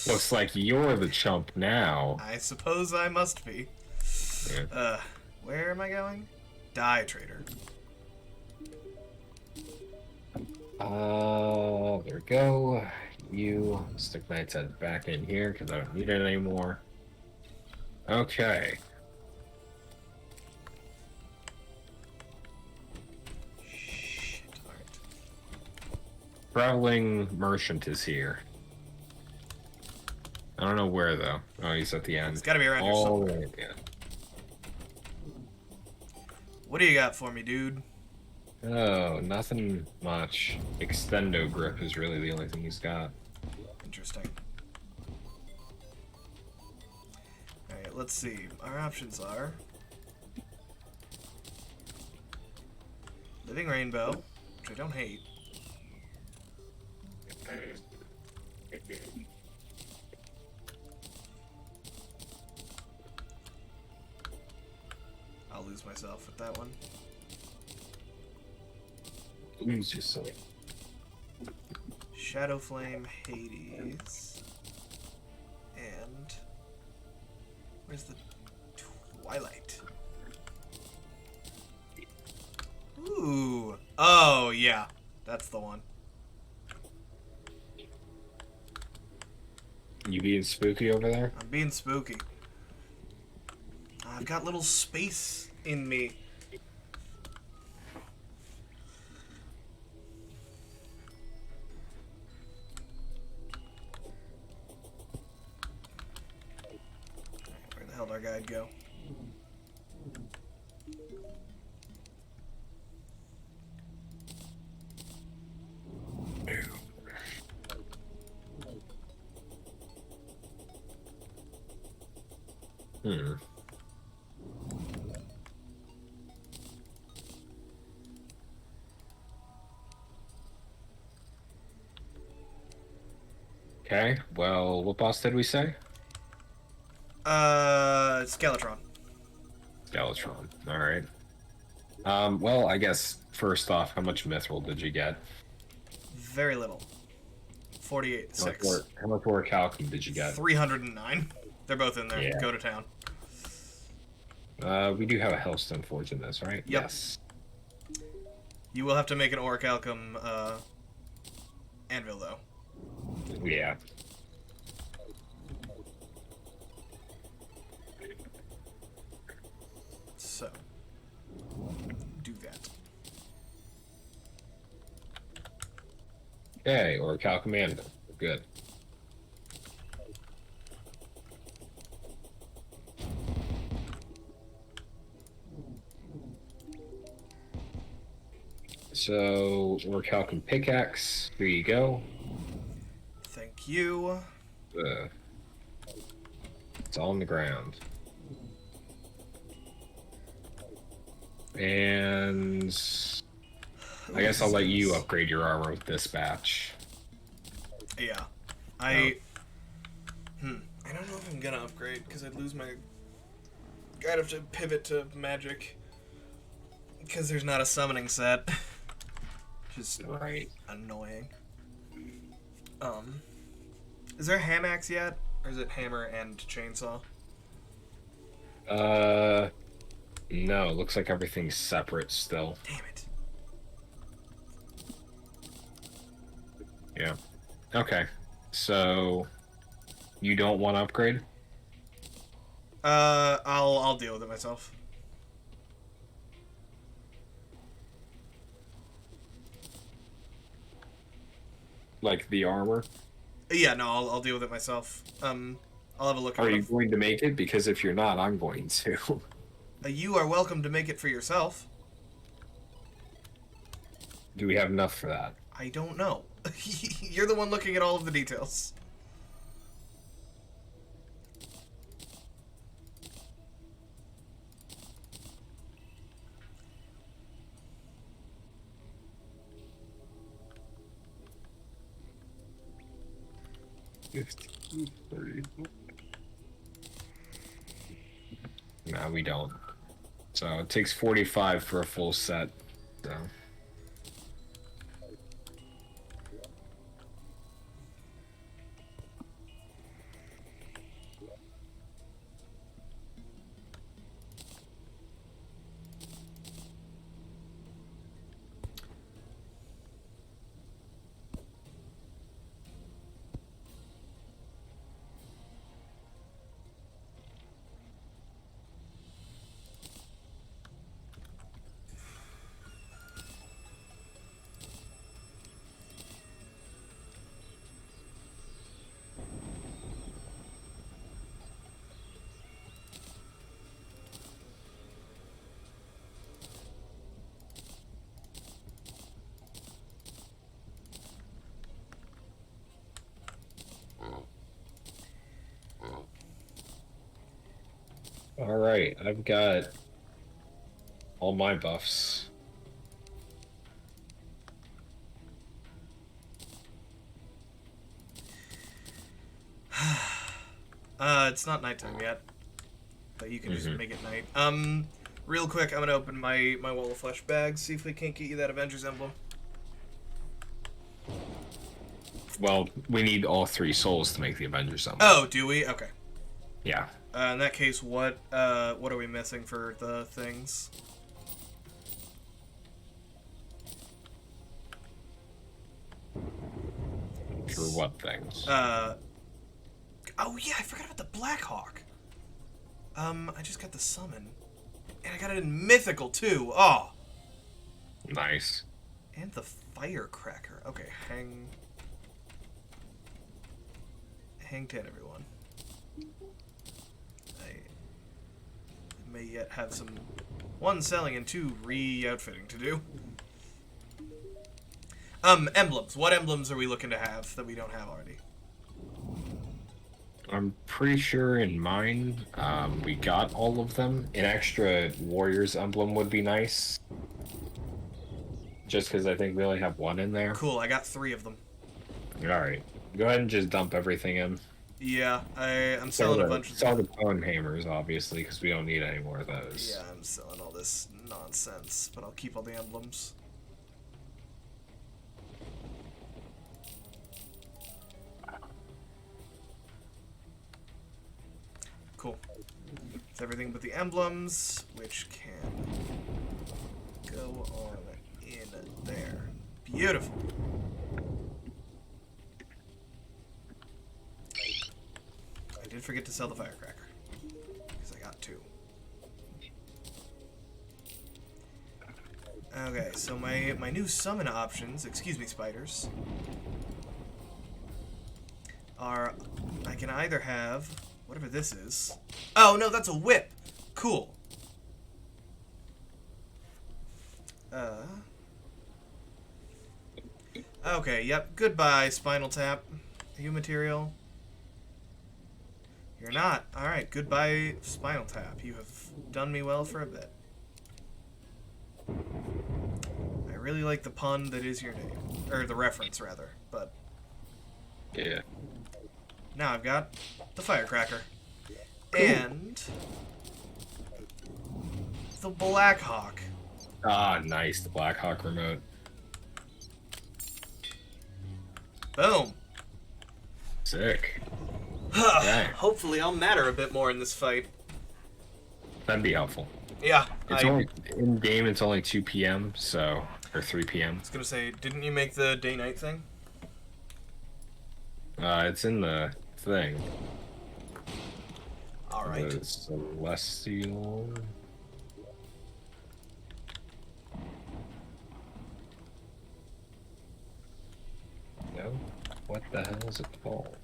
[SPEAKER 2] Looks like you're the chump now.
[SPEAKER 1] I suppose I must be.
[SPEAKER 2] Yeah.
[SPEAKER 1] Where am I going? Die trader.
[SPEAKER 2] There we go. You stick Knight's Head back in here because I don't need it anymore. Okay.
[SPEAKER 1] Shit, alright.
[SPEAKER 2] Traveling merchant is here. I don't know where though. Oh, he's at the end.
[SPEAKER 1] It's gotta be around here
[SPEAKER 2] All
[SPEAKER 1] somewhere.
[SPEAKER 2] the way at the end.
[SPEAKER 1] What do you got for me, dude?
[SPEAKER 2] Oh, nothing much. Extendo grip is really the only thing he's got.
[SPEAKER 1] Interesting. Alright, let's see. Our options are... Living Rainbow, which I don't hate. I'll lose myself with that one.
[SPEAKER 2] He's just so.
[SPEAKER 1] Shadow Flame, Hades, and where's the Twilight? Ooh, oh yeah, that's the one.
[SPEAKER 2] You being spooky over there?
[SPEAKER 1] I'm being spooky. I've got little space in me. Where the hell did our guide go?
[SPEAKER 2] Hmm. Okay, well, what boss did we say?
[SPEAKER 1] Skeletron.
[SPEAKER 2] Skeletron. Alright. Well, I guess, first off, how much mithril did you get?
[SPEAKER 1] Very little. 48, 6.
[SPEAKER 2] How much orichalcum did you get?
[SPEAKER 1] 309. They're both in there.
[SPEAKER 2] Yeah.
[SPEAKER 1] Go to town.
[SPEAKER 2] We do have a Hellstone Forge in this, right?
[SPEAKER 1] Yep.
[SPEAKER 2] Yes.
[SPEAKER 1] You will have to make an orichalcum anvil, though.
[SPEAKER 2] Yeah.
[SPEAKER 1] So, do that.
[SPEAKER 2] Okay, orichalcum anvil. Good. So, Orichalcum pickaxe. Here you go.
[SPEAKER 1] Thank you.
[SPEAKER 2] It's all on the ground. And I guess I'll let you upgrade your armor with this batch.
[SPEAKER 1] Yeah. I don't know if I'm gonna upgrade, because I'd lose my... I'd have to pivot to magic. Because there's not a summoning set. Which is annoying. Is there a hand axe yet? Or is it hammer and chainsaw?
[SPEAKER 2] No, it looks like everything's separate still.
[SPEAKER 1] Damn it.
[SPEAKER 2] Yeah. Okay. So you don't want to upgrade?
[SPEAKER 1] I'll deal with it myself.
[SPEAKER 2] Like the armor?
[SPEAKER 1] Yeah, no, I'll deal with it myself. I'll have a look.
[SPEAKER 2] Are you going to make it? Because if you're not, I'm going to.
[SPEAKER 1] You are welcome to make it for yourself.
[SPEAKER 2] Do we have enough for that?
[SPEAKER 1] I don't know. You're the one looking at all of the details.
[SPEAKER 2] No, we don't. So it takes 45 for a full set. So. All right, I've got all my buffs.
[SPEAKER 1] It's not nighttime yet, but you can just make it night. Real quick, I'm gonna open my Wall of Flesh bag, see if we can't get you that Avengers emblem.
[SPEAKER 2] Well, we need all 3 souls to make the Avengers emblem.
[SPEAKER 1] Oh, do we? Okay.
[SPEAKER 2] Yeah.
[SPEAKER 1] In that case, what are we missing for the things?
[SPEAKER 2] For what things?
[SPEAKER 1] Oh yeah, I forgot about the Black Hawk. I just got the summon. And I got it in Mythical too. Oh.
[SPEAKER 2] Nice.
[SPEAKER 1] And the Firecracker. Okay, hang 10, everyone. I may yet have some 1 selling and 2 re-outfitting to do. Emblems. What emblems are we looking to have that we don't have already?
[SPEAKER 2] I'm pretty sure in mine, we got all of them. An extra Warriors emblem would be nice. Just because I think we only have 1 in there.
[SPEAKER 1] Cool, I got 3 of them.
[SPEAKER 2] Alright. Go ahead and just dump everything in.
[SPEAKER 1] Yeah, I'm selling a bunch of...
[SPEAKER 2] Sell the bone hammers, obviously, because we don't need any more of those.
[SPEAKER 1] Yeah, I'm selling all this nonsense, but I'll keep all the emblems. Cool. It's everything but the emblems, which can go on in there. Beautiful. I did forget to sell the Firecracker, because I got 2. Okay, so my new summon options, excuse me, spiders, are I can either have whatever this is. Oh no, that's a whip. Cool. Okay, yep. Goodbye, Spinal Tap. Are you material? You're not. Alright, goodbye, Spinal Tap. You have done me well for a bit. I really like the pun that is your name. Or the reference, rather. But
[SPEAKER 2] Yeah.
[SPEAKER 1] now I've got the Firecracker. Cool. And the Blackhawk.
[SPEAKER 2] Ah, nice. The Blackhawk remote.
[SPEAKER 1] Boom.
[SPEAKER 2] Sick. Okay.
[SPEAKER 1] Hopefully I'll matter a bit more in this fight.
[SPEAKER 2] That'd be helpful.
[SPEAKER 1] Yeah.
[SPEAKER 2] It's only in game. It's only 2 p.m. So, or 3 p.m.
[SPEAKER 1] I was gonna say, didn't you make the day-night thing?
[SPEAKER 2] It's in the thing.
[SPEAKER 1] All right.
[SPEAKER 2] The Celestial. No. What the hell is it called?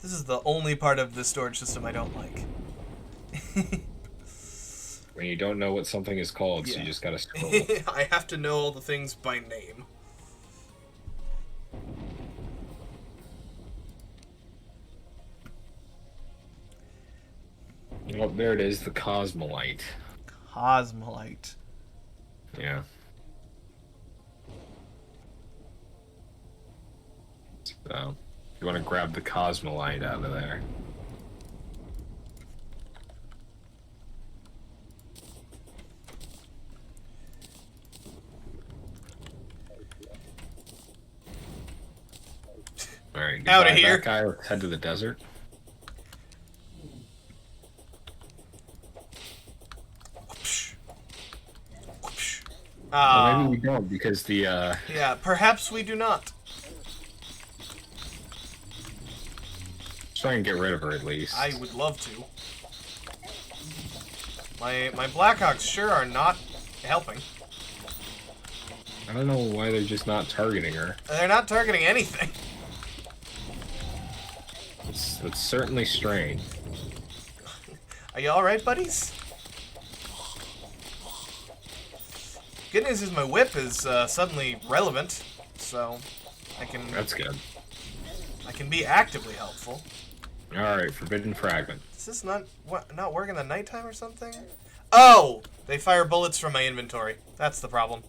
[SPEAKER 1] This is the only part of the storage system I don't like.
[SPEAKER 2] When you don't know what something is called, so
[SPEAKER 1] Yeah.
[SPEAKER 2] you just gotta scroll.
[SPEAKER 1] I have to know all the things by name.
[SPEAKER 2] Oh, there it is, the Cosmolite.
[SPEAKER 1] Cosmolite.
[SPEAKER 2] Yeah. So, you want to grab the Cosmolite out of there. Alright,
[SPEAKER 1] Outta
[SPEAKER 2] goodbye,
[SPEAKER 1] here.
[SPEAKER 2] that guy. Let's head to the desert. Well, maybe we don't, because the,
[SPEAKER 1] Yeah, perhaps we do not.
[SPEAKER 2] try and get rid of her at least.
[SPEAKER 1] I would love to. My Blackhawks sure are not helping.
[SPEAKER 2] I don't know why they're just not targeting her.
[SPEAKER 1] They're not targeting anything.
[SPEAKER 2] It's certainly strange.
[SPEAKER 1] Are you alright, buddies? Good news is my whip is suddenly relevant, so I can
[SPEAKER 2] That's good.
[SPEAKER 1] be actively helpful.
[SPEAKER 2] Alright, Forbidden Fragment.
[SPEAKER 1] Is this not work in the nighttime or something? Oh! They fire bullets from my inventory. That's the problem.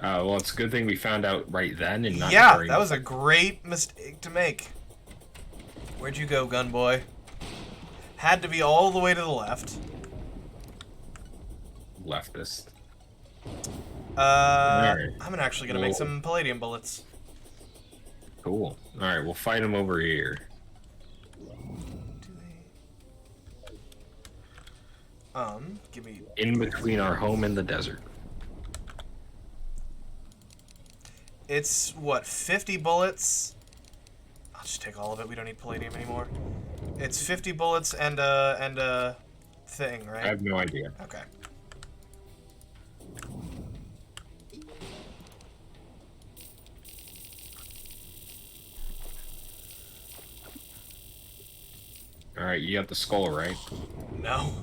[SPEAKER 2] Well, it's a good thing we found out right then and not
[SPEAKER 1] Yeah,
[SPEAKER 2] during
[SPEAKER 1] that was a great mistake to make. Where'd you go, gun boy? Had to be all the way to the left.
[SPEAKER 2] leftist.
[SPEAKER 1] I'm actually gonna make some palladium bullets.
[SPEAKER 2] Cool. Alright, we'll fight him over here.
[SPEAKER 1] Give me...
[SPEAKER 2] In between our home and the desert.
[SPEAKER 1] It's, what, 50 bullets? I'll just take all of it. We don't need palladium anymore. It's 50 bullets and a thing, right?
[SPEAKER 2] I have no idea.
[SPEAKER 1] Okay.
[SPEAKER 2] Alright, you got the skull, right?
[SPEAKER 1] No.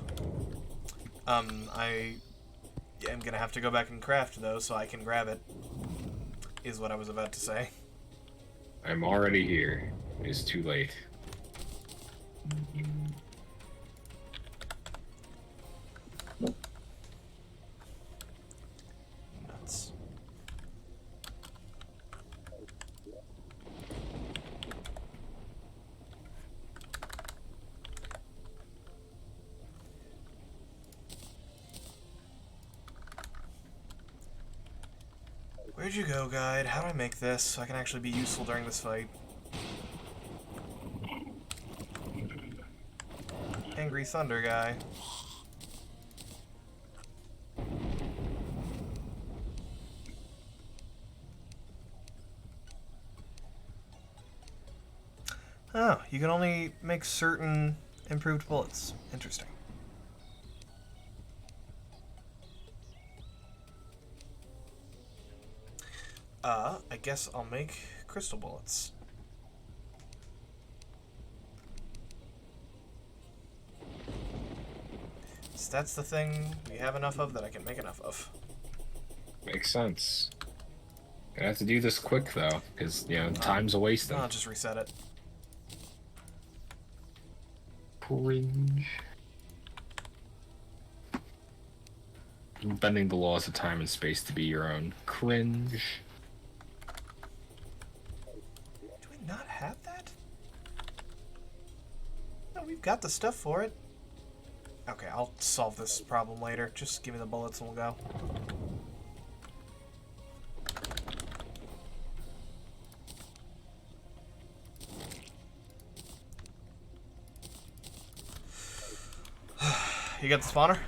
[SPEAKER 1] I am gonna have to go back and craft, though, so I can grab it. Is what I was about to say.
[SPEAKER 2] I'm already here. It's too late.
[SPEAKER 1] Nuts. Where'd you go, guide? How do I make this so I can actually be useful during this fight? Angry Thunder guy. Oh, you can only make certain improved bullets. Interesting. I guess I'll make crystal bullets. So that's the thing we have enough of that I can make enough of.
[SPEAKER 2] Makes sense. Gonna have to do this quick though, because time's a wasting.
[SPEAKER 1] I'll just reset it.
[SPEAKER 2] Cringe. Bending the laws of time and space to be your own. Cringe.
[SPEAKER 1] Do we not have that? No, we've got the stuff for it. Okay, I'll solve this problem later. Just give me the bullets and we'll go. You got the spawner?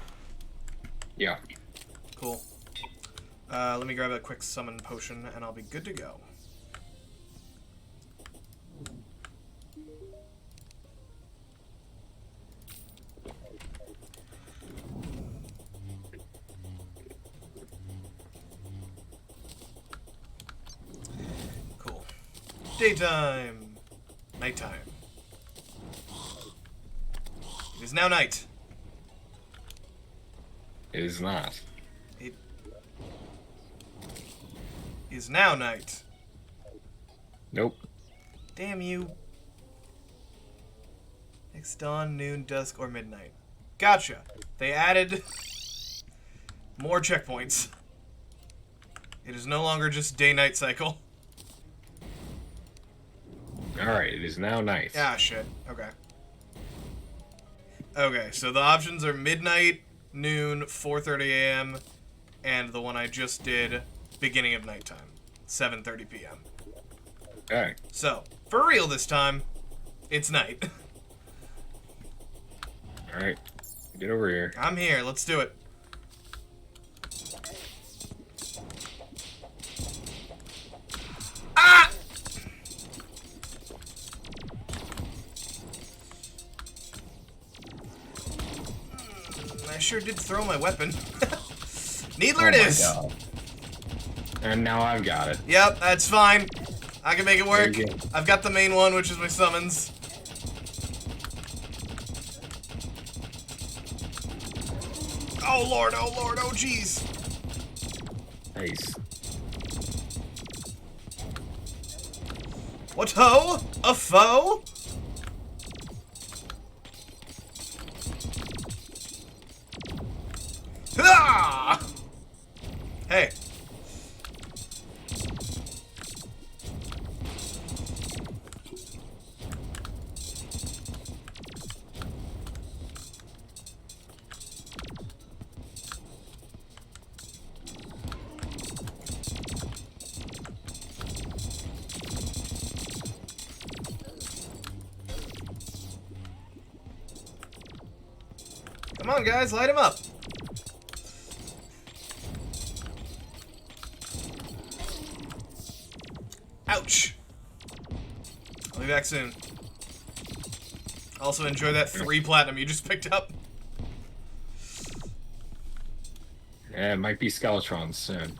[SPEAKER 2] Yeah.
[SPEAKER 1] Cool. Let me grab a quick summon potion and I'll be good to go. Cool. Daytime. Nighttime. It is now night.
[SPEAKER 2] It is not.
[SPEAKER 1] It is now night.
[SPEAKER 2] Nope.
[SPEAKER 1] Damn you. Next dawn, noon, dusk, or midnight. Gotcha. They added more checkpoints. It is no longer just day-night cycle.
[SPEAKER 2] Alright, it is now night.
[SPEAKER 1] Ah, shit. Okay. Okay, so the options are midnight, noon, 4:30 a.m., and the one I just did, beginning of nighttime, 7:30 p.m.
[SPEAKER 2] Okay.
[SPEAKER 1] So, for real this time, it's night.
[SPEAKER 2] Alright. Get over here.
[SPEAKER 1] I'm here, let's do it. Ah! I sure did throw my weapon. Needler it is.
[SPEAKER 2] God. And now I've got it.
[SPEAKER 1] Yep, that's fine. I can make it work.
[SPEAKER 2] There you go.
[SPEAKER 1] I've got the main one, which is my summons. Oh lord, oh jeez.
[SPEAKER 2] Nice.
[SPEAKER 1] What ho? A foe? Ah! Hey. Come on, guys, light him up. Ouch. I'll be back soon. Also, enjoy that 3 platinum you just picked up.
[SPEAKER 2] Yeah, it might be Skeletron soon.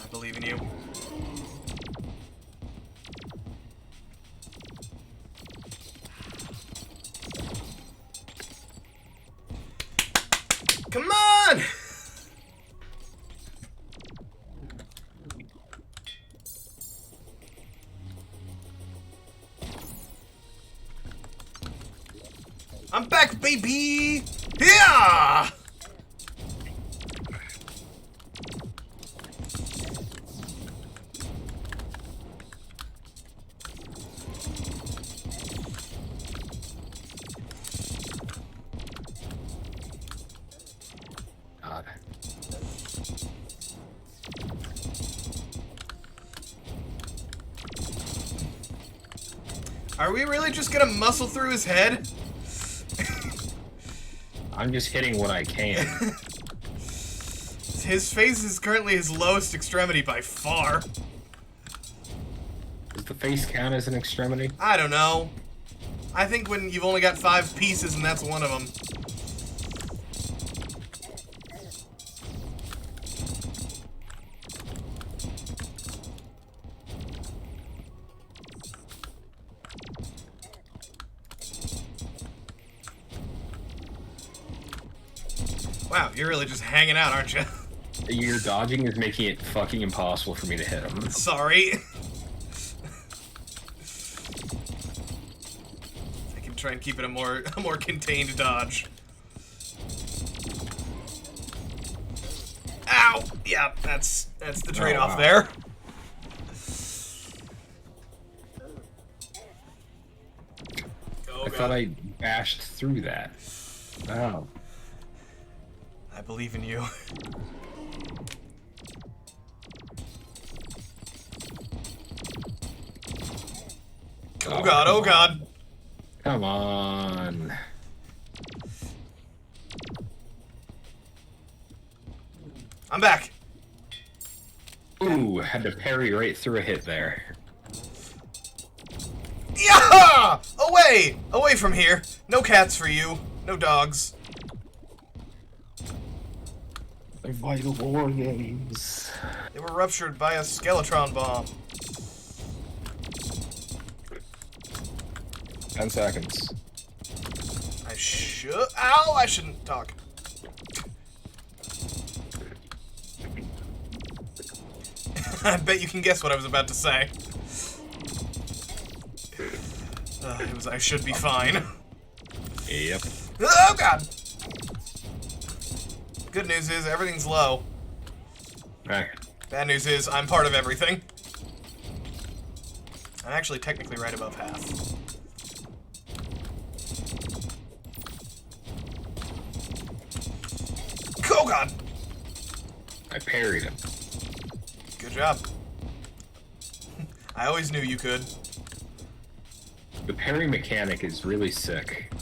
[SPEAKER 1] I believe in you. Come on! I'm back, baby! Yeah!
[SPEAKER 2] God.
[SPEAKER 1] Are we really just gonna muscle through his head?
[SPEAKER 2] I'm just hitting what I can.
[SPEAKER 1] His face is currently his lowest extremity by far.
[SPEAKER 2] Does the face count as an extremity?
[SPEAKER 1] I don't know. I think when you've only got 5 pieces and that's one of them. Wow, you're really just hanging out, aren't you?
[SPEAKER 2] Your dodging is making it fucking impossible for me to hit him.
[SPEAKER 1] Sorry. I can try and keep it a more contained dodge. Ow! Yeah, that's the trade-off
[SPEAKER 2] wow.
[SPEAKER 1] there.
[SPEAKER 2] I thought I bashed through that. Oh.
[SPEAKER 1] I believe in you. Oh god, oh god.
[SPEAKER 2] Come on.
[SPEAKER 1] I'm back.
[SPEAKER 2] Ooh, had to parry right through a hit there.
[SPEAKER 1] Yeah! Away! Away from here. No cats for you. No dogs.
[SPEAKER 2] The vital war games.
[SPEAKER 1] They were ruptured by a Skeletron bomb.
[SPEAKER 2] 10 seconds.
[SPEAKER 1] Ow! I shouldn't talk. I bet you can guess what I was about to say. I should be fine.
[SPEAKER 2] Yep.
[SPEAKER 1] Oh god! Good news is everything's low.
[SPEAKER 2] Alright.
[SPEAKER 1] Bad news is I'm part of everything. I'm actually technically right above half. Oh god!
[SPEAKER 2] I parried him.
[SPEAKER 1] Good job. I always knew you could.
[SPEAKER 2] The parry mechanic is really sick.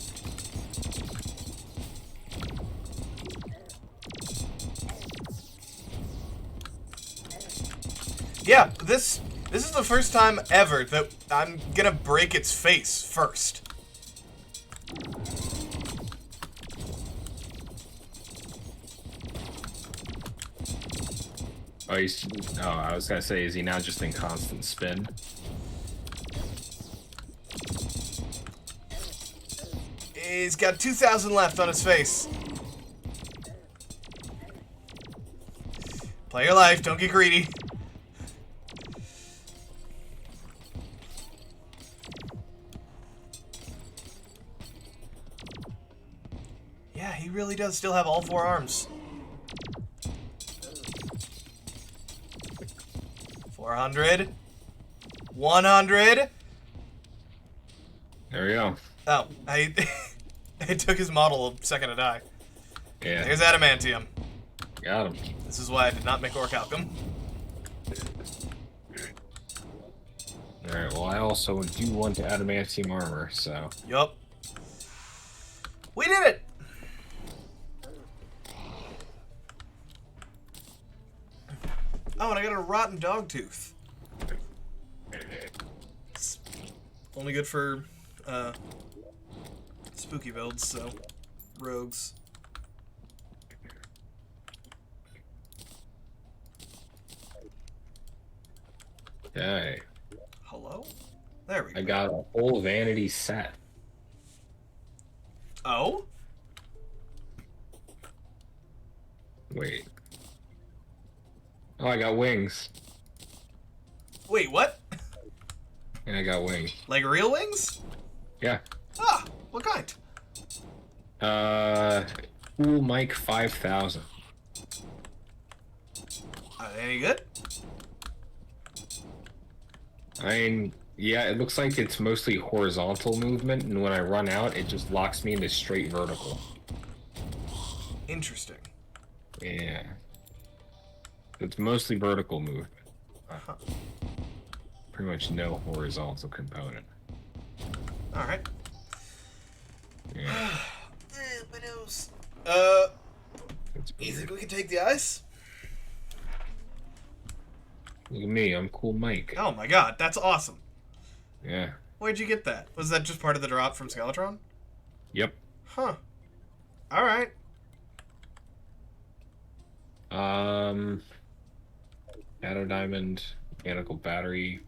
[SPEAKER 1] Yeah, this is the first time ever that I'm gonna break its face first.
[SPEAKER 2] Oh, I was gonna say, is he now just in constant spin?
[SPEAKER 1] He's got 2,000 left on his face. Play your life, don't get greedy. Yeah, he really does still have all 4 arms. 400. 100.
[SPEAKER 2] There we go.
[SPEAKER 1] Oh, it took his model a second to die.
[SPEAKER 2] Yeah.
[SPEAKER 1] There's adamantium.
[SPEAKER 2] Got him.
[SPEAKER 1] This is why I did not make orichalcum.
[SPEAKER 2] Alright, well, I also do want adamantium armor, so.
[SPEAKER 1] Yup. We did it! Oh, and I got a rotten dog tooth. It's only good for, spooky builds, so. Rogues.
[SPEAKER 2] Okay.
[SPEAKER 1] Hello? There we go.
[SPEAKER 2] I got a whole vanity set.
[SPEAKER 1] Oh?
[SPEAKER 2] Wait. Oh, I got wings.
[SPEAKER 1] Wait, what?
[SPEAKER 2] Yeah, I got wings.
[SPEAKER 1] Like real wings?
[SPEAKER 2] Yeah.
[SPEAKER 1] Ah, what kind?
[SPEAKER 2] Cool Mike 5000.
[SPEAKER 1] Are they any good?
[SPEAKER 2] I mean, yeah, it looks like it's mostly horizontal movement, and when I run out, it just locks me into straight vertical.
[SPEAKER 1] Interesting.
[SPEAKER 2] Yeah. It's mostly vertical movement.
[SPEAKER 1] Uh-huh.
[SPEAKER 2] Pretty much no horizontal component.
[SPEAKER 1] Alright.
[SPEAKER 2] Yeah.
[SPEAKER 1] My nose. You think we can take the ice?
[SPEAKER 2] Look at me, I'm Cool Mike.
[SPEAKER 1] Oh my god, that's awesome.
[SPEAKER 2] Yeah.
[SPEAKER 1] Where'd you get that? Was that just part of the drop from Skeletron?
[SPEAKER 2] Yep.
[SPEAKER 1] Huh. Alright.
[SPEAKER 2] Shadow Diamond, mechanical battery.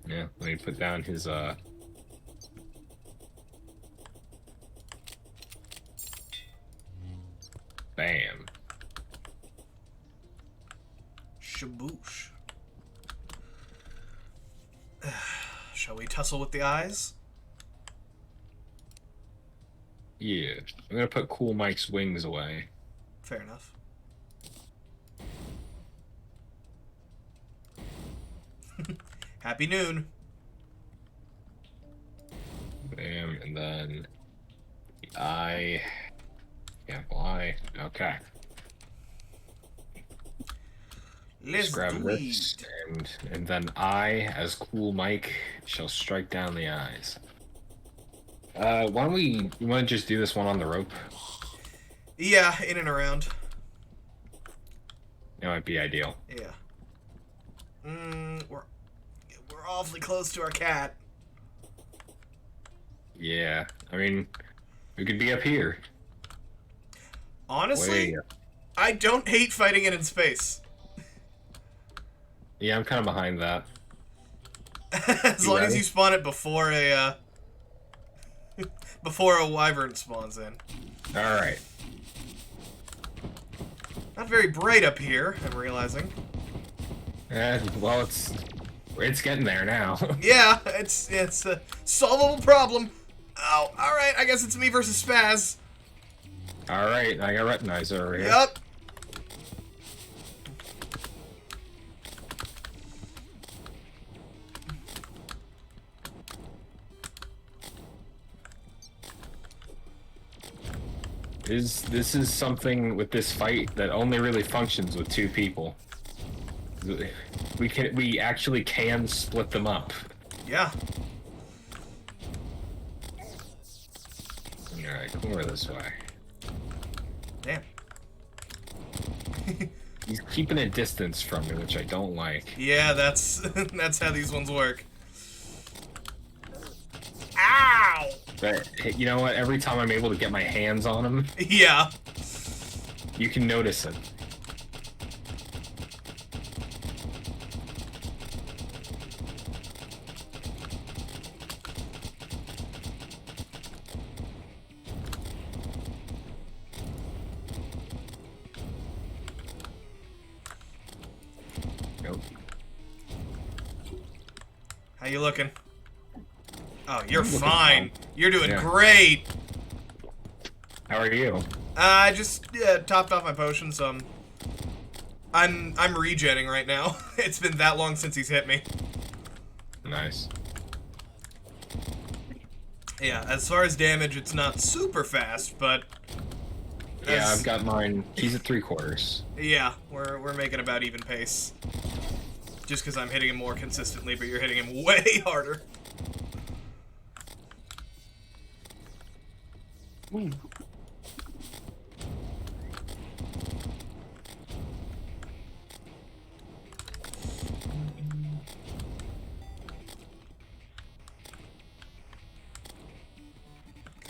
[SPEAKER 2] Yeah, let me put down his, Bam.
[SPEAKER 1] Shaboosh. Shall we tussle with the eyes?
[SPEAKER 2] Yeah. I'm gonna put Cool Mike's wings away.
[SPEAKER 1] Fair enough. Happy noon.
[SPEAKER 2] Bam, and then the eye. Example eye. Okay.
[SPEAKER 1] Let's
[SPEAKER 2] Just grab
[SPEAKER 1] do
[SPEAKER 2] this,
[SPEAKER 1] it.
[SPEAKER 2] and then I, as Cool Mike, shall strike down the eyes. Why don't you want to just do this one on the rope?
[SPEAKER 1] Yeah, in and around.
[SPEAKER 2] That might be ideal.
[SPEAKER 1] Yeah. We're awfully close to our cat.
[SPEAKER 2] Yeah, I mean, we could be up here.
[SPEAKER 1] Honestly,
[SPEAKER 2] Way.
[SPEAKER 1] I don't hate fighting it in space.
[SPEAKER 2] Yeah, I'm kind of behind that.
[SPEAKER 1] As long as you spawn it before a before a wyvern spawns in.
[SPEAKER 2] All right.
[SPEAKER 1] Not very bright up here, I'm realizing.
[SPEAKER 2] Well, it's getting there now.
[SPEAKER 1] Yeah, it's a solvable problem. Oh, all right. I guess it's me versus Spaz.
[SPEAKER 2] All right, I got Retinizer over here.
[SPEAKER 1] Yep.
[SPEAKER 2] This is something with this fight that only really functions with 2 people. We actually can split them up.
[SPEAKER 1] Yeah.
[SPEAKER 2] All right, come over this way.
[SPEAKER 1] Damn.
[SPEAKER 2] He's keeping a distance from me, which I don't like.
[SPEAKER 1] Yeah, that's that's how these ones work. Ow!
[SPEAKER 2] But you know what? Every time I'm able to get my hands on him,
[SPEAKER 1] Yeah.
[SPEAKER 2] you can notice it. Nope.
[SPEAKER 1] How you looking? Oh, you're
[SPEAKER 2] looking
[SPEAKER 1] fine.
[SPEAKER 2] fine.
[SPEAKER 1] You're doing
[SPEAKER 2] Yeah.
[SPEAKER 1] great.
[SPEAKER 2] How are you?
[SPEAKER 1] I just topped off my potion, so I'm regenning right now. It's been that long since he's hit me.
[SPEAKER 2] Nice.
[SPEAKER 1] Yeah, as far as damage, it's not super fast, but
[SPEAKER 2] Yeah,
[SPEAKER 1] as-
[SPEAKER 2] I've got mine. He's at 3/4.
[SPEAKER 1] yeah, we're making about even pace. Just because I'm hitting him more consistently, but you're hitting him way harder. Come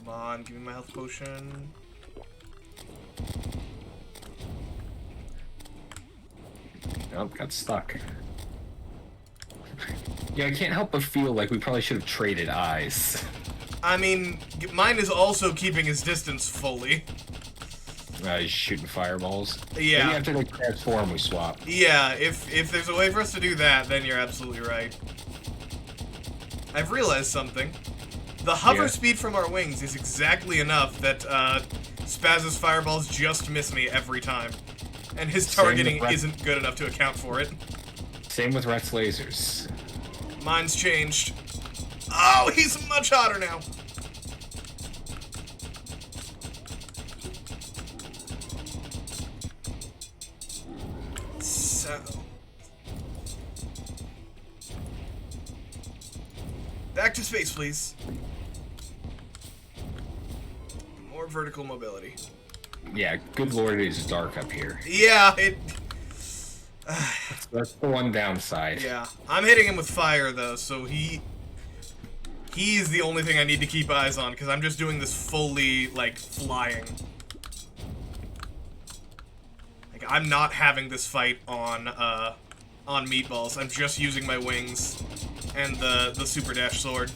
[SPEAKER 1] on, give me my health potion.
[SPEAKER 2] Nope, got stuck. Yeah, I can't help but feel like we probably should have traded eyes.
[SPEAKER 1] I mean, mine is also keeping his distance fully.
[SPEAKER 2] He's shooting fireballs.
[SPEAKER 1] Yeah.
[SPEAKER 2] Maybe after they transform, we swap.
[SPEAKER 1] Yeah, if there's a way for us to do that, then you're absolutely right. I've realized something. The hover
[SPEAKER 2] Yeah.
[SPEAKER 1] speed from our wings is exactly enough that Spaz's fireballs just miss me every time. And his
[SPEAKER 2] Same with
[SPEAKER 1] targeting
[SPEAKER 2] Ret-
[SPEAKER 1] isn't good enough to account for it.
[SPEAKER 2] Same with Rhett's lasers.
[SPEAKER 1] Mine's changed. Oh, he's much hotter now. So... Back to space, please. More vertical mobility.
[SPEAKER 2] Yeah, good lord, it is dark up here.
[SPEAKER 1] Yeah, it...
[SPEAKER 2] That's the one downside.
[SPEAKER 1] Yeah. I'm hitting him with fire, though, so he's the only thing I need to keep eyes on, because I'm just doing this fully, like, flying. Like, I'm not having this fight on Meatballs. I'm just using my wings and the Super Dash Sword.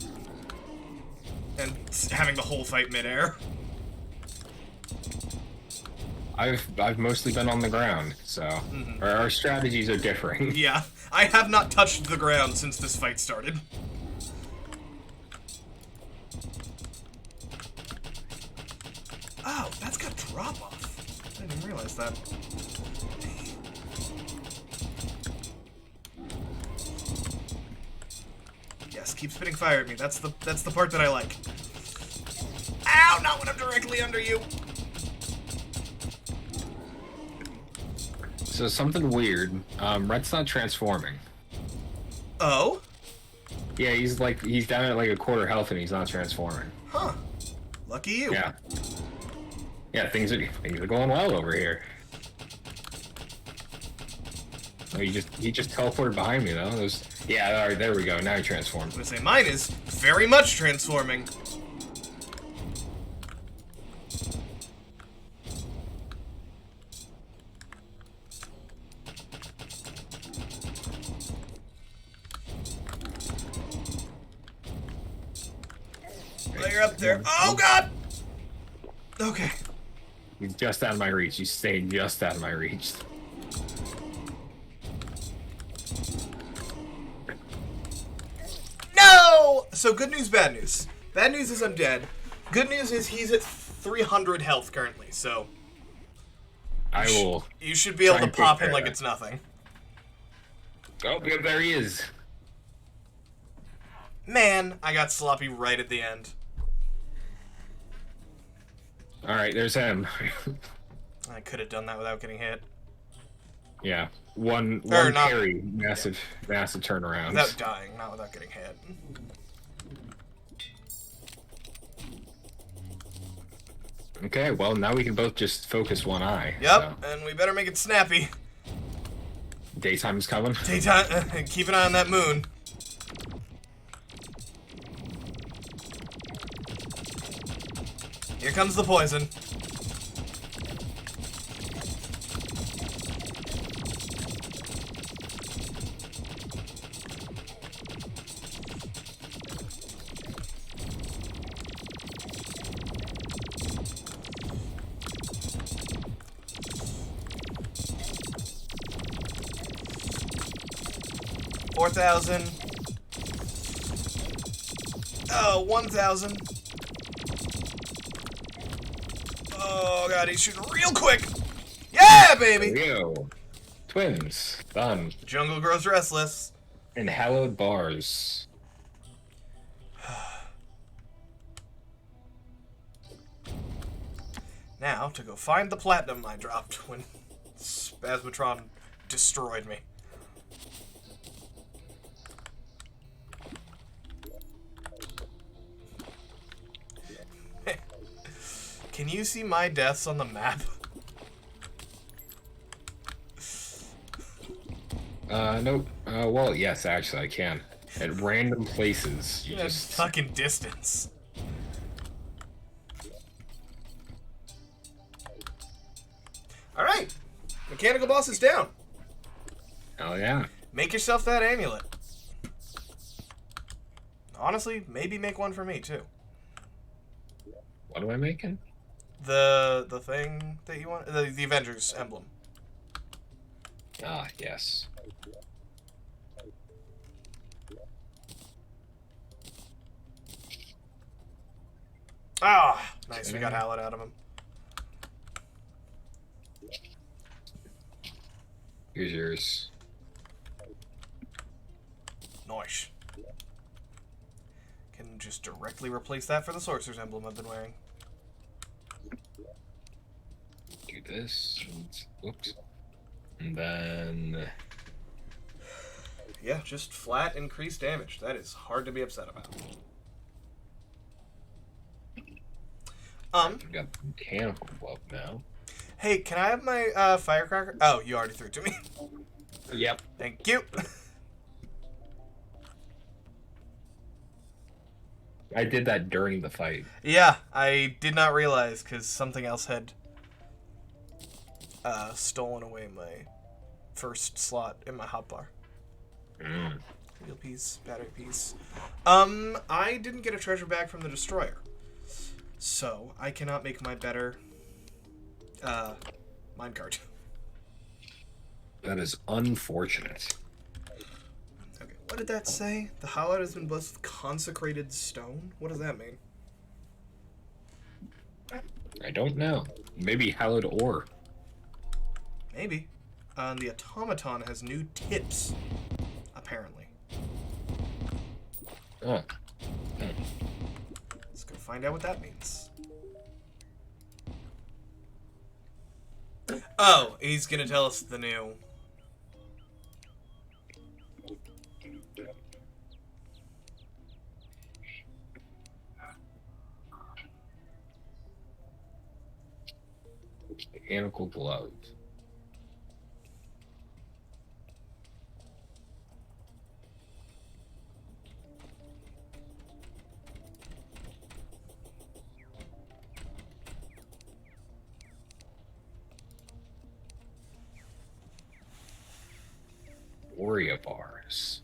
[SPEAKER 1] And having the whole fight midair.
[SPEAKER 2] I've mostly been on the ground, so our strategies are differing.
[SPEAKER 1] Yeah, I have not touched the ground since this fight started. Oh, that's got drop off. I didn't even realize that. Yes, keep spitting fire at me. That's the part that I like. Ow! Not when I'm directly under you.
[SPEAKER 2] So something weird. Rhett's not transforming.
[SPEAKER 1] Oh?
[SPEAKER 2] Yeah, he's down at like a quarter health and he's not transforming.
[SPEAKER 1] Huh. Lucky you.
[SPEAKER 2] Yeah. Yeah, things are going well over here. Oh, he just teleported behind me though. Yeah, all right, there we go. Now he transformed.
[SPEAKER 1] I'm gonna say mine is very much transforming. Well, you're up there. Oh god! Okay.
[SPEAKER 2] He's just out of my reach. He's staying just out of my reach.
[SPEAKER 1] No! So good news, bad news. Bad news is I'm dead. Good news is he's at 300 health currently, so...
[SPEAKER 2] I will...
[SPEAKER 1] You should be able
[SPEAKER 2] try
[SPEAKER 1] to
[SPEAKER 2] and
[SPEAKER 1] pop
[SPEAKER 2] take
[SPEAKER 1] him
[SPEAKER 2] care
[SPEAKER 1] like
[SPEAKER 2] of
[SPEAKER 1] it's nothing.
[SPEAKER 2] Oh, yeah, there he is.
[SPEAKER 1] Man, I got sloppy right at the end.
[SPEAKER 2] Alright, there's him.
[SPEAKER 1] I could have done that without getting hit.
[SPEAKER 2] Yeah. One
[SPEAKER 1] not-
[SPEAKER 2] carry. Massive turnarounds.
[SPEAKER 1] Without dying, not without getting hit.
[SPEAKER 2] Okay, well, now we can both just focus one eye.
[SPEAKER 1] Yep,
[SPEAKER 2] So.
[SPEAKER 1] and we better make it snappy.
[SPEAKER 2] Daytime's coming.
[SPEAKER 1] Daytime, keep an eye on that moon. Here comes the poison. $4,000. Oh, 1,000. Oh god, he's shooting real quick. Yeah, baby.
[SPEAKER 2] Yo. Twins. Done.
[SPEAKER 1] The jungle grows restless.
[SPEAKER 2] And hallowed bars.
[SPEAKER 1] Now, to go find the platinum I dropped when Spasmatron destroyed me. Can you see my deaths on the map?
[SPEAKER 2] Nope. Well, yes, actually, I can. At random places, you
[SPEAKER 1] That
[SPEAKER 2] just...
[SPEAKER 1] fucking distance. Alright. Mechanical boss is down.
[SPEAKER 2] Hell yeah.
[SPEAKER 1] Make yourself that amulet. Honestly, maybe make one for me, too.
[SPEAKER 2] What am I making?
[SPEAKER 1] The thing that you want? The Avengers emblem.
[SPEAKER 2] Ah, yes.
[SPEAKER 1] Ah, nice. We got Hallett out of him.
[SPEAKER 2] Here's yours.
[SPEAKER 1] Nice. Can just directly replace that for the Sorcerer's emblem I've been wearing.
[SPEAKER 2] Do this. Whoops. And then...
[SPEAKER 1] Yeah, just flat increased damage. That is hard to be upset about.
[SPEAKER 2] We got mechanical glove now.
[SPEAKER 1] Hey, can I have my firecracker? Oh, you already threw it to me.
[SPEAKER 2] Yep.
[SPEAKER 1] Thank you.
[SPEAKER 2] I did that during the fight.
[SPEAKER 1] Yeah, I did not realize because something else had stolen away my first slot in my hotbar. Wheel piece, battery piece. I didn't get a treasure bag from the destroyer, so I cannot make my better Minecart.
[SPEAKER 2] That is unfortunate.
[SPEAKER 1] Okay, what did that say? The hallowed has been blessed with consecrated stone? What does that mean?
[SPEAKER 2] I don't know. Maybe hallowed ore.
[SPEAKER 1] Maybe. The automaton has new tips, apparently.
[SPEAKER 2] Oh.
[SPEAKER 1] Let's go find out what that means. Oh, he's gonna tell us the new.
[SPEAKER 2] Mechanical glove. Oreo bars.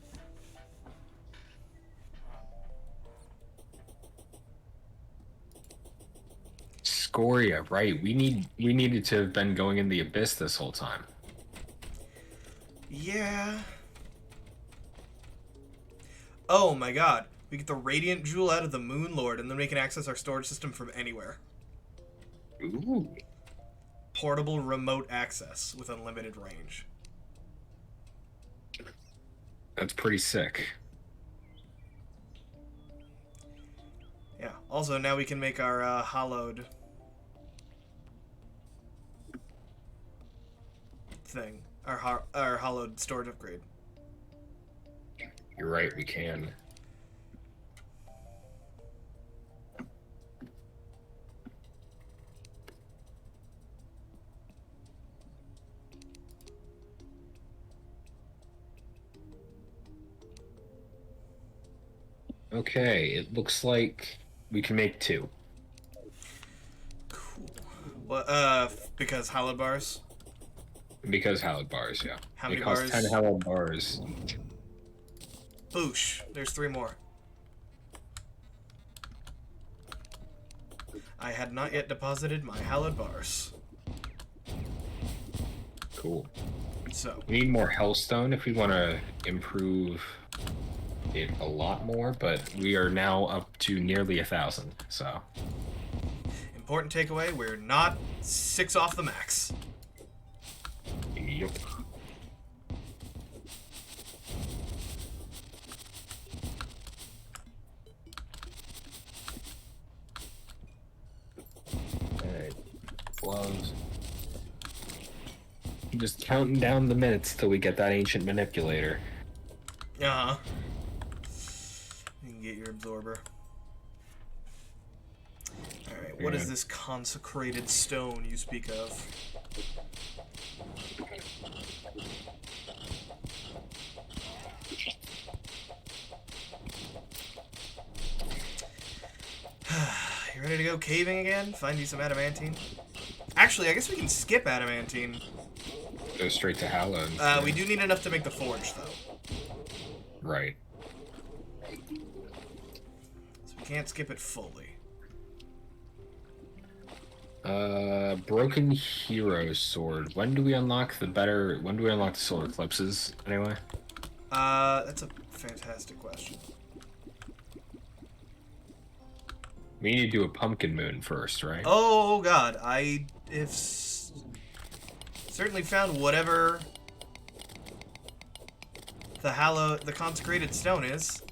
[SPEAKER 2] Scoria, right? We needed to have been going in the abyss this whole time.
[SPEAKER 1] Yeah. Oh my god. We get the Radiant Jewel out of the Moon Lord, and then we can access our storage system from anywhere.
[SPEAKER 2] Ooh.
[SPEAKER 1] Portable remote access with unlimited range.
[SPEAKER 2] That's pretty sick.
[SPEAKER 1] Yeah. Also, now we can make our hollowed thing. Our hollowed storage upgrade.
[SPEAKER 2] You're right, we can. Okay, it looks like we can make 2.
[SPEAKER 1] Cool. Well, because hollowed bars?
[SPEAKER 2] Because hallowed bars, yeah.
[SPEAKER 1] How
[SPEAKER 2] It
[SPEAKER 1] many
[SPEAKER 2] costs
[SPEAKER 1] bars?
[SPEAKER 2] 10 hallowed bars.
[SPEAKER 1] Boosh. There's 3 more. I had not yet deposited my hallowed bars.
[SPEAKER 2] Cool.
[SPEAKER 1] So,
[SPEAKER 2] We need more hellstone if we want to improve it a lot more, but we are now up to nearly 1,000, so.
[SPEAKER 1] important takeaway, we're not 6 off the max.
[SPEAKER 2] Yep. Alright. Gloves. Just counting down the minutes till we get that ancient manipulator.
[SPEAKER 1] Uh-huh. You can get your absorber. Alright, what is this consecrated stone you speak of? You ready to go caving again? Find you some adamantine? Actually, I guess we can skip adamantine.
[SPEAKER 2] Go straight to Hallowed.
[SPEAKER 1] We do need enough to make the forge, though.
[SPEAKER 2] Right.
[SPEAKER 1] So we can't skip it fully.
[SPEAKER 2] Broken Hero Sword. When do we unlock the solar eclipses, anyway?
[SPEAKER 1] That's a fantastic question.
[SPEAKER 2] We need to do a pumpkin moon first, right?
[SPEAKER 1] Oh god, I have certainly found whatever the consecrated stone is.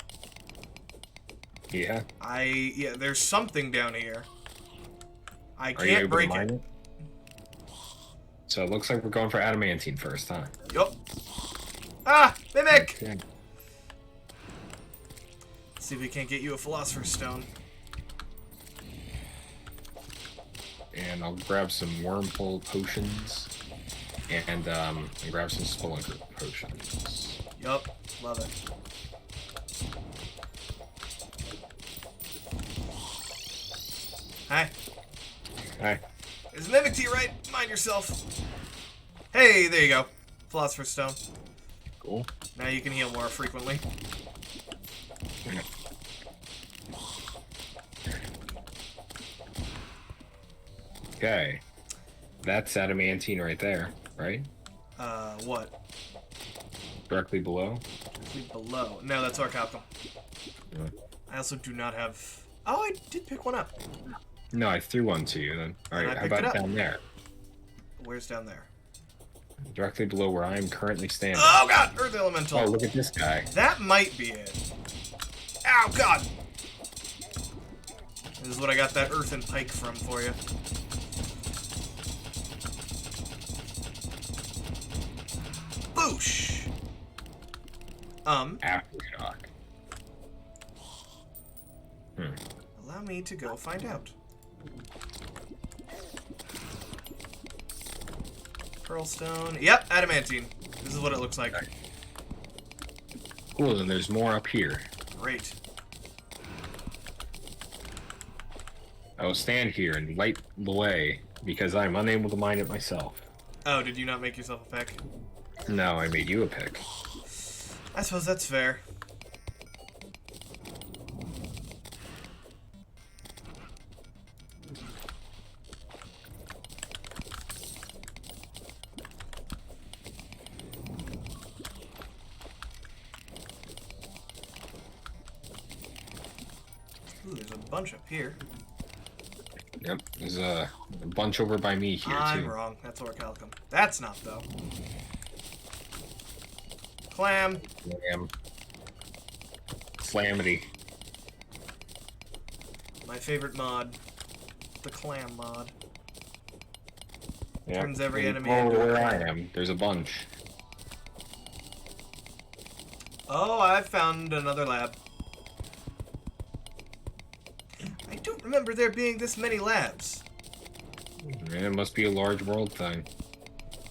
[SPEAKER 2] Yeah.
[SPEAKER 1] Yeah, there's something down here. I
[SPEAKER 2] Are you
[SPEAKER 1] can't
[SPEAKER 2] able
[SPEAKER 1] break
[SPEAKER 2] to mine
[SPEAKER 1] it.
[SPEAKER 2] it? So it looks like we're going for adamantine first, huh?
[SPEAKER 1] Yup. Ah! Mimic!
[SPEAKER 2] Okay.
[SPEAKER 1] Let's see if we can't get you a philosopher's stone.
[SPEAKER 2] And I'll grab some wormhole potions. And grab some spelunker potions.
[SPEAKER 1] Yup. Love it. Hi.
[SPEAKER 2] Hi.
[SPEAKER 1] There's a mimic to your right. Mind yourself. Hey, there you go. Philosopher's stone.
[SPEAKER 2] Cool.
[SPEAKER 1] Now you can heal more frequently.
[SPEAKER 2] Okay. That's adamantine right there, right?
[SPEAKER 1] What?
[SPEAKER 2] Directly below.
[SPEAKER 1] Below. No, that's orichalcum.
[SPEAKER 2] Yeah.
[SPEAKER 1] I also do not have... Oh, I did pick one up.
[SPEAKER 2] No, I threw one to you then. All
[SPEAKER 1] And
[SPEAKER 2] right,
[SPEAKER 1] I
[SPEAKER 2] how
[SPEAKER 1] picked it
[SPEAKER 2] about
[SPEAKER 1] up.
[SPEAKER 2] down there?
[SPEAKER 1] Where's down there?
[SPEAKER 2] Directly below where I am currently standing.
[SPEAKER 1] Oh, God! Earth Elemental.
[SPEAKER 2] Oh, look at this guy.
[SPEAKER 1] That might be it. Ow, God! This is what I got that earthen pike from for you. Boosh!
[SPEAKER 2] Aftershock.
[SPEAKER 1] Allow me to go find out. Pearlstone. Yep, adamantine. This is what it looks like.
[SPEAKER 2] Cool, then there's more up here.
[SPEAKER 1] Great.
[SPEAKER 2] I will stand here and light the way because I'm unable to mine it myself.
[SPEAKER 1] Oh, did you not make yourself a pick?
[SPEAKER 2] No, I made you a pick.
[SPEAKER 1] I suppose that's fair. Ooh, there's a bunch up here.
[SPEAKER 2] Yep, there's a bunch over by me here,
[SPEAKER 1] I'm
[SPEAKER 2] too.
[SPEAKER 1] wrong. That's orichalcum. That's not, though. Clam.
[SPEAKER 2] Slam. Calamity.
[SPEAKER 1] My favorite mod. The clam mod.
[SPEAKER 2] Yep.
[SPEAKER 1] Turns every
[SPEAKER 2] and
[SPEAKER 1] enemy
[SPEAKER 2] over
[SPEAKER 1] into a
[SPEAKER 2] where I
[SPEAKER 1] clam.
[SPEAKER 2] am, there's a bunch.
[SPEAKER 1] Oh, I found another lab. I don't remember there being this many labs.
[SPEAKER 2] Man, it must be a large world thing.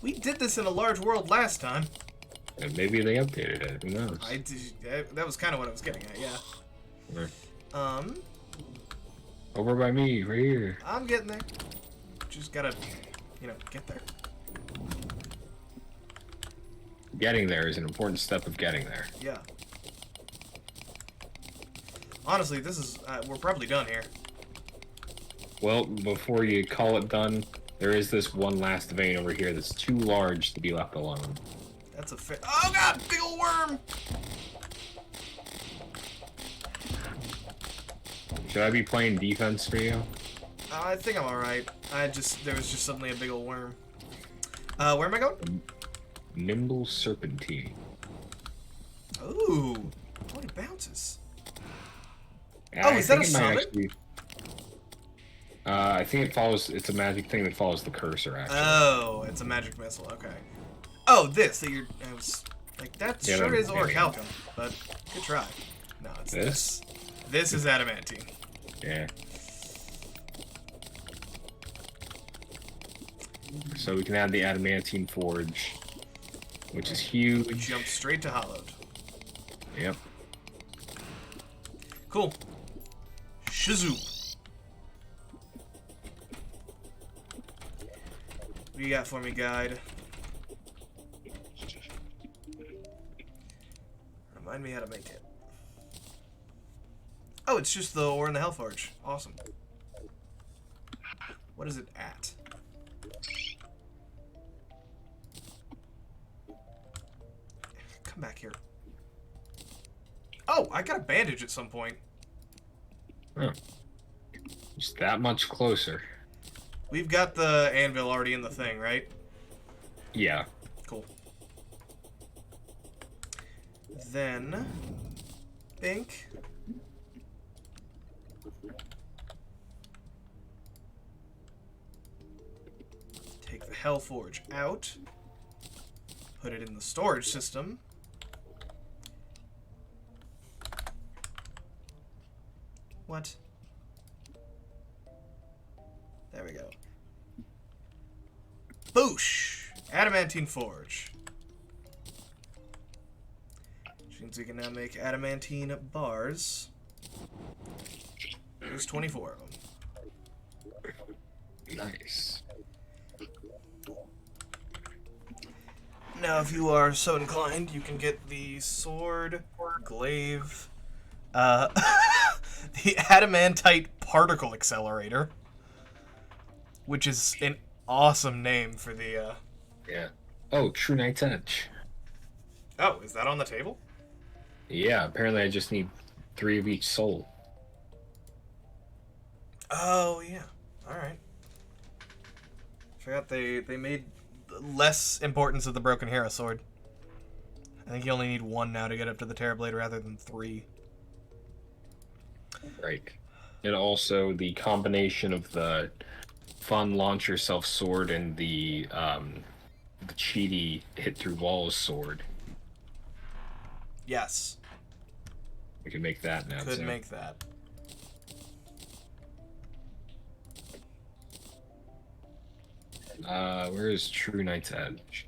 [SPEAKER 1] We did this in a large world last time.
[SPEAKER 2] And maybe they updated it, who knows?
[SPEAKER 1] That was kind of what I was getting at, yeah.
[SPEAKER 2] Right. Over by me, right here.
[SPEAKER 1] I'm getting there. Just gotta, get there.
[SPEAKER 2] Getting there is an important step of getting there.
[SPEAKER 1] Yeah. Honestly, this is, we're probably done here.
[SPEAKER 2] Well, before you call it done, there is this one last vein over here that's too large to be left alone.
[SPEAKER 1] That's a oh God, big ol' worm!
[SPEAKER 2] Should I be playing defense for you?
[SPEAKER 1] I think I'm alright. There was just suddenly a big ol' worm. Where am I going?
[SPEAKER 2] Nimble Serpentine.
[SPEAKER 1] Ooh. Oh, it bounces.
[SPEAKER 2] Yeah,
[SPEAKER 1] Oh, is that a summon?
[SPEAKER 2] I think it follows. It's a magic thing that follows the cursor. Actually.
[SPEAKER 1] Oh, it's a magic missile. Okay. Oh, this that I was like that
[SPEAKER 2] Yeah,
[SPEAKER 1] sure
[SPEAKER 2] that-
[SPEAKER 1] is orichalcum, but good try. No, it's this. This is adamantine.
[SPEAKER 2] Yeah. So we can add the adamantine forge, which is huge.
[SPEAKER 1] Jump straight to hollowed.
[SPEAKER 2] Yep.
[SPEAKER 1] Cool. Shazoo. What do you got for me, guide? Remind me how to make it. Oh, it's just the ore in the Hellforge. Awesome. What is it at? Come back here. Oh, I got a bandage at some point.
[SPEAKER 2] Oh. Just that much closer.
[SPEAKER 1] We've got the anvil already in the thing, right?
[SPEAKER 2] Yeah.
[SPEAKER 1] Cool. Then, Bink. Take the Hellforge out. Put it in the storage system. What? There we go. Boosh! Adamantine Forge. Which means we can now make adamantine bars. There's 24 of them.
[SPEAKER 2] Nice.
[SPEAKER 1] Now, if you are so inclined, you can get the sword, glaive, the adamantite particle accelerator, which is an awesome name for the,
[SPEAKER 2] Yeah. Oh, True Night's Edge.
[SPEAKER 1] Oh, is that on the table?
[SPEAKER 2] Yeah, apparently I just need 3 of each soul.
[SPEAKER 1] Oh, yeah. Alright. Forgot they made less importance of the Broken Hero Sword. I think you only need 1 now to get up to the Terrorblade rather than 3.
[SPEAKER 2] Right. And also the combination of the fun launch yourself sword and the cheaty hit through walls sword.
[SPEAKER 1] Yes.
[SPEAKER 2] We can make that now.
[SPEAKER 1] Could
[SPEAKER 2] too.
[SPEAKER 1] make that.
[SPEAKER 2] Where is True Night's Edge?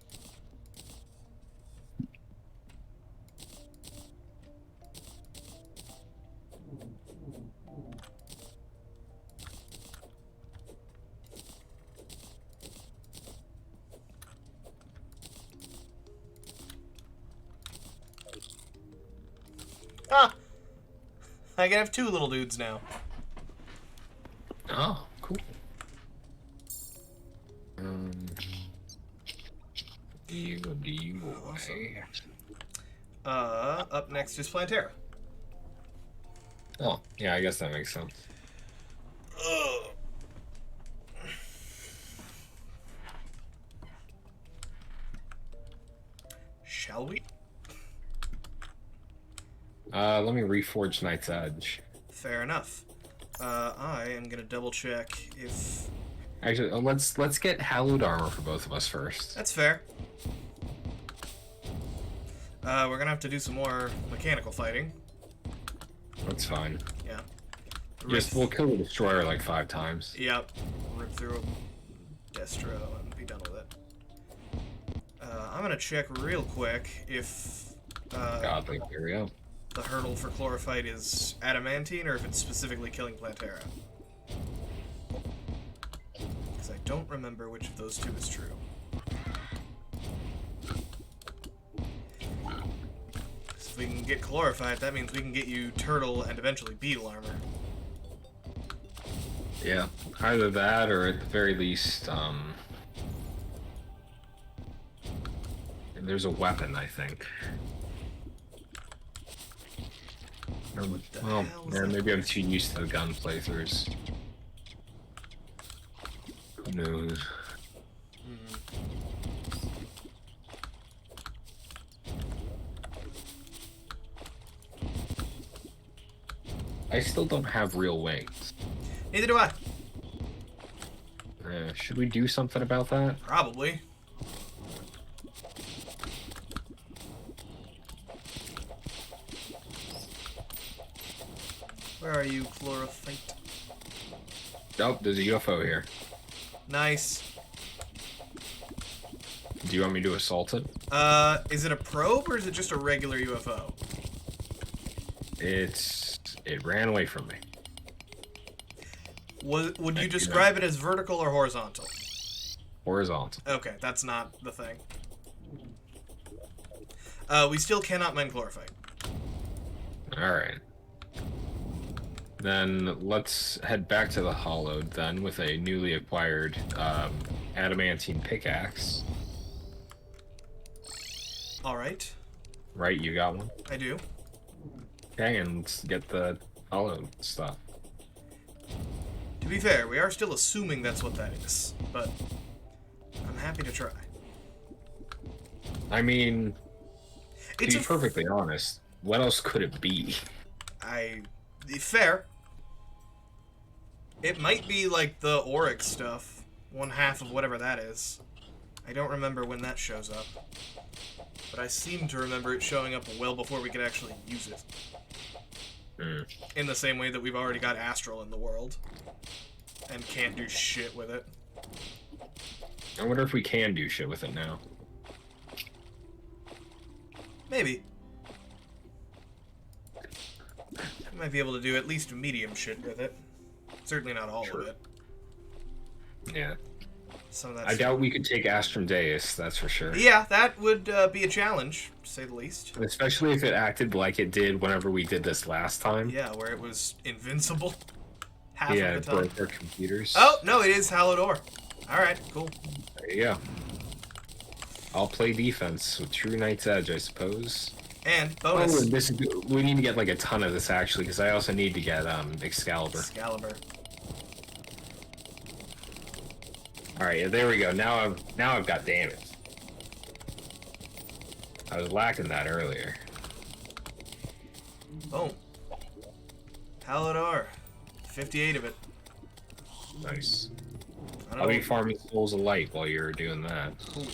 [SPEAKER 1] Ah! I can have 2 little dudes now.
[SPEAKER 2] Oh, cool.
[SPEAKER 1] Up next is Plantera.
[SPEAKER 2] Oh, yeah, I guess that makes sense.
[SPEAKER 1] Ugh. Shall we?
[SPEAKER 2] Let me reforge Night's Edge.
[SPEAKER 1] Fair enough. I am gonna double check if...
[SPEAKER 2] Actually, let's get hallowed armor for both of us first.
[SPEAKER 1] That's fair. We're gonna have to do some more mechanical fighting.
[SPEAKER 2] That's fine.
[SPEAKER 1] Yeah.
[SPEAKER 2] Just we'll kill the destroyer like 5 times.
[SPEAKER 1] Yep. Rip through Destro and be done with it. I'm gonna check real quick if
[SPEAKER 2] Godly, here we go.
[SPEAKER 1] the hurdle for Chlorophyte is adamantine or if it's specifically killing Plantera. Because I don't remember which of those 2 is true. If we can get Chlorophyte, that means we can get you Turtle and eventually Beetle armor.
[SPEAKER 2] Yeah, either that or at the very least, there's a weapon, I think. Well, or maybe I'm too used to the gun playthroughs. Who knows? I still don't have real wings.
[SPEAKER 1] Neither do I.
[SPEAKER 2] Should we do something about that?
[SPEAKER 1] Probably. Where are you, Chlorophyte?
[SPEAKER 2] Oh, there's a UFO here.
[SPEAKER 1] Nice.
[SPEAKER 2] Do you want me to assault it?
[SPEAKER 1] Is it a probe or is it just a regular UFO?
[SPEAKER 2] It ran away from me.
[SPEAKER 1] Would you describe it as vertical or horizontal?
[SPEAKER 2] Horizontal.
[SPEAKER 1] Okay, that's not the thing. We still cannot mine Chlorophyte.
[SPEAKER 2] Alright. Then let's head back to the Hollowed then with a newly acquired adamantine pickaxe.
[SPEAKER 1] Alright.
[SPEAKER 2] Right, you got one?
[SPEAKER 1] I do.
[SPEAKER 2] Okay, and let's get the Hollowed stuff.
[SPEAKER 1] To be fair, we are still assuming that's what that is, but I'm happy to try.
[SPEAKER 2] I mean, to
[SPEAKER 1] It's
[SPEAKER 2] be perfectly honest, what else could it be?
[SPEAKER 1] Fair. It might be like the Oryx stuff. 1/2 of whatever that is. I don't remember when that shows up. But I seem to remember it showing up well before we could actually use it. In the same way that we've already got Astral in the world. And can't do shit with it.
[SPEAKER 2] I wonder if we can do shit with it now.
[SPEAKER 1] Maybe. We might be able to do at least medium shit with it. Certainly not all of it.
[SPEAKER 2] Yeah.
[SPEAKER 1] Some of that
[SPEAKER 2] I doubt we could take Astrum Deus, that's for sure.
[SPEAKER 1] Yeah, that would be a challenge, to say the least.
[SPEAKER 2] Especially if it acted like it did whenever we did this last time.
[SPEAKER 1] Yeah, where it was invincible half
[SPEAKER 2] Yeah,
[SPEAKER 1] of the time.
[SPEAKER 2] broke our computers.
[SPEAKER 1] Oh, no, it is Hallowed Ore. Alright, cool.
[SPEAKER 2] There you go. I'll play defense with True Knight's Edge, I suppose.
[SPEAKER 1] And
[SPEAKER 2] Oh,
[SPEAKER 1] bonus.
[SPEAKER 2] and this is, we need to get like a ton of this actually, because I also need to get Excalibur.
[SPEAKER 1] Excalibur.
[SPEAKER 2] All right, yeah, there we go. Now I've got damage. I was lacking that earlier.
[SPEAKER 1] Boom. Halidar. 58 of it.
[SPEAKER 2] Nice.
[SPEAKER 1] I
[SPEAKER 2] I'll
[SPEAKER 1] don't
[SPEAKER 2] be
[SPEAKER 1] know.
[SPEAKER 2] farming Souls of Light while you're doing that.
[SPEAKER 1] Cool.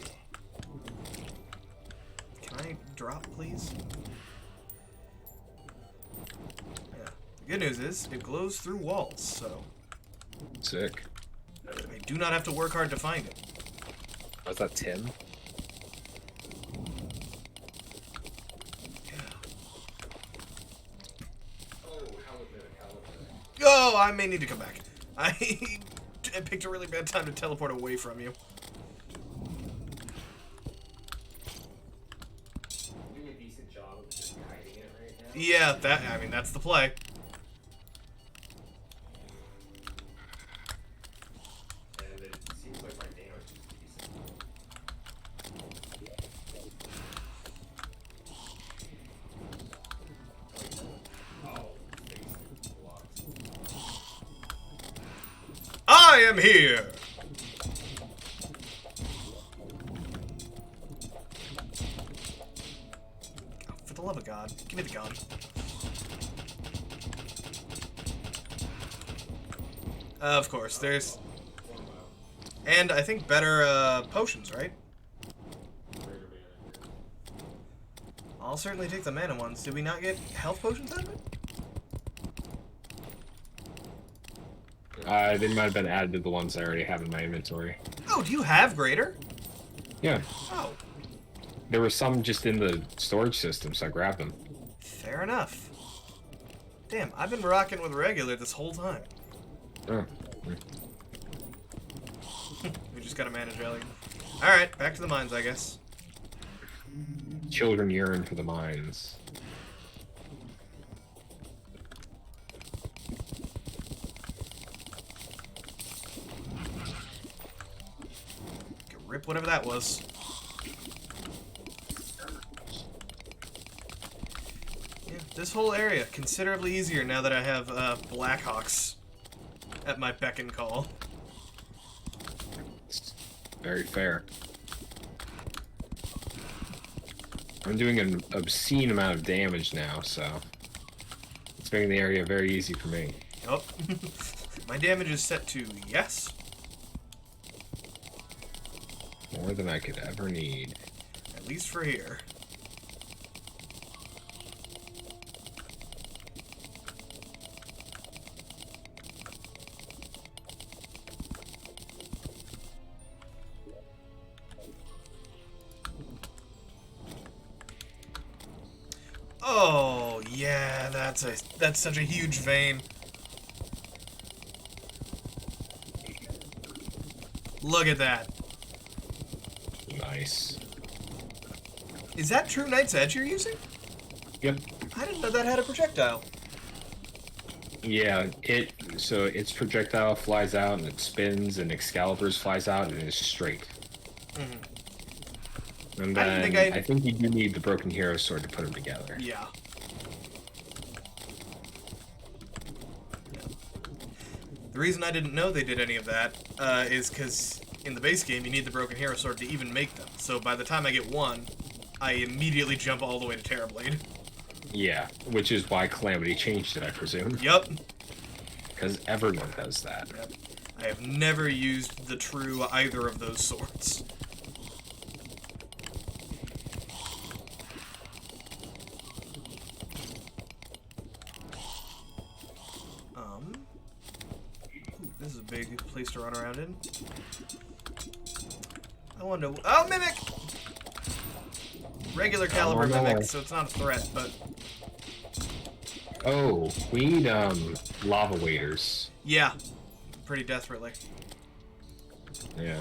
[SPEAKER 1] Can I drop, please? Yeah. The good news is, it glows through walls, so
[SPEAKER 2] Sick.
[SPEAKER 1] I do not have to work hard to find it.
[SPEAKER 2] Was that Tim?
[SPEAKER 1] Oh, I may need to come back. I picked a really bad time to teleport away from you.
[SPEAKER 2] Doing a decent job of just hiding it right now.
[SPEAKER 1] Yeah, I mean, that's the play.
[SPEAKER 2] And it seems like my damage is decent.
[SPEAKER 1] I am here! Oh, for the love of God, give me the gun. Of course, there's... And I think better potions, right? I'll certainly take the mana ones. Did we not get health potions out of it?
[SPEAKER 2] They might have been added to the ones I already have in my inventory.
[SPEAKER 1] Oh, do you have greater?
[SPEAKER 2] Yeah.
[SPEAKER 1] Oh,
[SPEAKER 2] There were some just in the storage system, so I grabbed them.
[SPEAKER 1] fair enough. Damn, I've been rocking with regular this whole time.
[SPEAKER 2] Oh.
[SPEAKER 1] We just gotta manage Ellie. Alright, back to the mines, I guess.
[SPEAKER 2] Children yearn for the mines.
[SPEAKER 1] Rip whatever that was. Yeah, this whole area considerably easier now that I have Blackhawks at my beck and call.
[SPEAKER 2] Very fair. I'm doing an obscene amount of damage now, so it's making the area very easy for me.
[SPEAKER 1] Oh, my damage is set to yes.
[SPEAKER 2] More than I could ever need.
[SPEAKER 1] At least for here. Oh, yeah, that's such a huge vein. Look at that.
[SPEAKER 2] Nice.
[SPEAKER 1] Is that True Knight's Edge you're using?
[SPEAKER 2] Yep.
[SPEAKER 1] I didn't know that had a projectile.
[SPEAKER 2] Yeah, so its projectile flies out and it spins, and Excalibur's flies out and is straight.
[SPEAKER 1] Mm-hmm.
[SPEAKER 2] And
[SPEAKER 1] I
[SPEAKER 2] then
[SPEAKER 1] didn't think
[SPEAKER 2] I think you do need the Broken Hero Sword to put them together.
[SPEAKER 1] Yeah. The reason I didn't know they did any of that is because in the base game you need the Broken Hero Sword to even make them. So by the time I get one, I immediately jump all the way to Terrorblade.
[SPEAKER 2] Yeah, which is why Calamity changed it, I presume.
[SPEAKER 1] Yup.
[SPEAKER 2] Because everyone does that.
[SPEAKER 1] Yep. I have never used the true either of those swords. Ooh, this is a big place to run around in. I wonder. Oh, Mimic! Regular caliber
[SPEAKER 2] Oh, no.
[SPEAKER 1] Mimic, so it's not a threat, but
[SPEAKER 2] Oh, we need lava waders.
[SPEAKER 1] yeah, pretty desperately.
[SPEAKER 2] Yeah.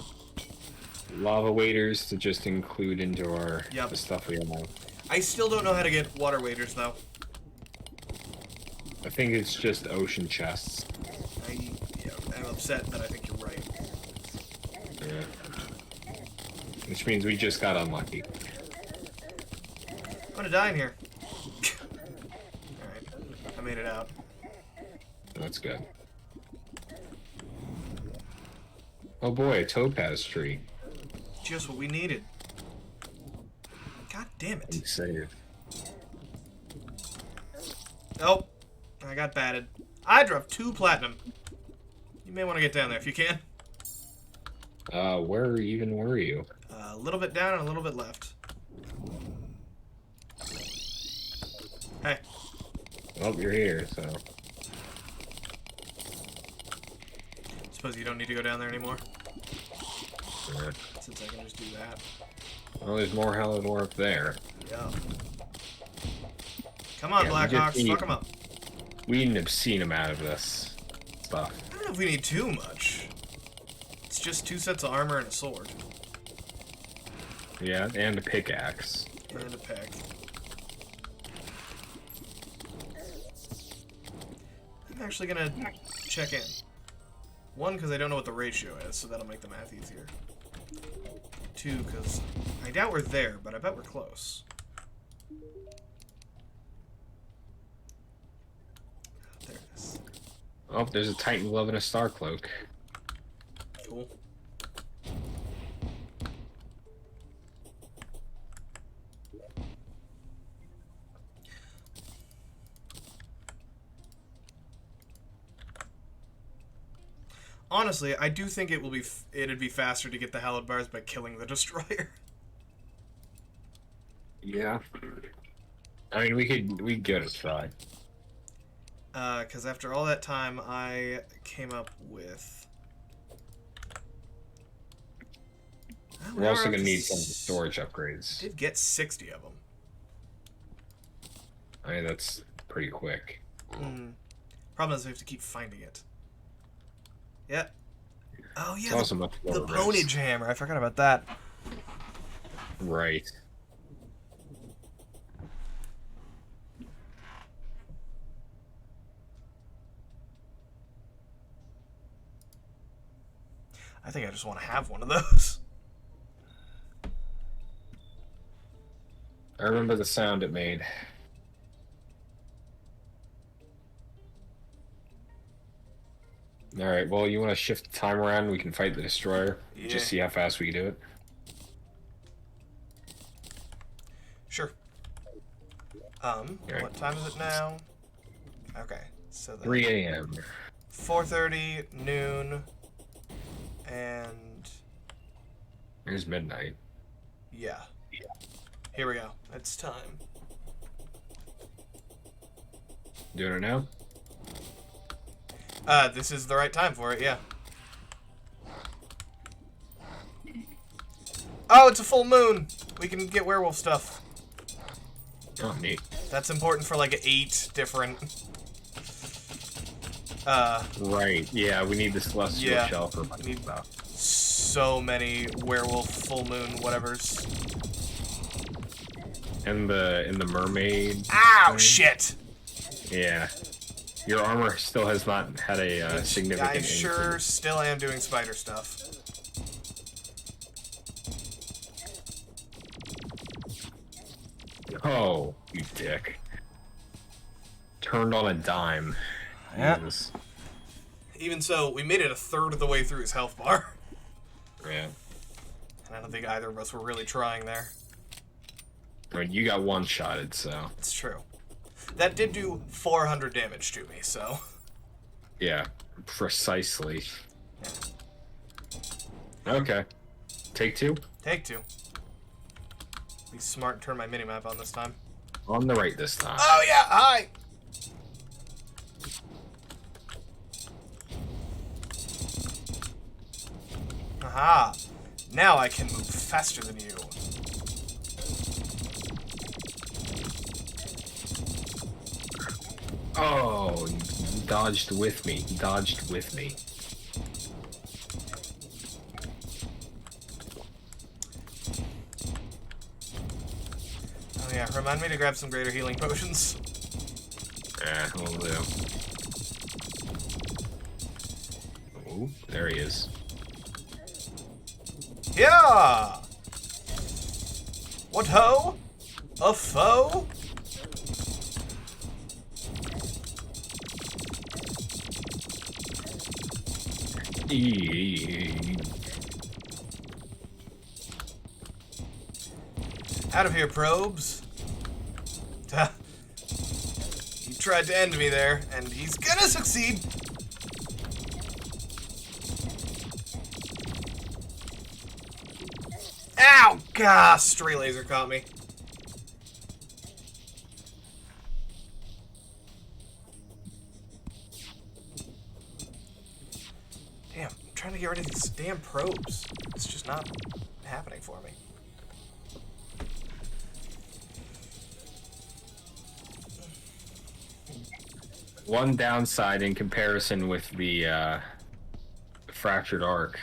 [SPEAKER 2] Lava waders to just include into our
[SPEAKER 1] Yep.
[SPEAKER 2] the stuff we have.
[SPEAKER 1] I still don't know how to get water waders though.
[SPEAKER 2] I think it's just ocean chests.
[SPEAKER 1] I'm upset that I think you're right.
[SPEAKER 2] Yeah. Which means we just got unlucky.
[SPEAKER 1] I'm gonna die in here. Alright. I made it out.
[SPEAKER 2] That's good. Oh boy, a topaz tree.
[SPEAKER 1] Just what we needed. God damn it.
[SPEAKER 2] Save.
[SPEAKER 1] Oh, I got batted. I dropped 2 platinum. You may want to get down there if you can.
[SPEAKER 2] Where even were you?
[SPEAKER 1] A little bit down and a little bit left. Hey.
[SPEAKER 2] Well, you're here, so.
[SPEAKER 1] Suppose you don't need to go down there anymore?
[SPEAKER 2] Yeah.
[SPEAKER 1] Since I can just do that.
[SPEAKER 2] Well, there's more hell and more up there.
[SPEAKER 1] Yeah. Come on,
[SPEAKER 2] Yeah,
[SPEAKER 1] Blackhawks, fuck them up.
[SPEAKER 2] We need an obscene amount of this stuff.
[SPEAKER 1] I don't know if we need too much. It's just 2 sets of armor and a sword.
[SPEAKER 2] Yeah, and a pickaxe.
[SPEAKER 1] And a pick. I'm actually gonna check in. 1, because I don't know what the ratio is, so that'll make the math easier. 2, because I doubt we're there, but I bet we're close. There it is.
[SPEAKER 2] Oh, there's a Titan glove and a star cloak.
[SPEAKER 1] Cool. Honestly, I do think it will be it'd be faster to get the Hallowed Bars by killing the Destroyer.
[SPEAKER 2] Yeah. I mean, we'd give it a try.
[SPEAKER 1] Because after all that time, I came up with...
[SPEAKER 2] We're also going to need some storage upgrades.
[SPEAKER 1] I did get 60 of them.
[SPEAKER 2] I mean, that's pretty quick.
[SPEAKER 1] Problem is we have to keep finding it. Yeah. Oh, yeah,
[SPEAKER 2] It's also much
[SPEAKER 1] the
[SPEAKER 2] lower
[SPEAKER 1] ponage
[SPEAKER 2] risk.
[SPEAKER 1] hammer. I forgot about that.
[SPEAKER 2] Right.
[SPEAKER 1] I think I just want to have one of those.
[SPEAKER 2] I remember the sound it made. Alright, well, you want to shift the time around? We can fight the Destroyer.
[SPEAKER 1] Yeah.
[SPEAKER 2] Just see how fast we can do it.
[SPEAKER 1] Sure.
[SPEAKER 2] Okay.
[SPEAKER 1] What time is it now? Okay, so then
[SPEAKER 2] 3 a.m.
[SPEAKER 1] 4:30, noon, and
[SPEAKER 2] Here's midnight.
[SPEAKER 1] yeah. Here we go. It's time.
[SPEAKER 2] Doing it now?
[SPEAKER 1] This is the right time for it, yeah. Oh, it's a full moon! We can get werewolf stuff.
[SPEAKER 2] Oh, neat.
[SPEAKER 1] That's important for like 8 different...
[SPEAKER 2] Right, yeah, we need the Celestial
[SPEAKER 1] Yeah.
[SPEAKER 2] Shell for a bunch of
[SPEAKER 1] Need-
[SPEAKER 2] stuff.
[SPEAKER 1] so many werewolf full moon whatevers.
[SPEAKER 2] And the mermaid.
[SPEAKER 1] Ow,
[SPEAKER 2] thing.
[SPEAKER 1] shit!
[SPEAKER 2] Yeah. Your armor still has not had a significant
[SPEAKER 1] I sure
[SPEAKER 2] increase.
[SPEAKER 1] still am doing spider stuff.
[SPEAKER 2] Oh, you dick. Turned on a dime.
[SPEAKER 1] Yeah.
[SPEAKER 2] Jesus.
[SPEAKER 1] Even so, we made it a third of the way through his health bar.
[SPEAKER 2] Yeah.
[SPEAKER 1] And I don't think either of us were really trying there.
[SPEAKER 2] I mean, you got one-shotted, so...
[SPEAKER 1] It's true. That did do 400 damage to me, so...
[SPEAKER 2] Yeah, precisely. Okay. Take 2?
[SPEAKER 1] Take 2. Be smart and turn my minimap on this time.
[SPEAKER 2] On the right this time.
[SPEAKER 1] Oh yeah, hi! Aha! Now I can move faster than you.
[SPEAKER 2] Oh, you dodged with me. You dodged with me.
[SPEAKER 1] Oh yeah, remind me to grab some greater healing potions.
[SPEAKER 2] Yeah, will do. Oh, there he is.
[SPEAKER 1] Yeah! What ho? A foe? Out of here, probes. He tried to end me there, and he's gonna succeed. Ow! Gah! Stray laser caught me. Damn, I'm trying to get rid of these damn probes. It's just not happening for me.
[SPEAKER 2] One downside in comparison with the fractured arc,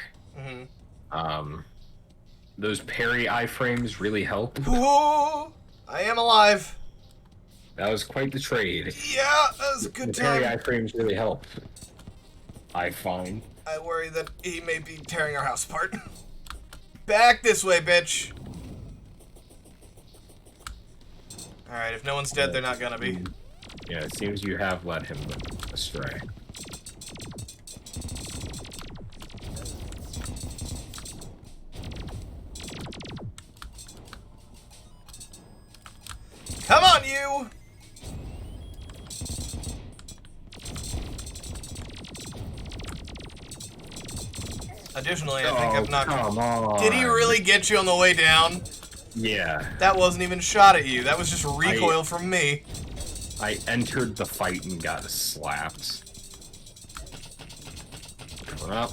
[SPEAKER 2] those parry iframes really help.
[SPEAKER 1] Ooh, I am alive.
[SPEAKER 2] That was quite the trade.
[SPEAKER 1] Yeah, that was a good
[SPEAKER 2] the parry
[SPEAKER 1] time.
[SPEAKER 2] iframes really help, I find.
[SPEAKER 1] I worry that he may be tearing our house apart. Back this way, bitch. Alright, if no one's dead, they're not gonna be.
[SPEAKER 2] Yeah, it seems you have led him astray.
[SPEAKER 1] Come on, you! Additionally, I think I've knocked...
[SPEAKER 2] Come on.
[SPEAKER 1] Did he really get you on the way down?
[SPEAKER 2] Yeah.
[SPEAKER 1] That wasn't even shot at you. That was just recoil from me.
[SPEAKER 2] I entered the fight and got slapped. Coming up.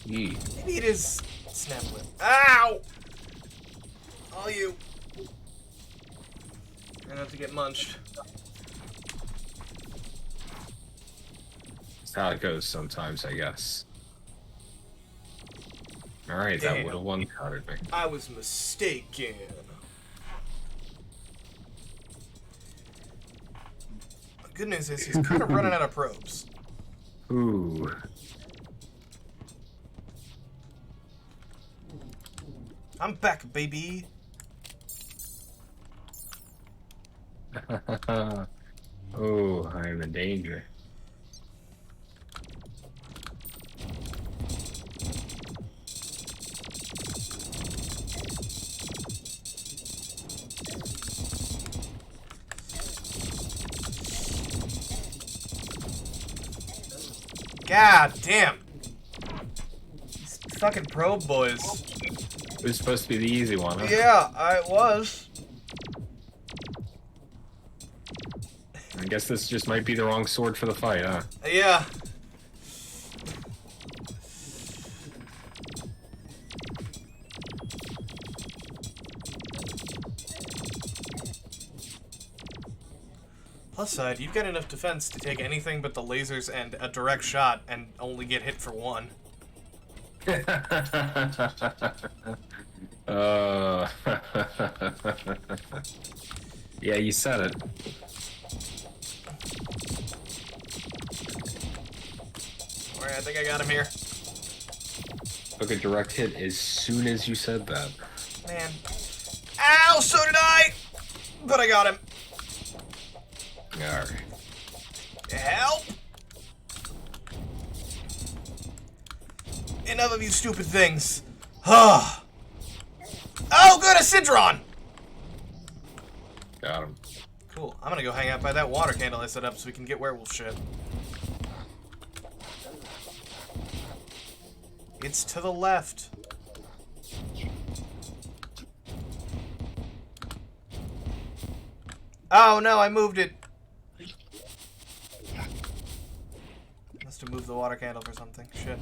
[SPEAKER 1] Maybe it is snap whip. Ow! All you. I'm gonna have to get munched.
[SPEAKER 2] That's how it goes sometimes, I guess. Alright, that
[SPEAKER 1] Damn.
[SPEAKER 2] would have one-shotted me.
[SPEAKER 1] I was mistaken. The good news is he's kind of running out of probes.
[SPEAKER 2] Ooh.
[SPEAKER 1] I'm back, baby.
[SPEAKER 2] Oh, I am in danger.
[SPEAKER 1] God damn. These fucking probe boys.
[SPEAKER 2] It was supposed to be the easy one, huh?
[SPEAKER 1] Yeah, I was.
[SPEAKER 2] I guess this just might be the wrong sword for the fight, huh?
[SPEAKER 1] Yeah. Plus side, you've got enough defense to take anything but the lasers and a direct shot and only get hit for one.
[SPEAKER 2] Yeah, you said it.
[SPEAKER 1] Alright, I think I got him here.
[SPEAKER 2] Took a direct hit as soon as you said that.
[SPEAKER 1] Man. Ow, so did I! But I got him.
[SPEAKER 2] Alright.
[SPEAKER 1] Help! Enough of you stupid things. Oh, good, a Sidron!
[SPEAKER 2] Got him.
[SPEAKER 1] Cool. I'm gonna go hang out by that water candle I set up so we can get werewolf shit. It's to the left. Oh no, I moved it. Must have moved the water candle for something. Shit.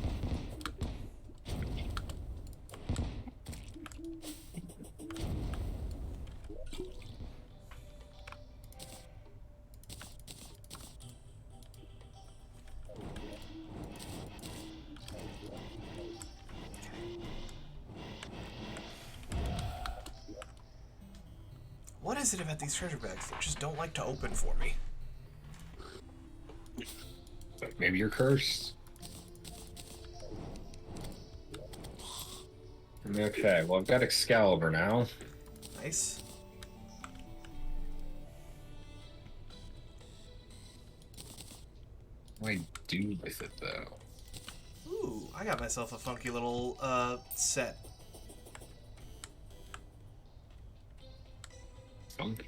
[SPEAKER 1] is it about these treasure bags that just don't like to open for me?
[SPEAKER 2] Maybe you're cursed. Okay, well, I've got Excalibur now.
[SPEAKER 1] Nice.
[SPEAKER 2] What do I do with it, though?
[SPEAKER 1] Ooh, I got myself a funky little, set.
[SPEAKER 2] Funky.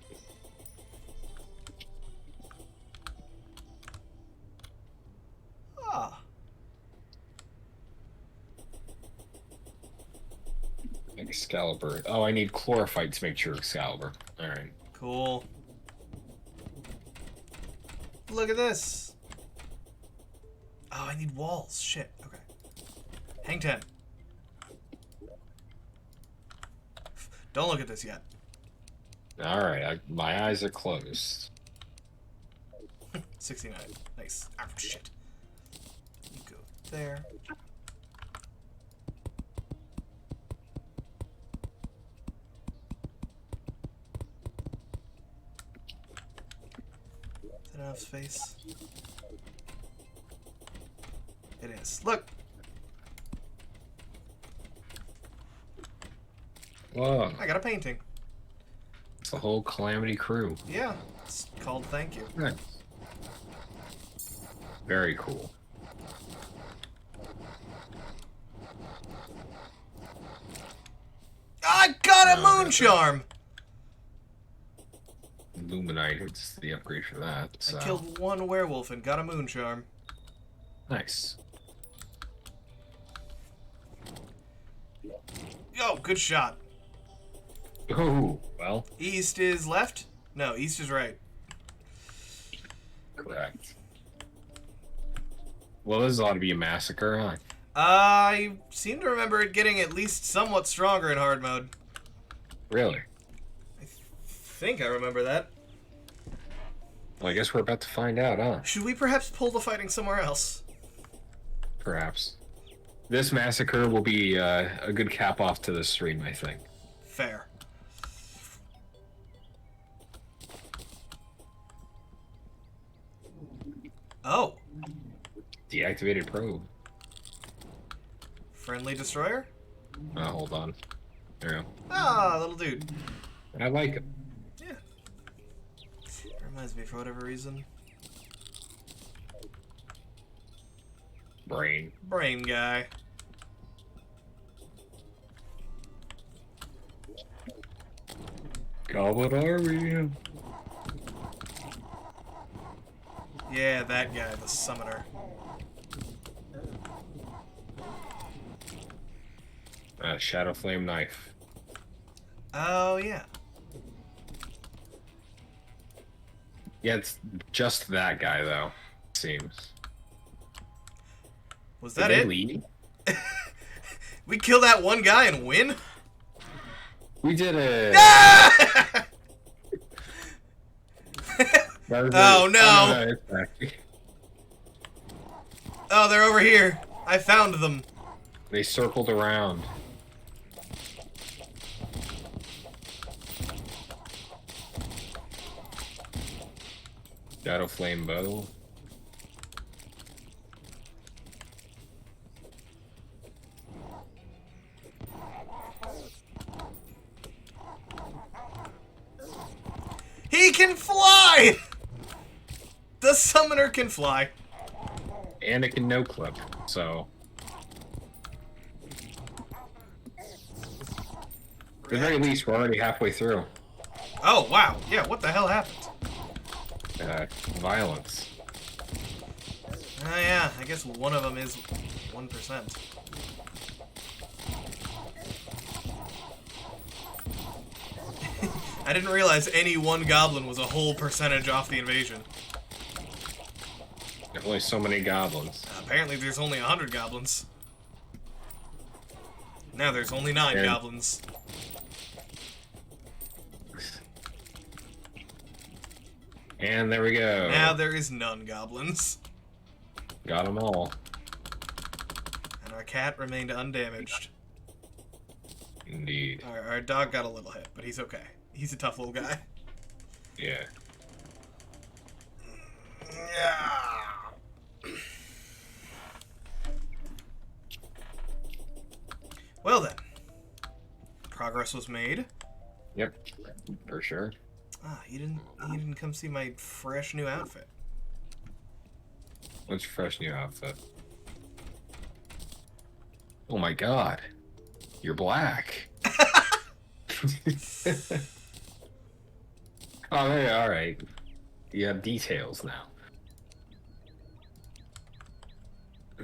[SPEAKER 1] Ah.
[SPEAKER 2] Excalibur. Oh, I need chlorophyte to make sure Excalibur. Alright.
[SPEAKER 1] Cool. Look at this. Oh, I need walls. Shit. Okay. Hang 10. Don't look at this yet.
[SPEAKER 2] Alright, my eyes are closed.
[SPEAKER 1] 69. Nice. Oh, shit. You go there. Is that enough space? It is. Look!
[SPEAKER 2] Whoa.
[SPEAKER 1] I got a painting.
[SPEAKER 2] It's the whole Calamity crew.
[SPEAKER 1] Yeah. It's called Thank You.
[SPEAKER 2] Nice. Very cool.
[SPEAKER 1] I got a moon charm!
[SPEAKER 2] Luminite, it's the upgrade for that. So.
[SPEAKER 1] I killed one werewolf and got a moon charm.
[SPEAKER 2] Nice.
[SPEAKER 1] Yo, good shot.
[SPEAKER 2] Oh, well,
[SPEAKER 1] East is left? No, east is right.
[SPEAKER 2] correct. Well, this ought to be a massacre, huh?
[SPEAKER 1] I seem to remember it getting at least somewhat stronger in hard mode.
[SPEAKER 2] Really?
[SPEAKER 1] I think I remember that.
[SPEAKER 2] Well, I guess we're about to find out, huh?
[SPEAKER 1] Should we perhaps pull the fighting somewhere else?
[SPEAKER 2] Perhaps. This massacre will be a good cap off to the stream, I think.
[SPEAKER 1] Fair. Oh.
[SPEAKER 2] Deactivated probe.
[SPEAKER 1] Friendly destroyer?
[SPEAKER 2] Oh, hold on. There we go.
[SPEAKER 1] Ah, little dude.
[SPEAKER 2] I like it.
[SPEAKER 1] Yeah. Reminds me for whatever reason.
[SPEAKER 2] Brain.
[SPEAKER 1] Brain guy.
[SPEAKER 2] God, what are we?
[SPEAKER 1] Yeah, that guy, the summoner.
[SPEAKER 2] Shadow Flame Knife.
[SPEAKER 1] Oh, yeah.
[SPEAKER 2] Yeah, it's just that guy, though, it seems.
[SPEAKER 1] Was
[SPEAKER 2] Did
[SPEAKER 1] that
[SPEAKER 2] they
[SPEAKER 1] it?
[SPEAKER 2] leave?
[SPEAKER 1] We kill that one guy and win?
[SPEAKER 2] We did it!
[SPEAKER 1] Ah! Oh, no. Oh, they're over here. I found them.
[SPEAKER 2] They circled around. Shadow Flame Bow.
[SPEAKER 1] He can fly! The summoner can fly.
[SPEAKER 2] And it can no clip, so. At the very least, we're already halfway through.
[SPEAKER 1] Oh, wow. Yeah, what the hell happened?
[SPEAKER 2] Violence.
[SPEAKER 1] Oh, yeah. I guess one of them is 1%. I didn't realize any one goblin was a whole percentage off the invasion.
[SPEAKER 2] There's only so many goblins.
[SPEAKER 1] Apparently there's only 100 goblins. Now there's only 9
[SPEAKER 2] And-
[SPEAKER 1] goblins.
[SPEAKER 2] And there we go.
[SPEAKER 1] Now there is none goblins.
[SPEAKER 2] Got them all.
[SPEAKER 1] And our cat remained undamaged.
[SPEAKER 2] Indeed.
[SPEAKER 1] Our dog got a little hit, but he's okay. He's a tough little guy.
[SPEAKER 2] Yeah.
[SPEAKER 1] Yeah. Well then, progress was made.
[SPEAKER 2] Yep. For sure.
[SPEAKER 1] Ah, you didn't come see my fresh new outfit.
[SPEAKER 2] What's your fresh new outfit? Oh my god. You're black. Oh, yeah, alright. You have details now.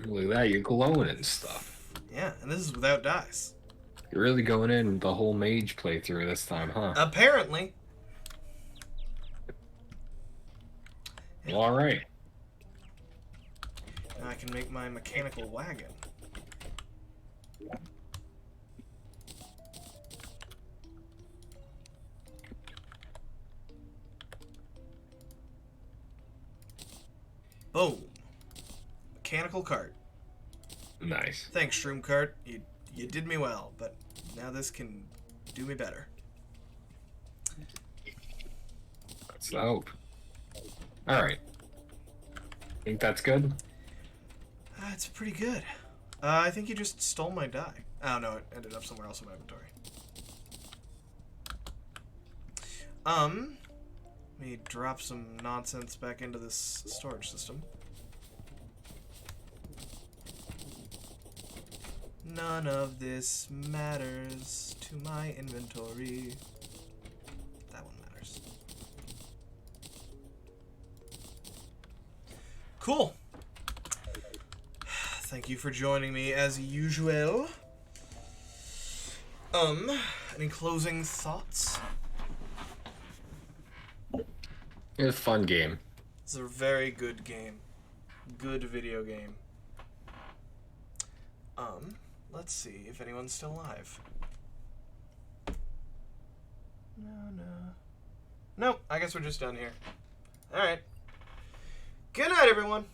[SPEAKER 2] Look at that, you're glowing and stuff.
[SPEAKER 1] Yeah, and this is without dice.
[SPEAKER 2] You're really going in the whole mage playthrough this time, huh?
[SPEAKER 1] Apparently.
[SPEAKER 2] Well, alright.
[SPEAKER 1] Now I can make my mechanical wagon. Boom. Mechanical cart.
[SPEAKER 2] Nice.
[SPEAKER 1] Thanks, Shroom Cart. You did me well, but now this can do me better.
[SPEAKER 2] That's the hope. Alright. Think that's good?
[SPEAKER 1] It's pretty good. I think you just stole my die. Oh, no, it ended up somewhere else in my inventory. Let me drop some nonsense back into this storage system. None of this matters to my inventory. That one matters. Cool. Thank you for joining me as usual. Any closing thoughts?
[SPEAKER 2] It was a fun game.
[SPEAKER 1] It's a very good game. Good video game. Let's see if anyone's still alive. No. Nope, I guess we're just done here. Alright. Good night, everyone.